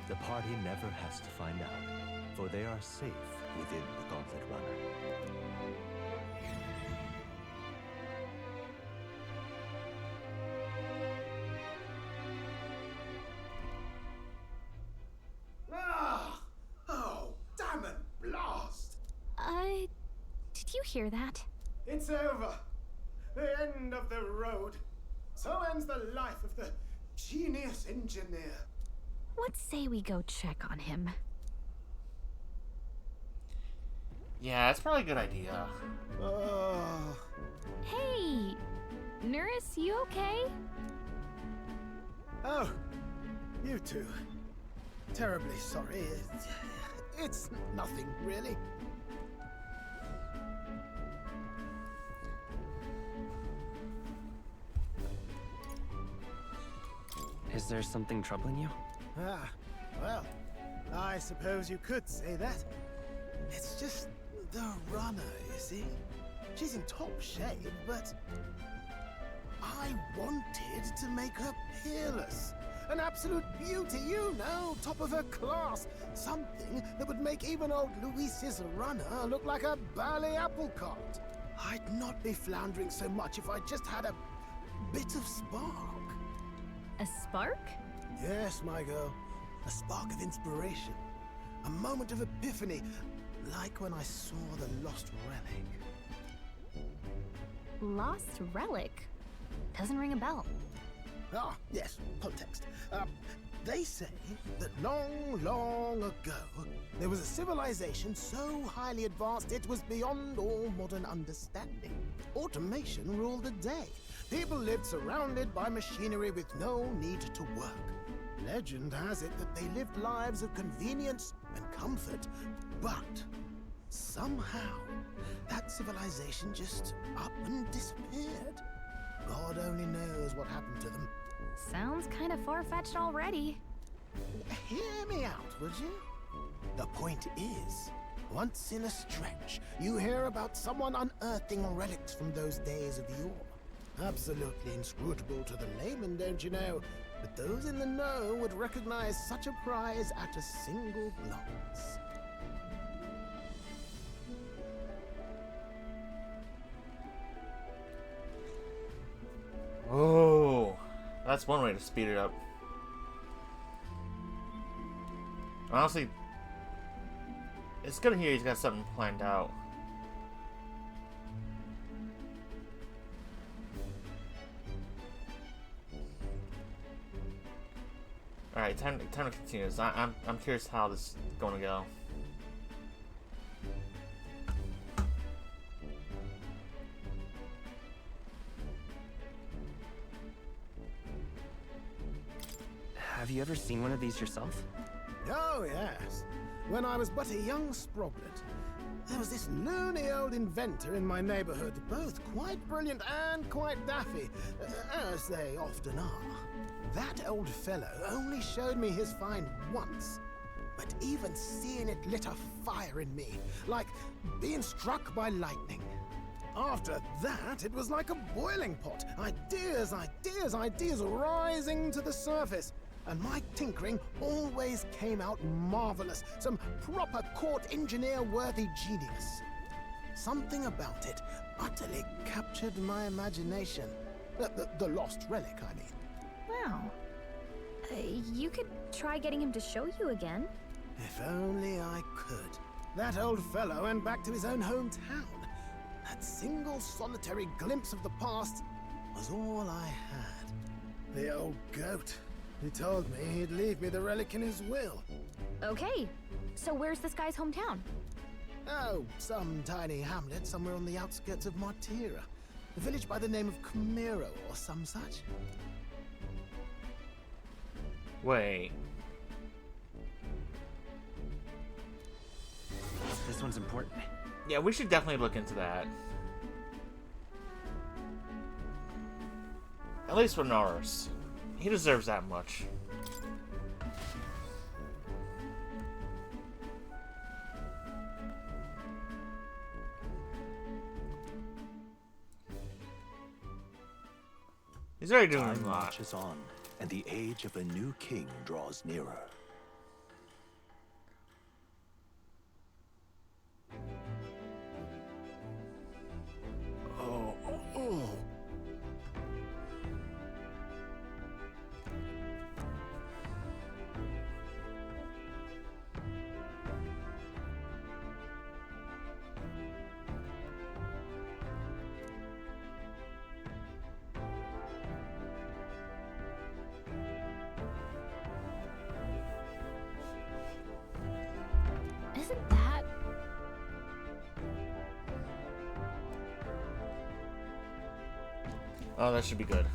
The party never has to find out, for they are safe within the Gauntlet Runner. Oh, damn it, blast! Did you hear that? It's over. The end of the road. So ends the life of the genius engineer. Let's say we go check on him. Yeah, it's probably a good idea. Hey! Nurse, you okay? Oh, you two. Terribly sorry. It's nothing, really. Is there something troubling you? Ah, well, I suppose you could say that. It's just the runner, you see? She's in top shape, but I wanted to make her peerless. An absolute beauty, you know, top of her class. Something that would make even old Luis's runner look like a bally apple cart. I'd not be floundering so much if I just had a bit of spark. A spark? Yes, my girl. A spark of inspiration. A moment of epiphany, like when I saw the lost relic. Lost relic? Doesn't ring a bell. Ah, yes, context. They say that long, long ago, there was a civilization so highly advanced it was beyond all modern understanding. Automation ruled the day. People lived surrounded by machinery with no need to work. Legend has it that they lived lives of convenience and comfort, but somehow that civilization just up and disappeared. God only knows what happened to them. Sounds kind of far-fetched already. Hear me out, would you? The point is, once in a stretch, you hear about someone unearthing relics from those days of yore. Absolutely inscrutable to the layman, don't you know? But those in the know would recognize such a prize at a single glance. Oh, that's one way to speed it up. Honestly, it's good to hear he's got something planned out. All right, time to continue this. I'm curious how this is going to go. Have you ever seen one of these yourself? Oh, yes. When I was but a young sproglet, there was this loony old inventor in my neighborhood, both quite brilliant and quite daffy, as they often are. That old fellow only showed me his find once, but even seeing it lit a fire in me, like being struck by lightning. After that, it was like a boiling pot. Ideas, ideas, ideas rising to the surface. And my tinkering always came out marvelous. Some proper court engineer-worthy genius. Something about it utterly captured my imagination. The lost relic, I mean. Wow. You could try getting him to show you again. If only I could. That old fellow went back to his own hometown. That single solitary glimpse of the past was all I had. The old goat. He told me he'd leave me the relic in his will. Okay, So where's this guy's hometown? Oh, some tiny hamlet somewhere on the outskirts of Martira. A village by the name of Camiro or some such. Wait. This one's important. Yeah, we should definitely look into that. At least for Norris. He deserves that much. He's already doing Time a lot. marches on, and the age of a new king draws nearer. Isn't that... Oh, that should be good.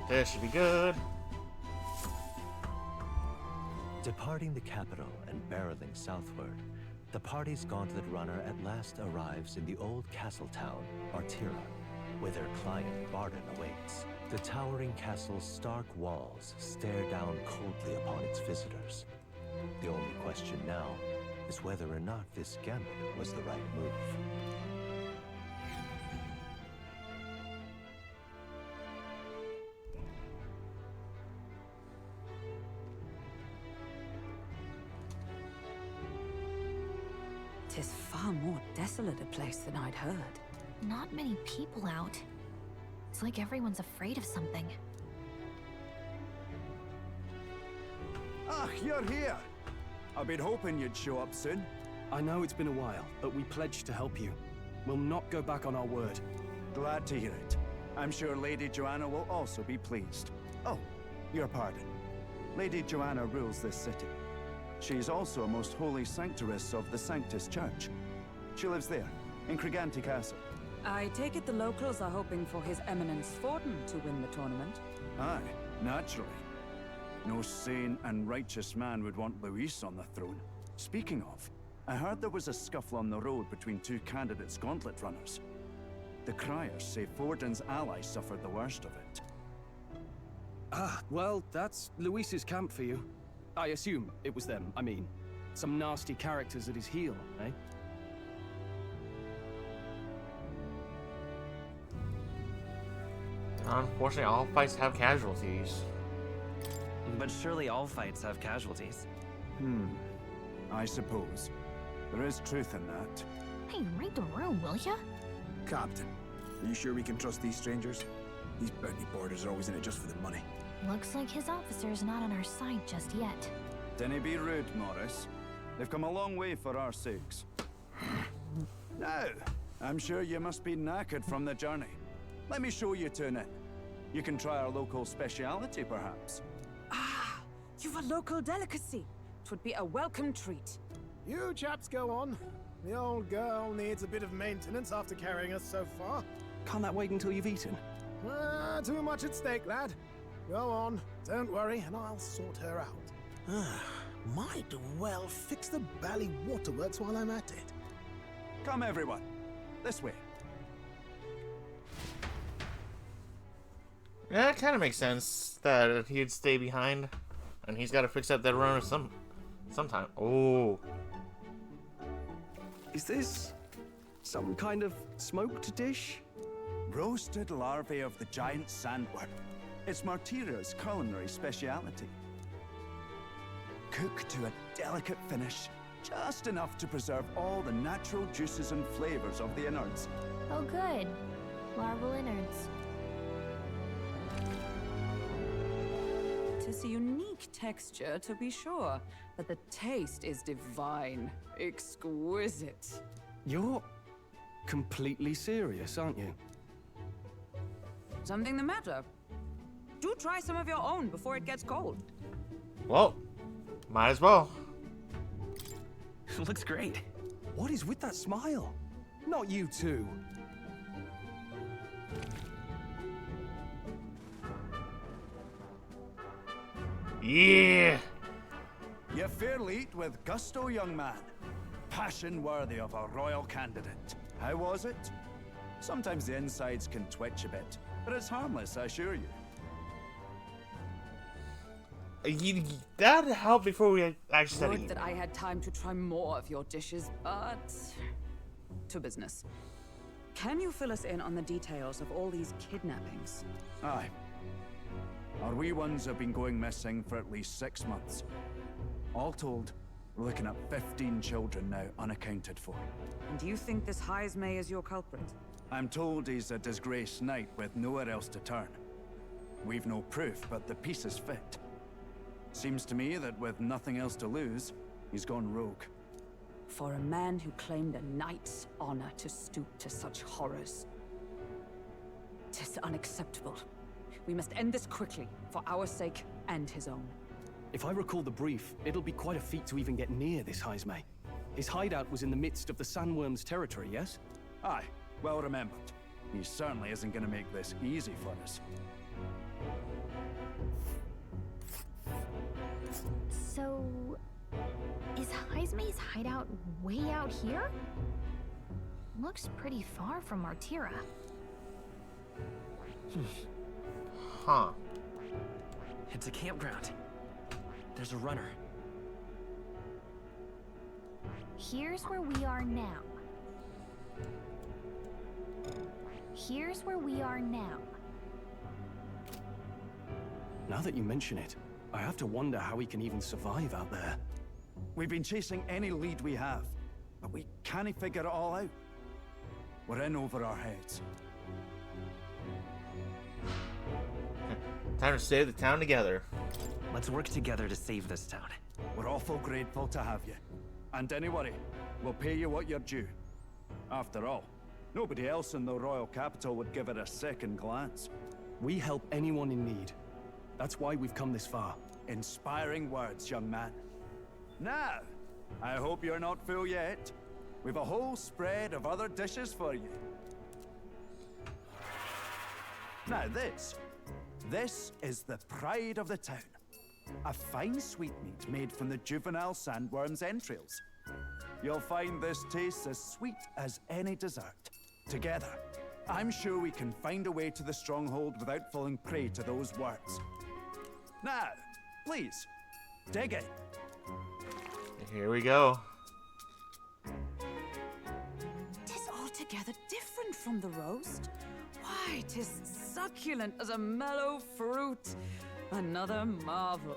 This should be good. Departing the capital and barreling southward, the party's gauntlet runner at last arrives in the old castle town, Martira, where their client Barden awaits. The towering castle's stark walls stare down coldly upon its visitors. The only question now is whether or not this gambit was the right move. Tis far more desolate a place than I'd heard. Not many people out. It's like everyone's afraid of something. Ah, you're here! I've been hoping you'd show up soon. I know it's been a while, but we pledged to help you. We'll not go back on our word. Glad to hear it. I'm sure Lady Joanna will also be pleased. Oh, your pardon. Lady Joanna rules this city. She's also a most holy sanctuaress of the Sanctus Church. She lives there, in Criganti Castle. I take it the locals are hoping for His Eminence Thornton to win the tournament? Aye, naturally. No sane and righteous man would want Luis on the throne. Speaking of, I heard there was a scuffle on the road between two candidates gauntlet runners. The criers say Forden's allies suffered the worst of it. Ah, well, that's Luis's camp for you. I assume it was them, I mean. Some nasty characters at his heel, eh? Unfortunately, all fights have casualties. But surely all fights have casualties. I suppose. There is truth in that. Hey, read the room, will ya? Captain, are you sure we can trust these strangers? These bounty boarders are always in it just for the money. Looks like his officer's not on our side just yet. Dinna be rude, Morris. They've come a long way for our sakes. Now, I'm sure you must be knackered from the journey. Let me show you to an inn. You can try our local speciality, perhaps. Ah, you've a local delicacy. 'Twould be a welcome treat. You chaps go on. The old girl needs a bit of maintenance after carrying us so far. Can't that wait until you've eaten? Too much at stake, lad. Go on, don't worry, and I'll sort her out. Might well fix the bally waterworks while I'm at it. Come, everyone. This way. Yeah, it kind of makes sense that he'd stay behind, and he's got to fix up that runner sometime. Oh, Is this some kind of smoked dish? Roasted larvae of the giant sandworm. It's Martira's culinary speciality. Cooked to a delicate finish, just enough to preserve all the natural juices and flavors of the innards. Oh good. Larval innards. Tis a unique texture, to be sure, but the taste is divine. Exquisite. You're completely serious, aren't you? Something the matter? Do try some of your own before it gets cold. well, might as well. Looks great. What is with that smile? Not you too. Yeah! You fairly eat with gusto, young man. Passion worthy of a royal candidate. How was it? Sometimes the insides can twitch a bit, but it's harmless, I assure you. That helped before we actually started Would eating. that I had time to try more of your dishes, but to business. Can you fill us in on the details of all these kidnappings? Aye. Our wee ones have been going missing for at least 6 months. All told, we're looking at 15 children now unaccounted for. And do you think this Heismay is your culprit? I'm told he's a disgraced knight with nowhere else to turn. We've no proof, but the pieces fit. Seems to me that with nothing else to lose, he's gone rogue. For a man who claimed a knight's honor to stoop to such horrors. 'Tis unacceptable. We must end this quickly, for our sake and his own. If I recall the brief, it'll be quite a feat to even get near this Heismay. His hideout was in the midst of the Sandworm's territory, yes? Aye, well remembered. He certainly isn't going to make this easy for us. So, is Heismay's hideout way out here? Looks pretty far from Martira. Huh. It's a campground. There's a runner. Here's where we are now. Here's where we are now. Now that you mention it, I have to wonder how he can even survive out there. We've been chasing any lead we have, but we can't figure it all out. We're in over our heads. Time to save the town together. Let's work together to save this town. We're awful grateful to have you. And don't worry, we'll pay you what you're due. After all, nobody else in the royal capital would give it a second glance. We help anyone in need. That's why we've come this far. Inspiring words, young man. Now, I hope you're not full yet. We've a whole spread of other dishes for you. Now this is the pride of the town. A fine sweetmeat made from the juvenile sandworm's entrails. You'll find this tastes as sweet as any dessert. Together, I'm sure we can find a way to the stronghold without falling prey to those words. Now, please, dig in. Here we go. Tis altogether different from the roast. Why, 'tis succulent as a mellow fruit. Another marvel.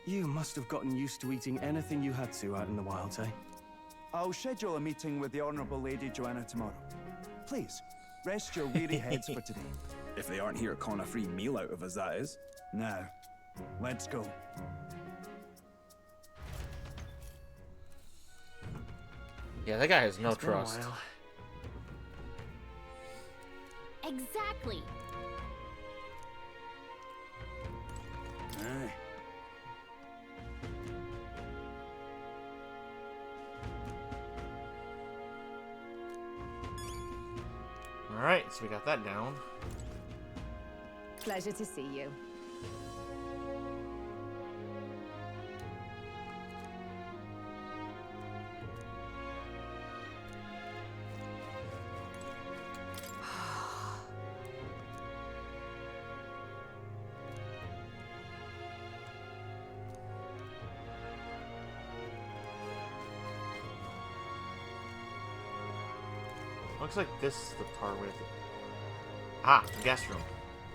You must have gotten used to eating anything you had to out in the wilds, eh? I'll schedule a meeting with the Honourable Lady Joanna tomorrow. Please, rest your weary heads for today. If they aren't here, con a free meal out of us, that is. Now, let's go. Yeah, that guy has no It's been a trust. while. Exactly. Aye. Alright, so we got that down. Pleasure to see you. Looks like this is the part with it. Ah, guest room.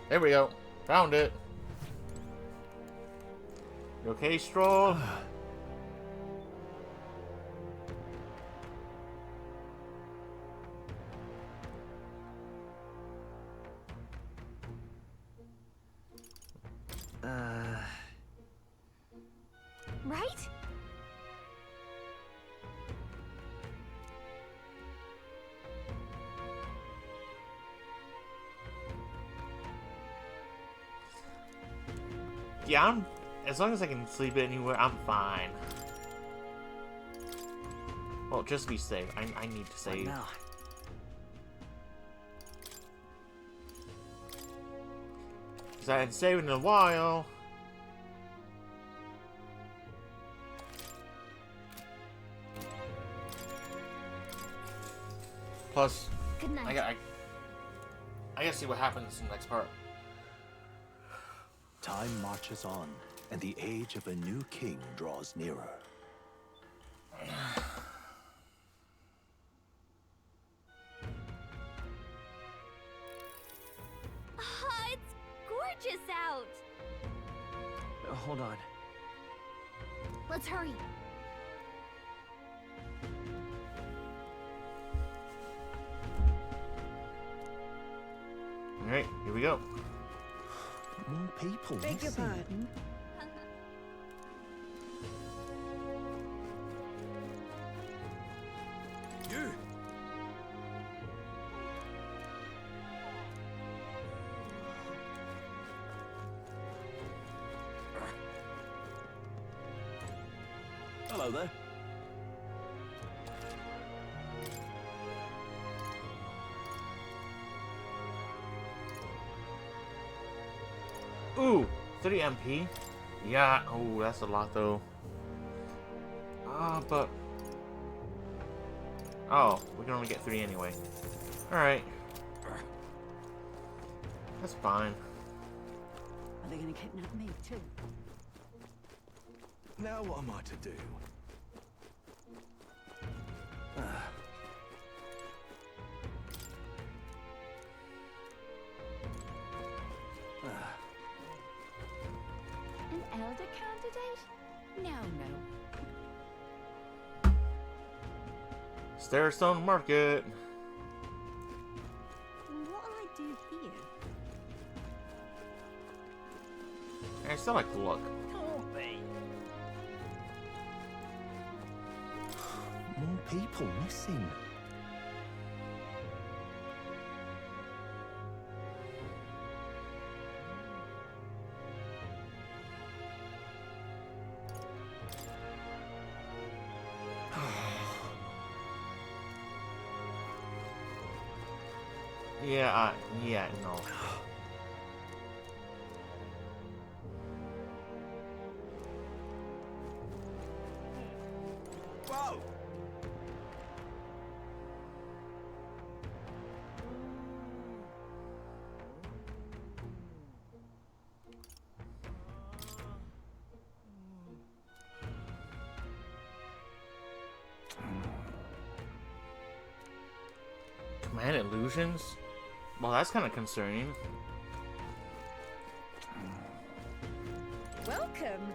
There we go. Found it. You okay, Stroll? Right? Yeah, as long as I can sleep anywhere, I'm fine. Well, just be safe. I need to save. Now. Because I hadn't saved in a while. Plus, Good night. I gotta see what happens in the next part. Time marches on, and the age of a new king draws nearer. It's gorgeous out. Hold on. Let's hurry. Alright, here we go. More people. Beg your pardon? You! Hello there. Ooh, 30 MP. Yeah. Oh, that's a lot though. But oh, we can only get 3 anyway. All right. That's fine. Are they gonna kidnap me too? Now what am I to do? An elder candidate? No. Starstone Market. What'll I do here? I still like the look. Can't be. More people missing. Yeah, no. Whoa! Command illusions? Well, that's kind of concerning. Welcome.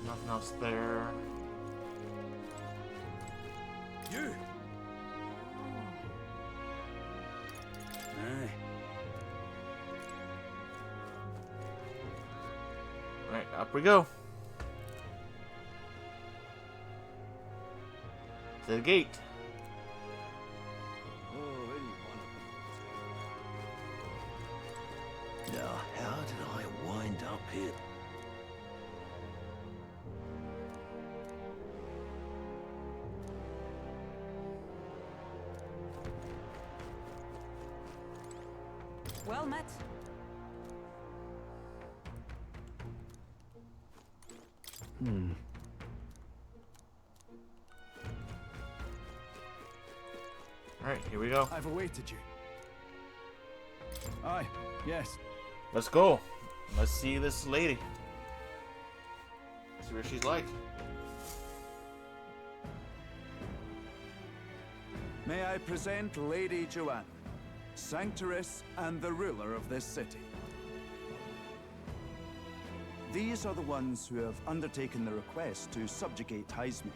Nothing else there. You! Aye. Alright, up we go. To the gate. Now, how did I wind up here? Well met. Alright, here we go. I've awaited you. Aye, yes. Let's go. Let's see this lady. See what she's like. May I present Lady Joanna, Sanctoress and the ruler of this city. These are the ones who have undertaken the request to subjugate Heisme.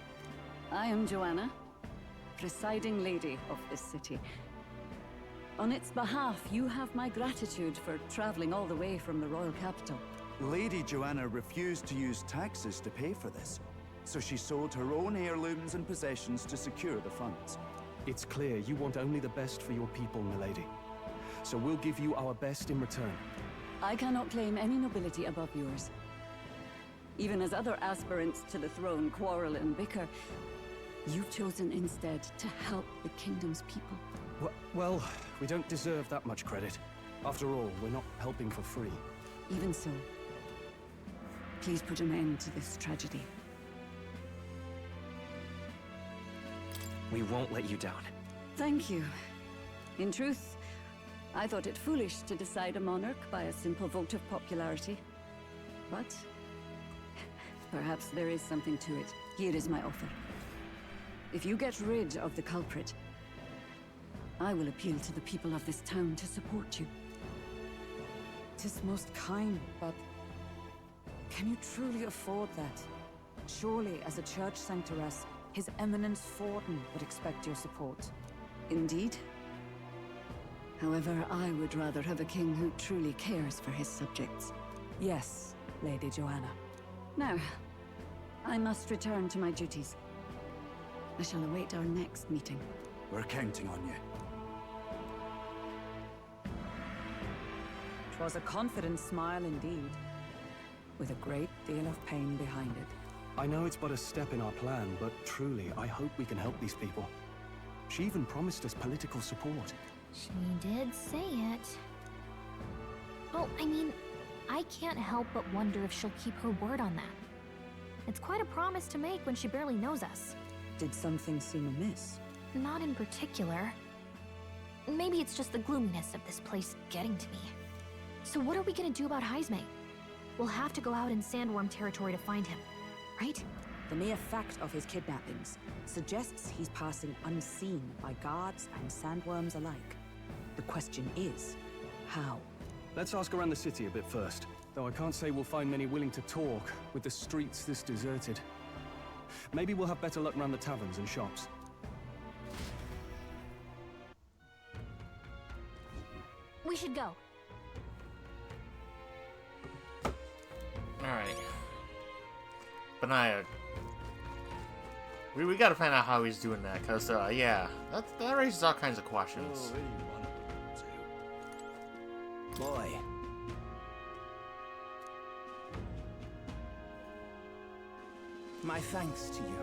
I am Joanna, presiding lady of this city. On its behalf, you have my gratitude for traveling all the way from the royal capital. Lady Joanna refused to use taxes to pay for this, so she sold her own heirlooms and possessions to secure the funds. It's clear you want only the best for your people, milady. so we'll give you our best in return. I cannot claim any nobility above yours. Even as other aspirants to the throne quarrel and bicker, you've chosen instead to help the kingdom's people. Well, we don't deserve that much credit. After all, we're not helping for free. Even so, please put an end to this tragedy. We won't let you down. Thank you. In truth, I thought it foolish to decide a monarch by a simple vote of popularity. But perhaps there is something to it. Here is my offer. If you get rid of the culprit, I will appeal to the people of this town to support you. 'Tis most kind, but can you truly afford that? Surely, as a church sanctoress, His Eminence Forden would expect your support. Indeed. However, I would rather have a king who truly cares for his subjects. Yes, Lady Joanna. Now, I must return to my duties. I shall await our next meeting. We're counting on you. 'Twas a confident smile indeed, with a great deal of pain behind it. I know it's but a step in our plan, but truly, I hope we can help these people. She even promised us political support. She did say it. Well, I mean, I can't help but wonder if she'll keep her word on that. It's quite a promise to make when she barely knows us. Did something seem amiss? Not in particular. Maybe it's just the gloominess of this place getting to me. So what are we gonna do about Heisme? We'll have to go out in Sandworm territory to find him, right? The mere fact of his kidnappings suggests he's passing unseen by guards and sandworms alike. The question is, how? Let's ask around the city a bit first. Though I can't say we'll find many willing to talk, with the streets this deserted. Maybe we'll have better luck around the taverns and shops. We should go. Alright. Benaya. We gotta find out how he's doing that, because, yeah, that raises all kinds of questions. Boy. My thanks to you.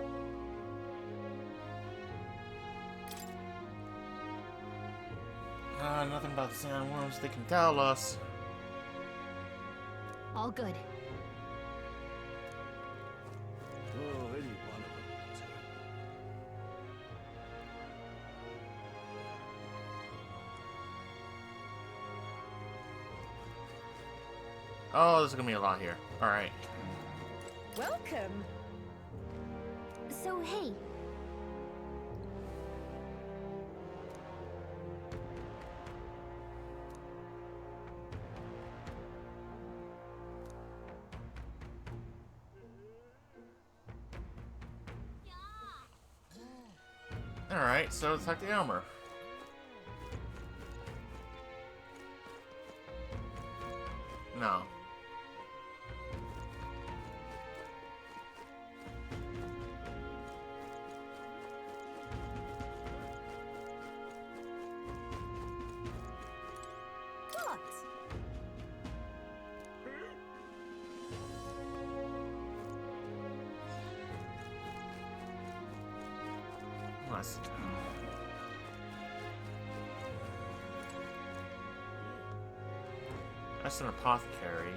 Nothing about the sandworms they can tell us. All good. Oh, any one of them will do. Oh, there's gonna be a lot here. Alright. Welcome. So, hey. Alright, so let's talk to Elmer. No. Nice. That's an apothecary.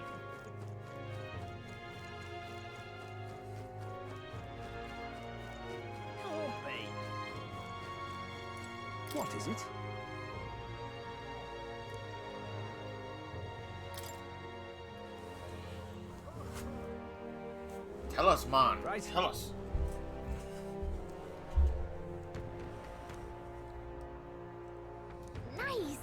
What is it? Tell us, man. Right. Tell us. Nice.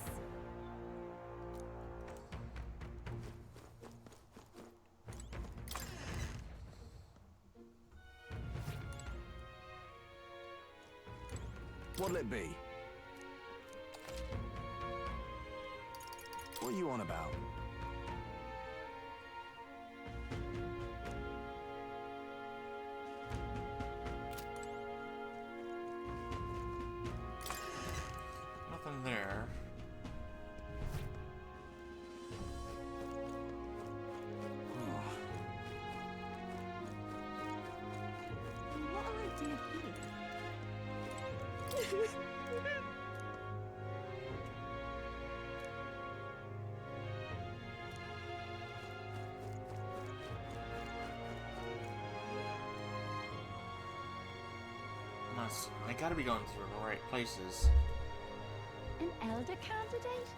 What'll it be? What are you on about? Nothing there. I gotta be going through the right places. An elder candidate?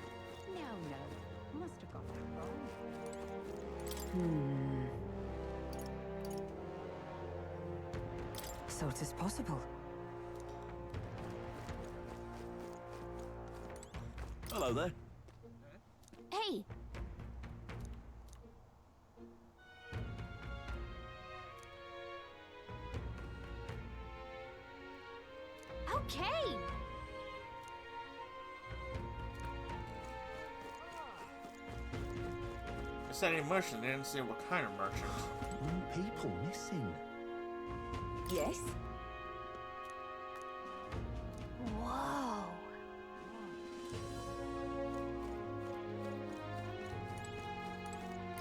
No. Must have got that wrong. So it is possible. Hello there. Hey! Okay! It said a merchant, they didn't say what kind of merchant. More people missing. Yes? Whoa!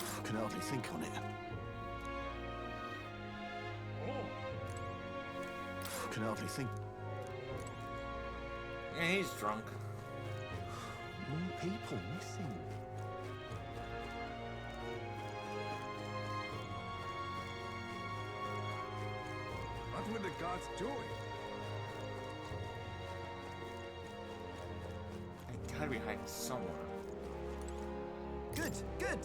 I can hardly think on it. I can hardly think. Yeah, he's drunk. More people missing. What were the gods doing? They gotta be hiding somewhere. Good, good.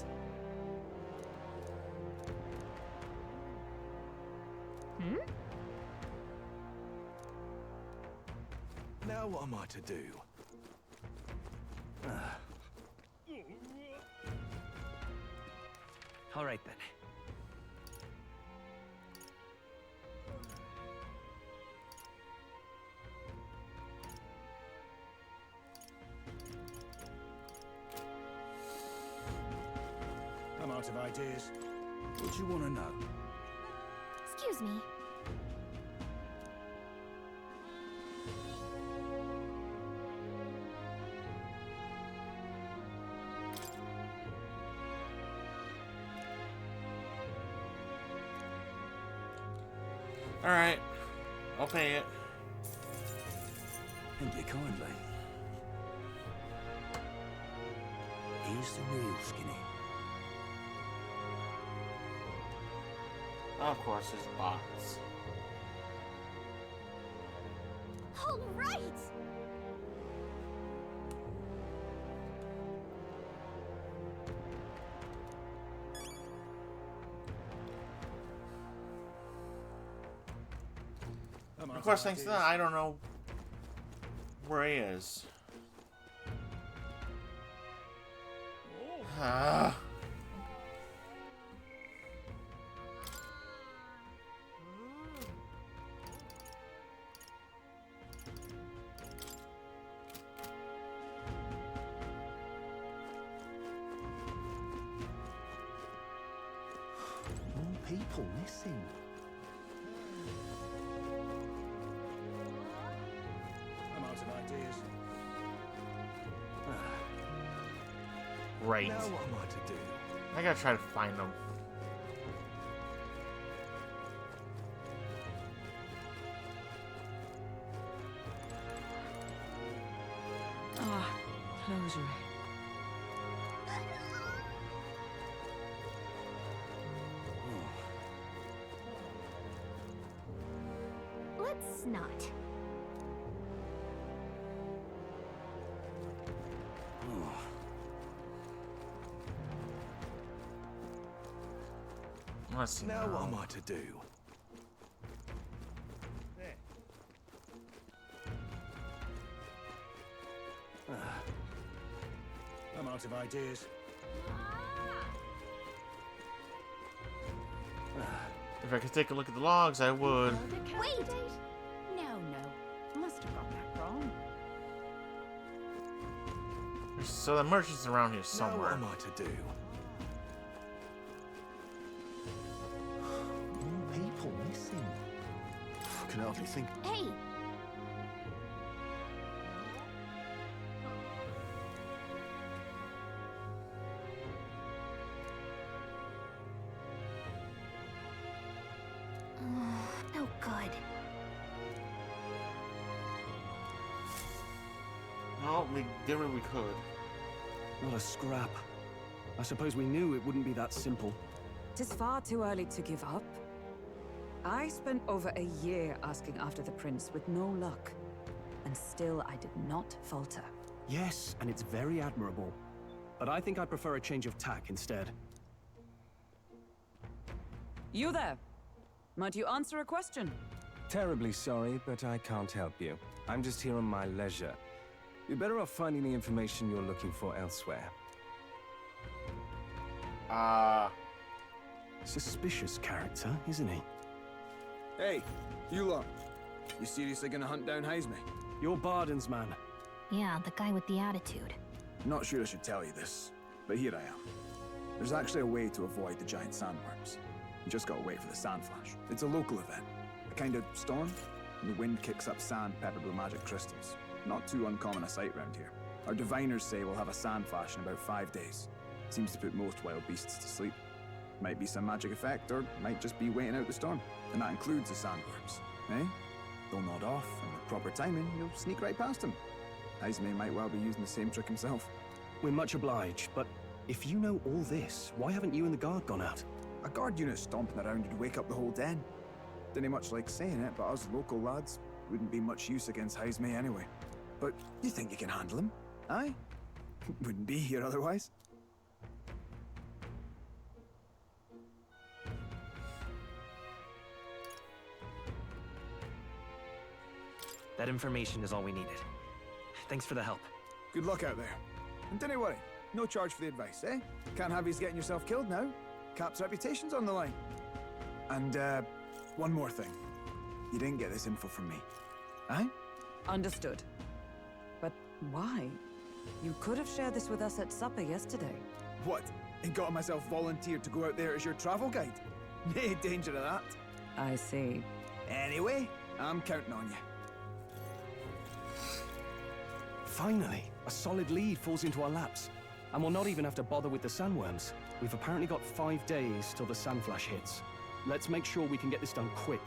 Now what am I to do? All right then. I'm out of ideas. What do you want to know? Excuse me. Alright. I'll pay it. Thank you kindly. Here's the real skinny. Of course, his bots. All right! Of course, thanks to that, I don't know where he is. Ah. More people missing. I'm out of ideas. Right. Now what am I to do? I gotta try to find him. Ah, closure. Let's not. Let's see. Now what am I to do? I'm out of ideas. If I could take a look at the logs, I would. Wait! No. Must have got that wrong. So the merchant's around here Now somewhere. what am I to do? More people missing. I can hardly think. Hey! No good. we did what we could. Not a scrap. I suppose we knew it wouldn't be that simple. Tis far too early to give up. I spent over a year asking after the prince with no luck. And still I did not falter. Yes, and it's very admirable. But I think I prefer a change of tack instead. You there? Might you answer a question? Terribly sorry, but I can't help you. I'm just here on my leisure. You're better off finding the information you're looking for elsewhere. Suspicious character, isn't he? Hey, you lot. You seriously gonna hunt down Heisme? You're Barden's man. Yeah, the guy with the attitude. Not sure I should tell you this, but here I am. There's actually a way to avoid the giant sandworms. You just gotta wait for the sand flash. It's a local event. A kind of storm, and the wind kicks up sand peppered with magic crystals. Not too uncommon a sight round here. Our diviners say we'll have a sand flash in about 5 days. Seems to put most wild beasts to sleep. Might be some magic effect, or might just be waiting out the storm. And that includes the sandworms, eh? They'll nod off, and with proper timing, you'll sneak right past them. Heisme might well be using the same trick himself. We're much obliged, but if you know all this, why haven't you and the guard gone out? A guard unit stomping around would wake up the whole den. Didn't much like saying it, but us local lads wouldn't be much use against Heisme anyway. But you think you can handle him? Aye? Wouldn't be here otherwise. That information is all we needed. Thanks for the help. Good luck out there. And don't worry, no charge for the advice, eh? Can't have you getting yourself killed now. Cap's reputation's on the line. And, one more thing. You didn't get this info from me. Aye? Understood. But why? You could have shared this with us at supper yesterday. What? And got myself volunteered to go out there as your travel guide? Nae danger of that. I see. Anyway, I'm counting on you. Finally, a solid lead falls into our laps. And we'll not even have to bother with the sandworms. We've apparently got 5 days till the sandflash hits. Let's make sure we can get this done quick.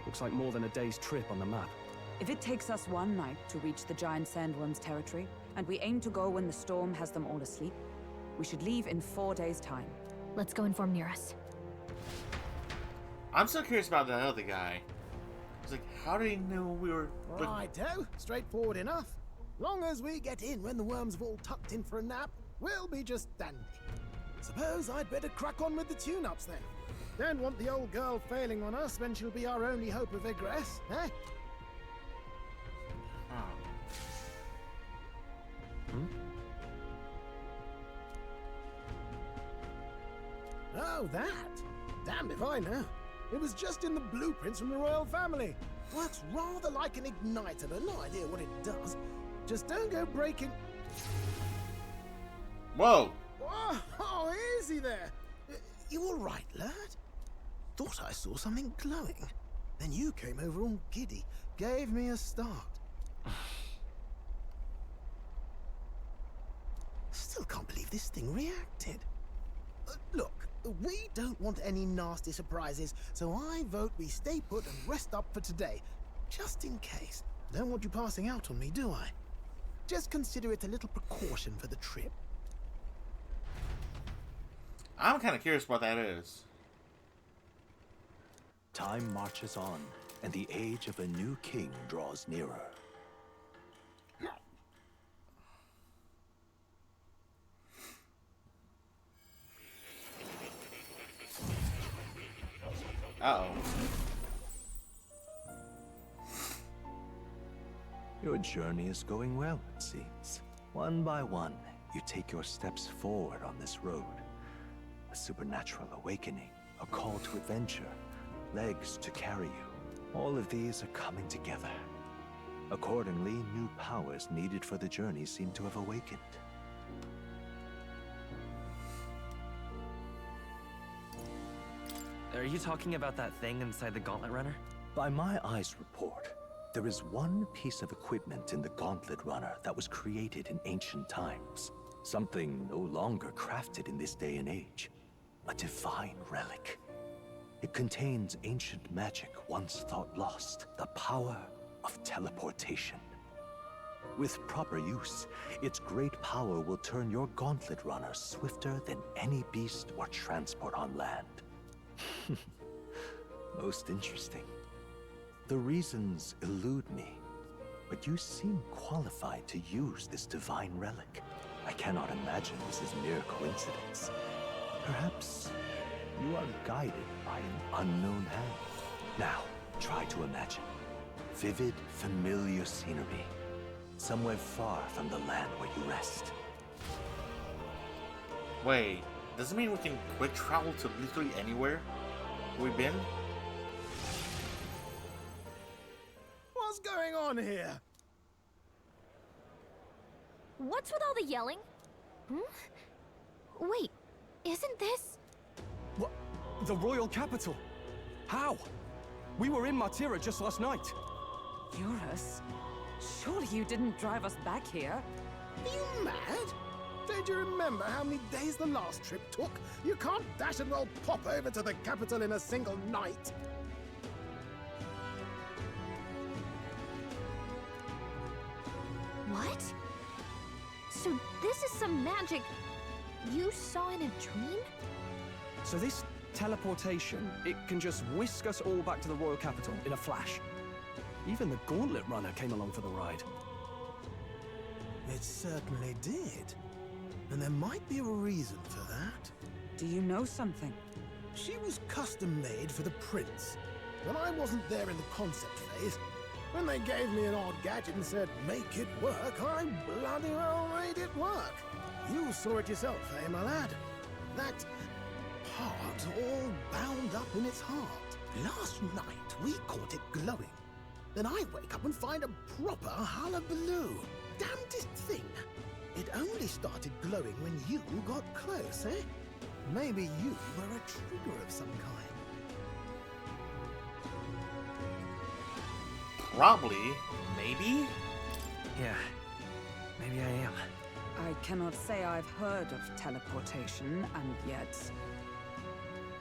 Looks like more than a day's trip on the map. If it takes us one night to reach the giant sandworms' territory, and we aim to go when the storm has them all asleep, we should leave in 4 days' time. Let's go inform Nearest. I'm so curious about that other guy. It's like, how did he know we were... Righto, straightforward enough. Long as we get in when the worms have all tucked in for a nap, we'll be just dandy. Suppose I'd better crack on with the tune-ups then. Don't want the old girl failing on us when she'll be our only hope of egress, eh? Oh, that? Damned if I know. It was just in the blueprints from the royal family. Works rather like an igniter, but no idea what it does. Just don't go breaking... Whoa! Oh, easy there. You all right, lad? Thought I saw something glowing. Then you came over all giddy, gave me a start. Still can't believe this thing reacted. Look, we don't want any nasty surprises, so I vote we stay put and rest up for today. Just in case. Don't want you passing out on me, do I? Just consider it a little precaution for the trip. I'm kind of curious what that is. Time marches on, and the age of a new king draws nearer. Uh-oh. Your journey is going well, it seems. One by one, you take your steps forward on this road. A supernatural awakening, a call to adventure, legs to carry you. All of these are coming together. Accordingly, new powers needed for the journey seem to have awakened. Are you talking about that thing inside the Gauntlet Runner? By my eyes report, there is one piece of equipment in the Gauntlet Runner that was created in ancient times. Something no longer crafted in this day and age. A divine relic. It contains ancient magic once thought lost. The power of teleportation. With proper use, its great power will turn your gauntlet runner swifter than any beast or transport on land. Most interesting. The reasons elude me, but you seem qualified to use this divine relic. I cannot imagine this is mere coincidence. Perhaps you are guided by an unknown hand. Now, try to imagine. Vivid, familiar scenery. Somewhere far from the land where you rest. Wait, does it mean we can quick travel to literally anywhere we've been? What's going on here? What's with all the yelling? Wait, isn't this... What? The royal capital? How? We were in Martira just last night. Eurus? Surely you didn't drive us back here? Are you mad? Don't you remember how many days the last trip took? You can't dash and roll pop over to the capital in a single night. What? So this is some magic you saw in a dream? So this teleportation, it can just whisk us all back to the royal capital in a flash. Even the gauntlet runner came along for the ride. It certainly did. And there might be a reason for that. Do you know something? She was custom made for the prince. When I wasn't there in the concept phase, when they gave me an odd gadget and said, make it work, I bloody well made it work. You saw it yourself, eh, my lad? That part all bound up in its heart. Last night, we caught it glowing. Then I wake up and find a proper hullabaloo. Damnedest thing. It only started glowing when you got close, eh? Maybe you were a trigger of some kind. Probably. Maybe? Yeah, maybe I am. I cannot say I've heard of teleportation, and yet...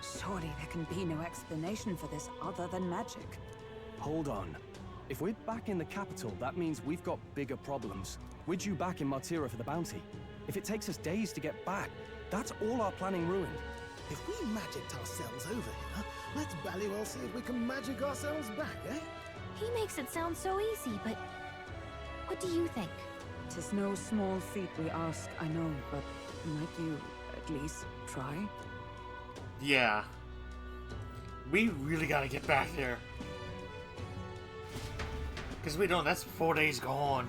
Surely there can be no explanation for this other than magic. Hold on. If we're back in the capital, that means we've got bigger problems. We're due back in Martira for the bounty. If it takes us days to get back, that's all our planning ruined. If we magicked ourselves over here, let's bally well see if we can magic ourselves back, eh? He makes it sound so easy, but what do you think? 'Tis no small feat we ask, I know, but might you at least try? Yeah. We really gotta get back there. Because we don't, that's 4 days gone.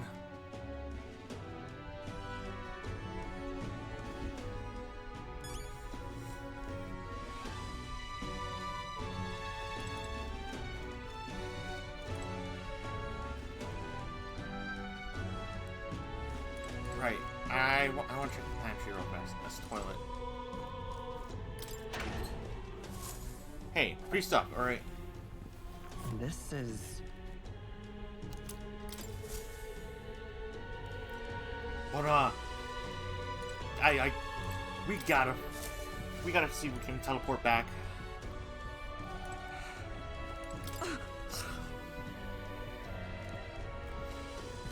Right, I want to check the pantry real fast. That's the toilet. Hey, free stuff, alright. This is... But we gotta see if we can teleport back.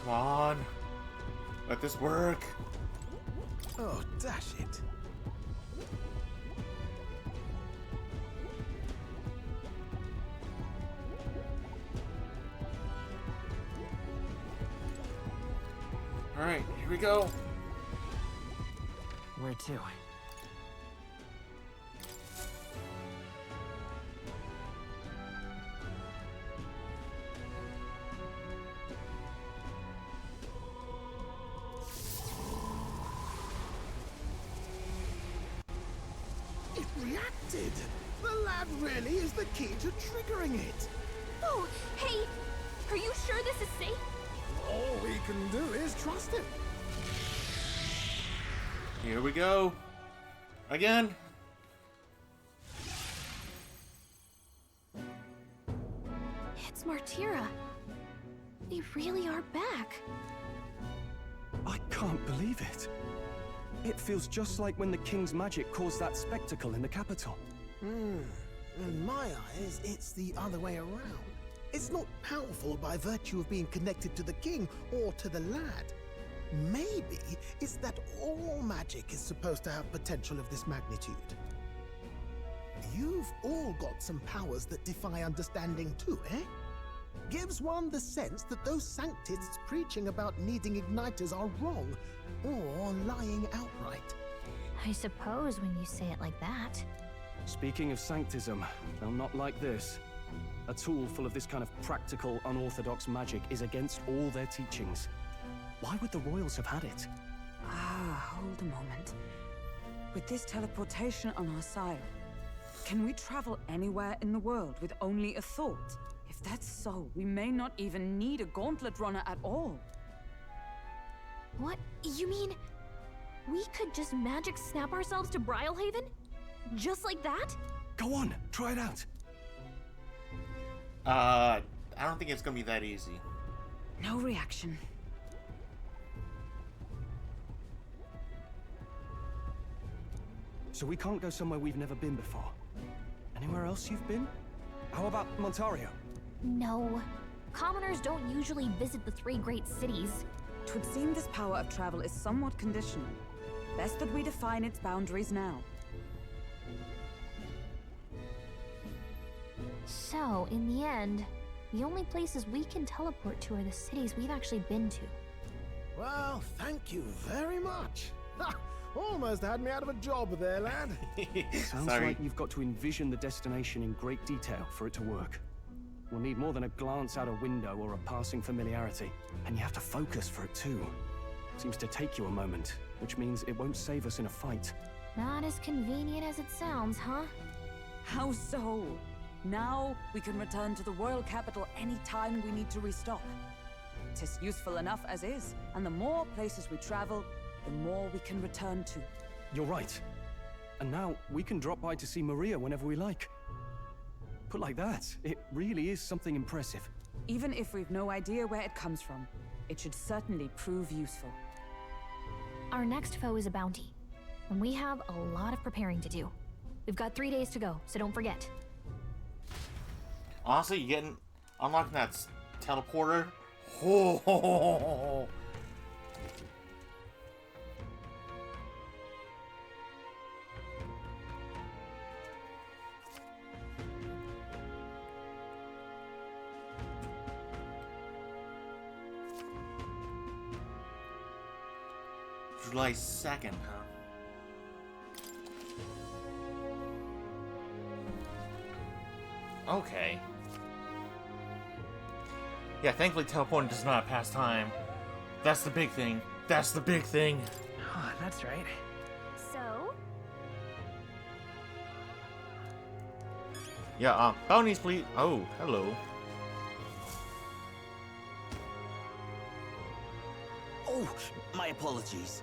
Come on, let this work. Oh, dash it. Alright, here we go. Where to? It reacted! The lad really is the key to triggering it! Oh, hey! Are you sure this is safe? All we can do is trust him. Here we go. Again. It's Martira. They really are back. I can't believe it. It feels just like when the king's magic caused that spectacle in the capital. In my eyes, it's the other way around. It's not powerful by virtue of being connected to the king or to the lad. Maybe it's that all magic is supposed to have potential of this magnitude. You've all got some powers that defy understanding too, eh? Gives one the sense that those sanctists preaching about needing igniters are wrong, or lying outright. I suppose when you say it like that. Speaking of sanctism, they'll not like this. A tool full of this kind of practical, unorthodox magic is against all their teachings. Why would the royals have had it? Hold a moment. With this teleportation on our side, can we travel anywhere in the world with only a thought? If that's so, we may not even need a gauntlet runner at all. What? You mean we could just magic snap ourselves to Brylehaven? Just like that? Go on, try it out. I don't think it's gonna be that easy. No reaction. So we can't go somewhere we've never been before. Anywhere else you've been? How about Montario? No. Commoners don't usually visit the three great cities. Twould seem this power of travel is somewhat conditional. Best that we define its boundaries now. So, in the end, the only places we can teleport to are the cities we've actually been to. Well, thank you very much. Ha! Almost had me out of a job there, lad. Sounds like you've got to envision the destination in great detail for it to work. We'll need more than a glance out a window or a passing familiarity. And you have to focus for it too. Seems to take you a moment, which means it won't save us in a fight. Not as convenient as it sounds, huh? How so? Now we can return to the royal capital any time we need to restock. 'Tis useful enough as is, and the more places we travel, the more we can return to. You're right. And now we can drop by to see Maria whenever we like. Put like that, it really is something impressive. Even if we've no idea where it comes from, it should certainly prove useful. Our next foe is a bounty, and we have a lot of preparing to do. We've got 3 days to go, so don't forget. Honestly, unlocking that teleporter. Oh. July 2nd, huh? Okay. Yeah, thankfully teleporting does not pass time. That's the big thing. That's the big thing. Oh, that's right. So? Yeah, bounties, please. Oh, hello. Oh, my apologies.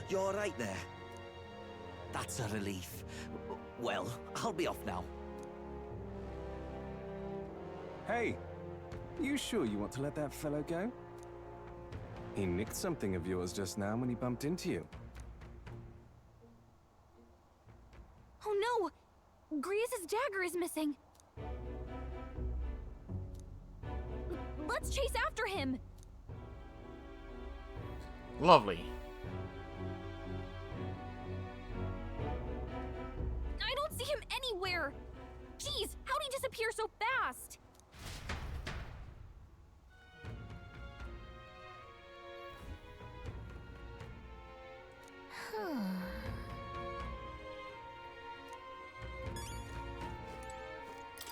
You're all right there? That's a relief. Well, I'll be off now. Hey, you sure you want to let that fellow go? He nicked something of yours just now when he bumped into you. Oh no! Griez's dagger is missing! Let's chase after him! Lovely. I don't see him anywhere! Jeez, how'd he disappear so fast?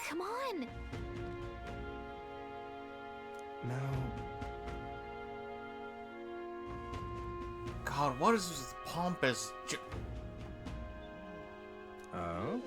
Come on! Now... God, what is this pompous... Oh?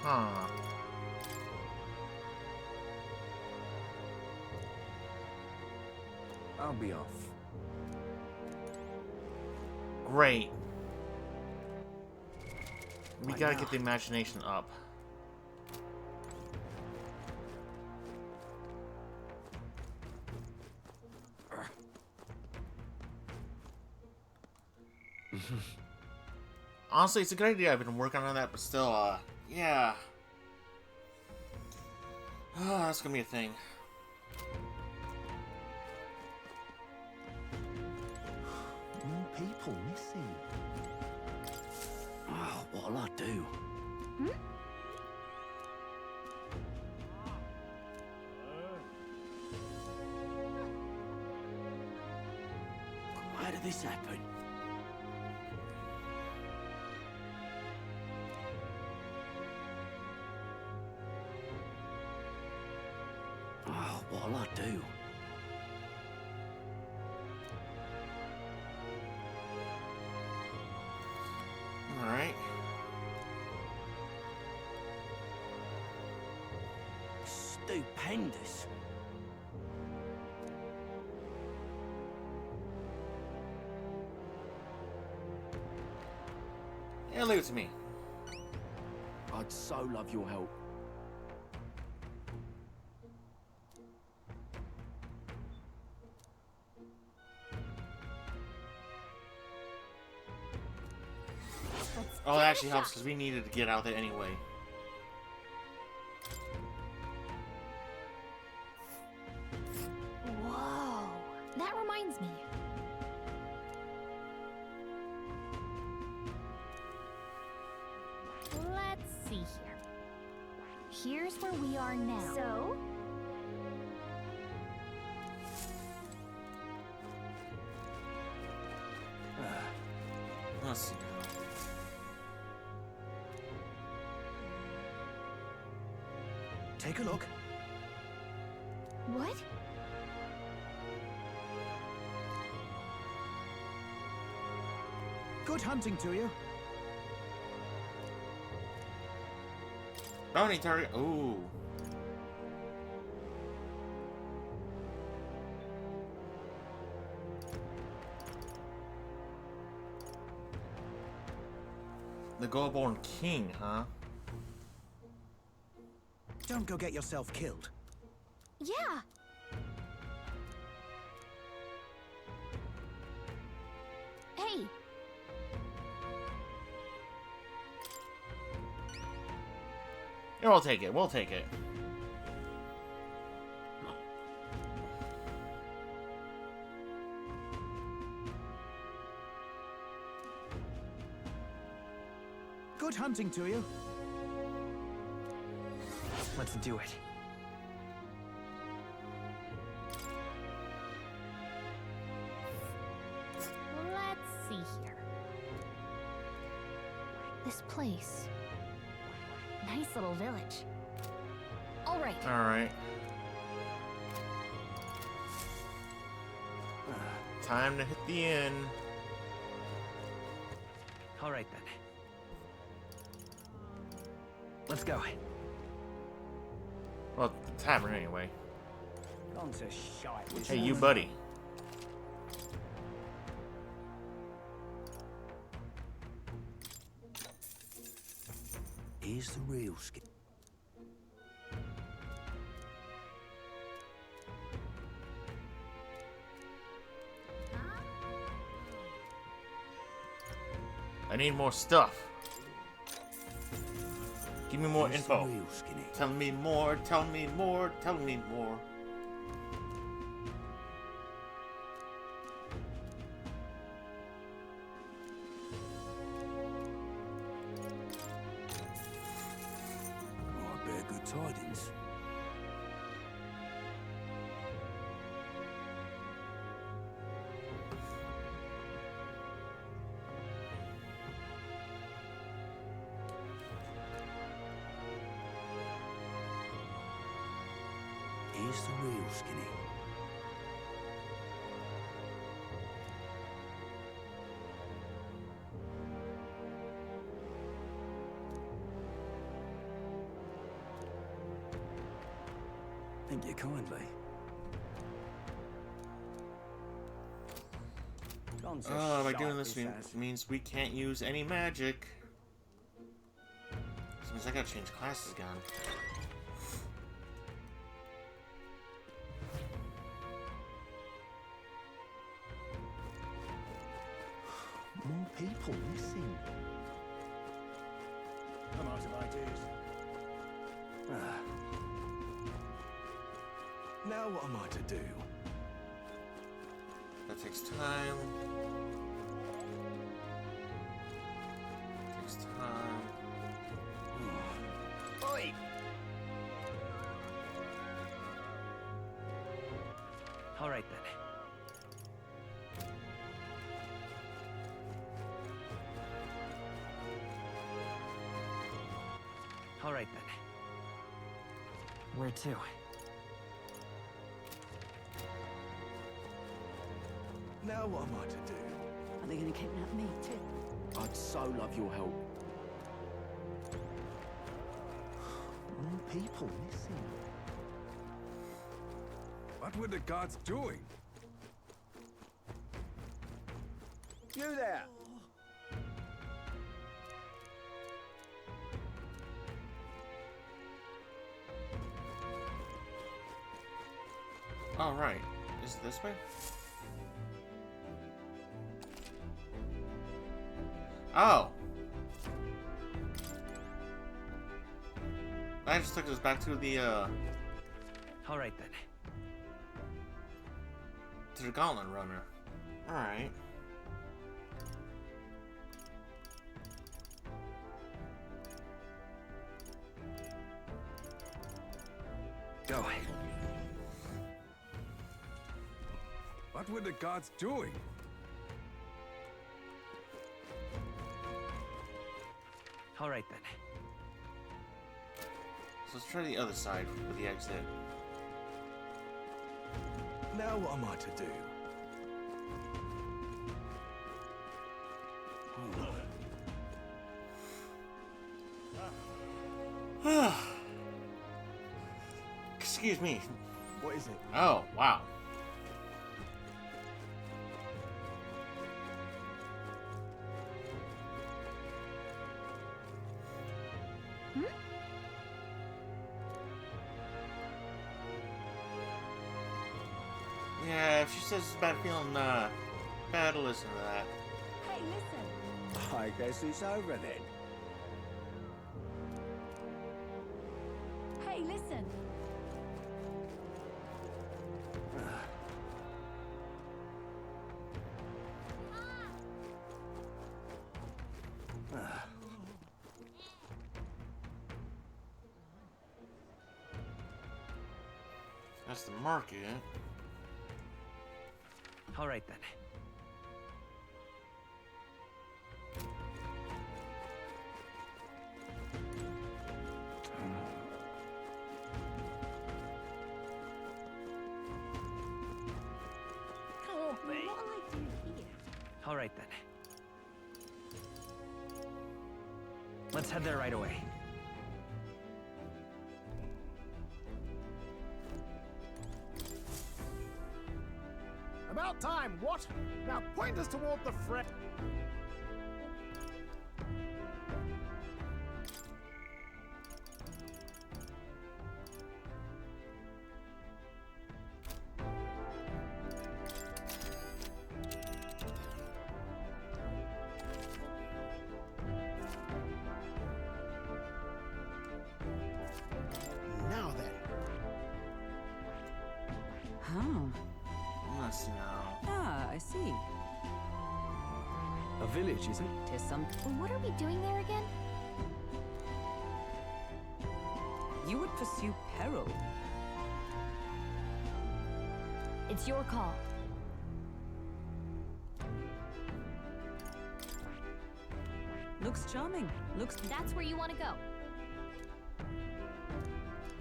Huh. I'll be off. Great. We gotta get the imagination up. Honestly, it's a good idea. I've been working on that, but still, yeah. Oh, that's gonna be a thing. More people missing. Oh, what'll I do? Why did this happen? Oh, what'll I do? Alright. Stupendous. Yeah, leave it to me. I'd so love your help. Oh, that actually helps because we needed to get out there anyway. Whoa, that reminds me. Let's see here. Here's where we are now. So? Let's see. Take a look. What? Good hunting to you. Bounty target. Ooh. The Goldborn King, huh? Don't go get yourself killed. Yeah. Hey. Yeah, we'll take it. We'll take it. Good hunting to you. Let's do it. Let's see here. This place. Nice little village. All right. All right. Time to hit the inn. All right then. Let's go. Well, the tavern anyway. Gone to shite. Hey, you buddy. Here's the real skin. I need more stuff. Give me more Here's info. the real skinny. Tell me more, tell me more, tell me more. Oh, I bear good tidings. Here's the real skinny. Thank you kindly. By doing this means we can't use any magic. Because I gotta change classes again. More people missing. I'm out of ideas. Now what am I to do? That takes time. Takes time. Oi! All right then. All right then. Where to? Now what am I to do? Are they gonna kidnap me too? I'd so love your help. More people missing. What were the guards doing? You there! All right. Is it this way? Oh. I just took us back to the All right then. to the Gauntlet Runner. All right. Go. What were the guards doing? All right then. So let's try the other side with the exit. Now what am I to do? Excuse me. What is it? Oh, wow. Yeah, if she says it's bad feeling, bad to listen to that. Hey, listen. I guess it's over then. Hey, listen. That's the market. All right then. All right then. Let's head there right away. About time, what? Now point us toward the friend. Now then. Huh. Let's now. Ah, I see. A village, is it? Tis some. What are we doing there again? You would pursue peril. It's your call. Looks charming. Looks. That's where you want to go.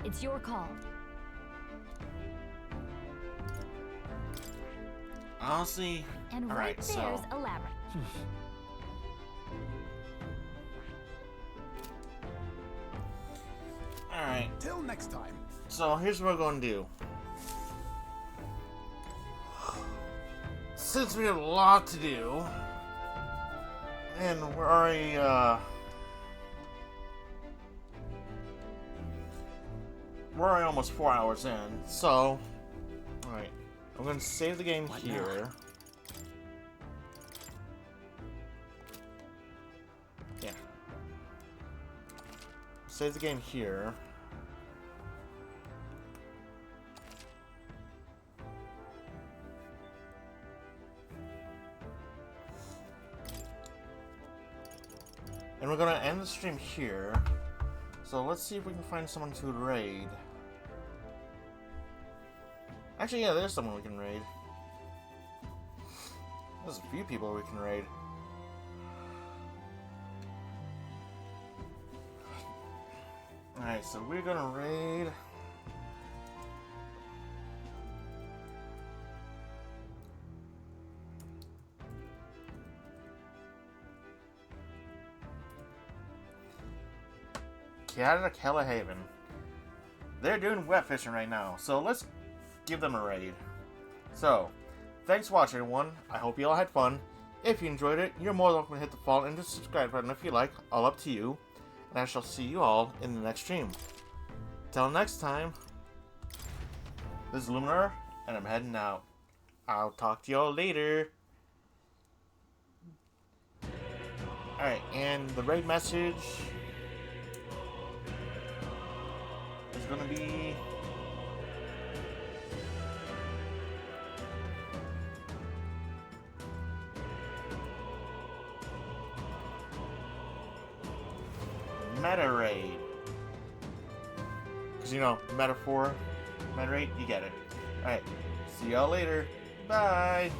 It's your call. Honestly, And all right right, there's so a labyrinth. all right. Till next time. So here's what we're going to do. Since we have a lot to do, and we're already we're already almost 4 hours in, so... Alright, I'm gonna save the game here. Yeah. Save the game here. And we're gonna end the stream here. So let's see if we can find someone to raid. Actually, yeah, there's someone we can raid. There's a few people we can raid. Alright, so we're gonna raid... Canada Haven. They're doing wet fishing right now, so let's give them a raid. So, thanks for watching, everyone. I hope you all had fun. If you enjoyed it, you're more than welcome to hit the follow and the subscribe button if you like. All up to you. And I shall see you all in the next stream. Till next time, this is Luminar, and I'm heading out. I'll talk to y'all later. Alright, and the raid message... is gonna be Meta Raid. Because, you know, metaphor, Meta Raid, you get it. Alright, see y'all later. Bye.